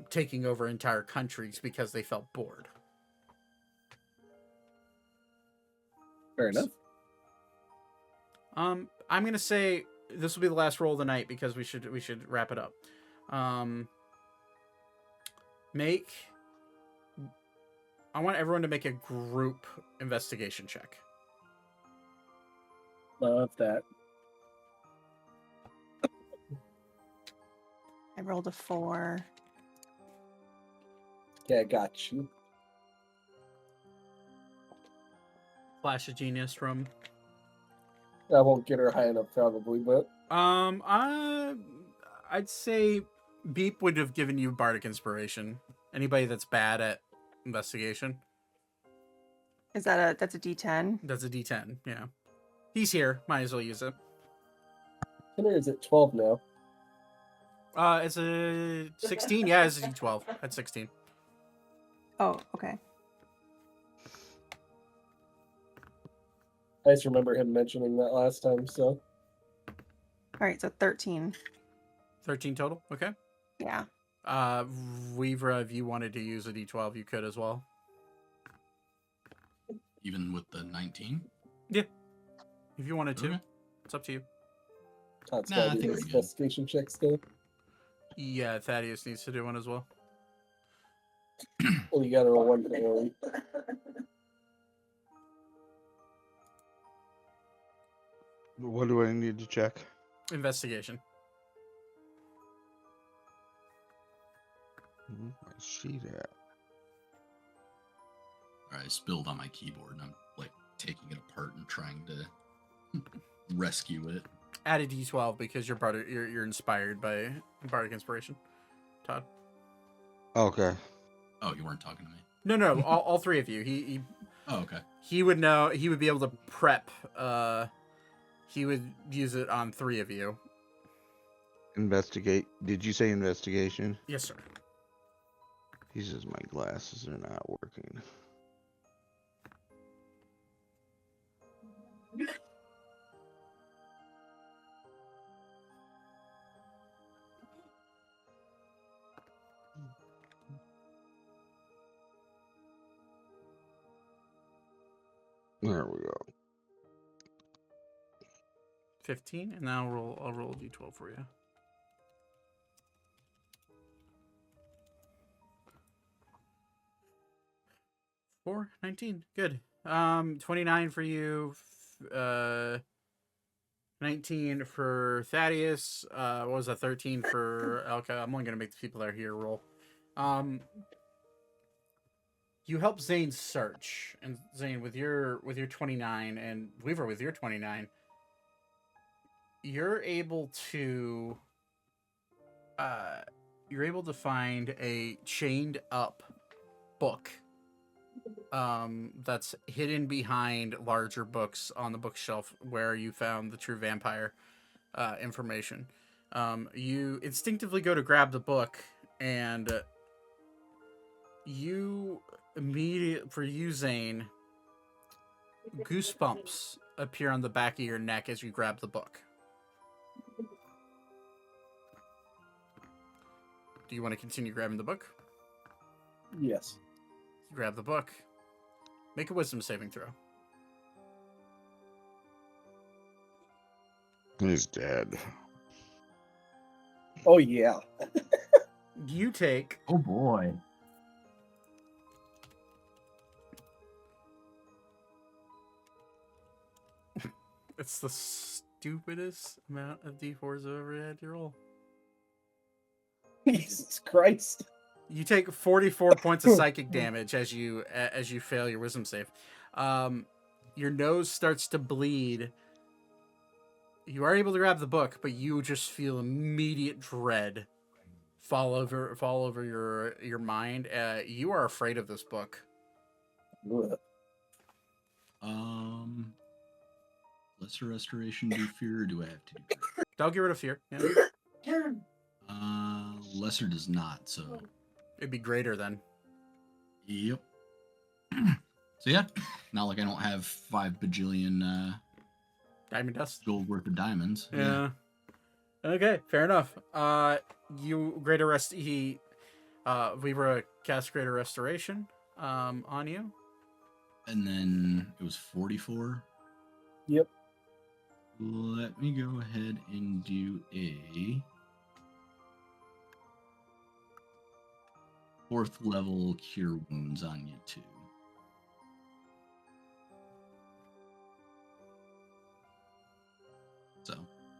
taking over entire countries because they felt bored. Fair enough. I'm gonna say this will be the last roll of the night because we should wrap it up. I want everyone to make a group investigation check. Love that. I rolled a 4. Yeah, I got you. Flash of genius from. I won't get her high enough probably, but I'd say Beep would have given you bardic inspiration. Anybody that's bad at investigation. That's a D10? That's a D10, yeah. He's here. Might as well use it. is it 12 now? It's a 16. Yeah, it's a D12 at 16. Oh, okay. I just remember him mentioning that last time, so. All right, so 13. 13 total. Okay. Yeah. Weaver, if you wanted to use a D12, you could as well. Even with the 19? Yeah. If you wanted to. Okay. It's up to you. That's Nah, I gotta be think the we're good. investigation checks though. Yeah, Thaddeus needs to do one as well. Well, you gotta roll one for the early. What do I need to check? Investigation. I see that. I spilled on my keyboard and I'm like taking it apart and trying to rescue it. Add a D12 because you're inspired by bardic inspiration. Todd. Okay. Oh, you weren't talking to me. No, all three of you. Oh, okay. He would know. He would be able to prep. He would use it on 3 of you. Investigate. Did you say investigation? Yes, sir. He says my glasses are not working. There we go. 15, and now I'll roll a d12 for you. Four, 19. Good. 29 for you. 19 for Thaddeus. What was that? 13 for Elka. I'm only gonna make the people that are here roll. You help Zane search, and Zane with your 29, and Weaver with your 29. You're able to find a chained up book that's hidden behind larger books on the bookshelf where you found the true vampire information. You instinctively go to grab the book, and you immediately, for you, Zane, goosebumps appear on the back of your neck as you grab the book. Do you want to continue grabbing the book? Yes. You grab the book. Make a wisdom saving throw. He's dead. Oh yeah. You take Oh boy. it's the stupidest amount of d4s I've ever had to roll. Jesus Christ. You take 44 points of psychic damage as you fail your wisdom save. Your nose starts to bleed. You are able to grab the book, but you just feel immediate dread fall over your mind. You are afraid of this book. Ugh. Lesser restoration do fear, or do I have to do fear? I'll get rid of fear. Yeah. Lesser does not, so It'd be greater then. yep. So yeah, not like I don't have 5 bajillion Diamond dust. gold worth of diamonds. Yeah. Okay, fair enough. You greater rest. We were cast greater restoration on you. And then it was 44. Yep. Let me go ahead and do a 4th level cure wounds on you too. So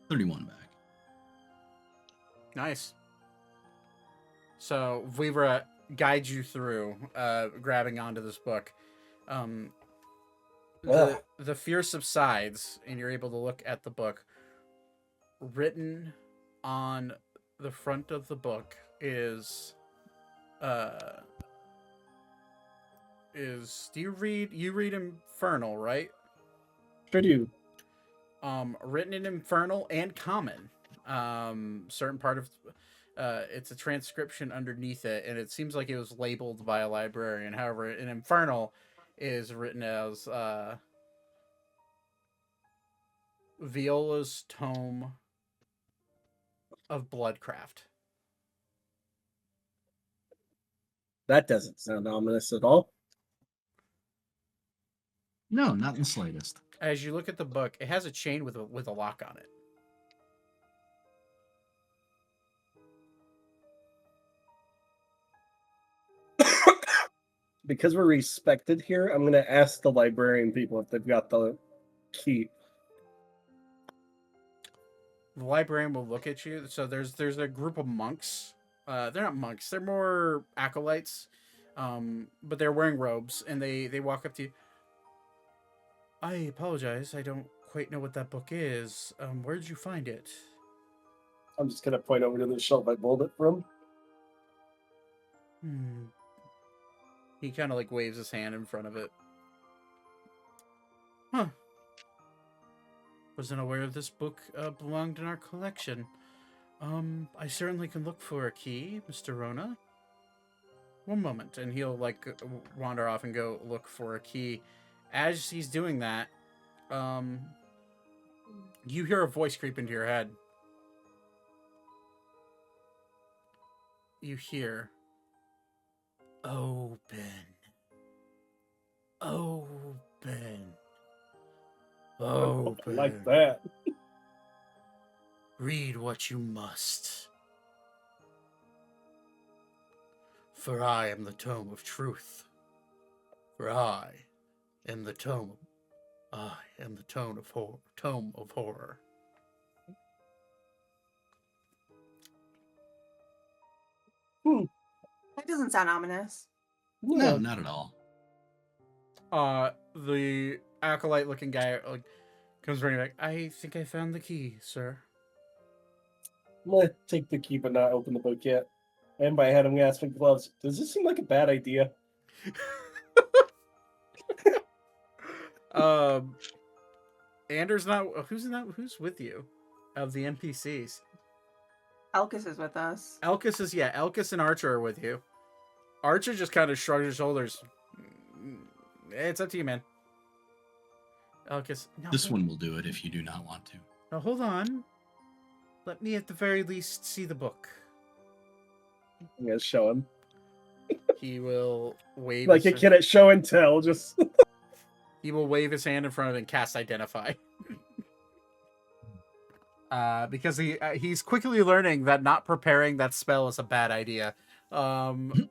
31 back. Nice. So Vibra guides you through grabbing onto this book. The fear subsides, and you're able to look at the book. Written on the front of the book is do you read Infernal, right? Sure do. Written in Infernal and Common. Certain part of it's a transcription underneath it, and it seems like it was labeled by a librarian. However, in Infernal is written as Viola's Tome of Bloodcraft. That doesn't sound ominous at all. No, not in the slightest. As you look at the book, it has a chain with a lock on it. Because we're respected here, I'm going to ask the librarian people if they've got the key. The librarian will look at you. So there's a group of monks. They're not monks. They're more acolytes. But they're wearing robes, and they walk up to you. I apologize. I don't quite know what that book is. Where did you find it? I'm just going to point over to the shelf I pulled it from. He kind of like waves his hand in front of it. Huh. Wasn't aware of this book belonged in our collection. I certainly can look for a key, Mr. Rona. One moment, and he'll like wander off and go look for a key. As he's doing that, you hear a voice creep into your head. You hear, "Open. Open." Oh, Like that. read what you must. For I am the tome of truth. For I am the tome of horror. Tome of horror. That doesn't sound ominous. No, not at all. The acolyte-looking guy comes running back. I think I found the key, sir. I'm gonna take the key but not open the book yet. And by head, I'm gonna ask my gloves. Does this seem like a bad idea? Anders not. Who's with you? Of the NPCs. Elkis is with us. Elkis is Elkis and Archer are with you. Archer just kind of shrugs his shoulders. It's up to you, man. Elkis. No, This one will do it if you do not want to. No, hold on. Let me at the very least see the book. I'm gonna show him. He will wave Like a his, kid at show and tell, just he will wave his hand in front of him and cast identify. Because he's quickly learning that not preparing that spell is a bad idea. And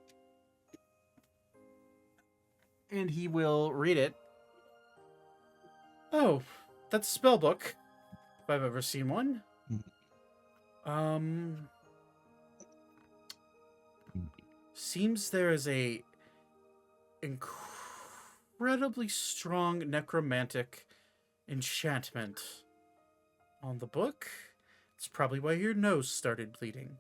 he will read it. Oh, that's a spell book. If I've ever seen one. Seems there is a incredibly strong necromantic enchantment on the book. It's probably why your nose started bleeding.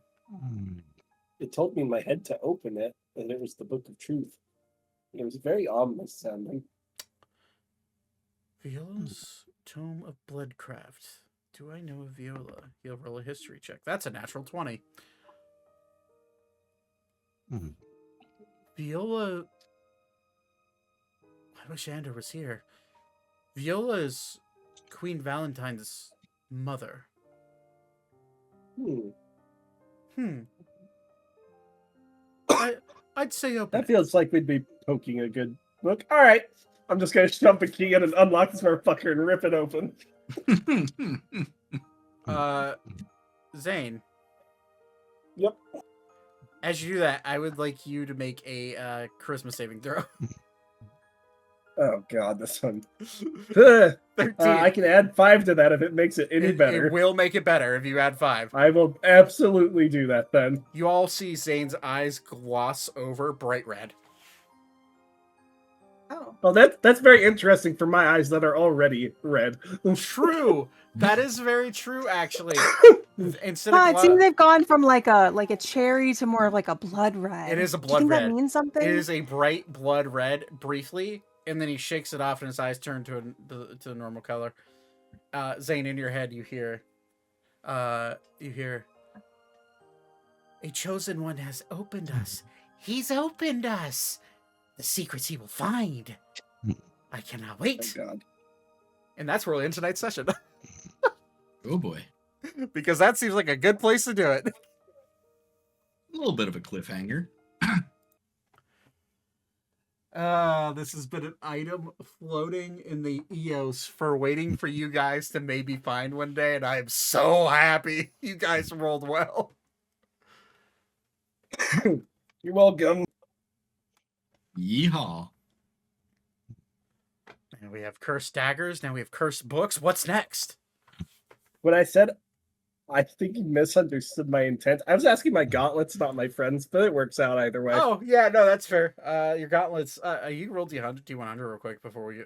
it told me in my head to open it, and it was the Book of Truth. It was very ominous sounding. Viola's Tome of Bloodcraft. Do I know Viola? He'll roll a history check. That's a natural 20. Viola... I wish Ander was here. Viola is Queen Valentine's mother. I'd say open That it. feels like we'd be poking a good book. All right, I'm just gonna dump a key in and unlock this motherfucker and rip it open. Zane. Yep. As you do that, I would like you to make a charisma saving throw. Oh god, this one. 13. I can add 5 to that if it makes it any better. It will make it better if you add 5. I will absolutely do that then. You all see Zane's eyes gloss over bright red. Oh. Well, that's very interesting for my eyes that are already red. True. That is very true, actually. Instead Huh, of it seems they've gone from like a cherry to more of like a blood red. It is a Do you blood think red. that means something? It is a bright blood red briefly, and then he shakes it off and his eyes turn to the normal color. Zane, in your head, you hear, a chosen one has opened us. He's opened us. The secrets he will find. I cannot wait. Oh god. And that's where we'll end tonight's session. Oh boy. Because that seems like a good place to do it. A little bit of a cliffhanger. This has been an item floating in the EOS for waiting for you guys to maybe find one day, and I am so happy you guys rolled well. You're welcome. Yeehaw. And we have cursed daggers. Now we have cursed books. What's next? When I said I think you misunderstood my intent, I was asking my gauntlets, not my friends, but it works out either way. Oh, yeah, no, that's fair. Your gauntlets, you rolled D100 real quick before we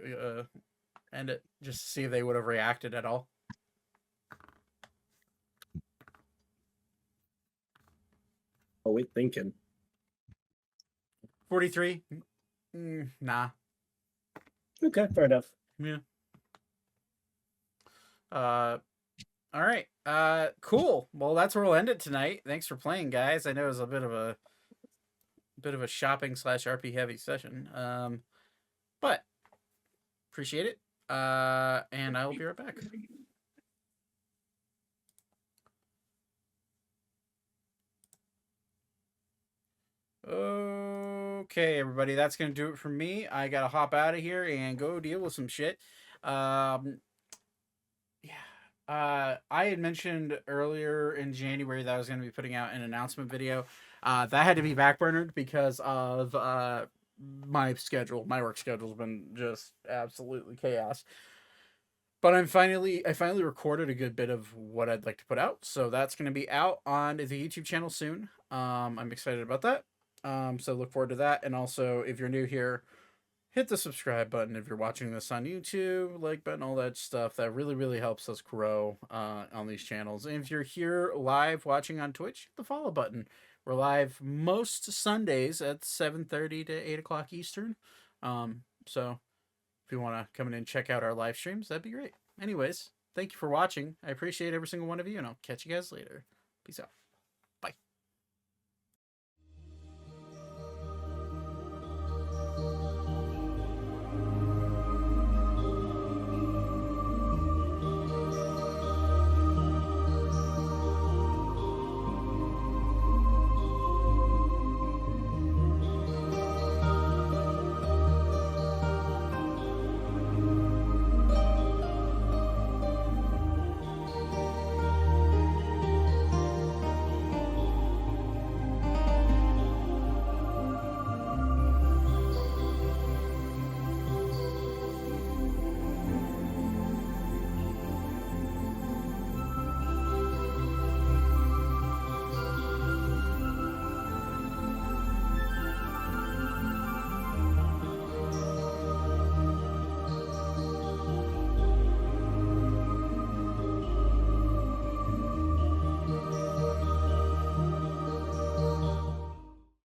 end it, just to see if they would have reacted at all. Oh, wait, thinking. 43? Nah. Okay, fair enough. Yeah. All right. Cool. Well, that's where we'll end it tonight. Thanks for playing, guys. I know it was a bit of a shopping / RP heavy session. But appreciate it. And I will be right back. Okay, everybody, that's gonna do it for me. I gotta hop out of here and go deal with some shit. I had mentioned earlier in January that I was going to be putting out an announcement video. That had to be backburnered because of my schedule. My work schedule's been just absolutely chaos. But I finally recorded a good bit of what I'd like to put out, so that's going to be out on the YouTube channel soon. I'm excited about that. So look forward to that. And also, if you're new here, hit the subscribe button if you're watching this on YouTube, like button, all that stuff. That really, really helps us grow on these channels. And if you're here live watching on Twitch, hit the follow button. We're live most Sundays at 7:30 to 8 o'clock Eastern. So if you want to come in and check out our live streams, that'd be great. Anyways, thank you for watching. I appreciate every single one of you, and I'll catch you guys later. Peace out.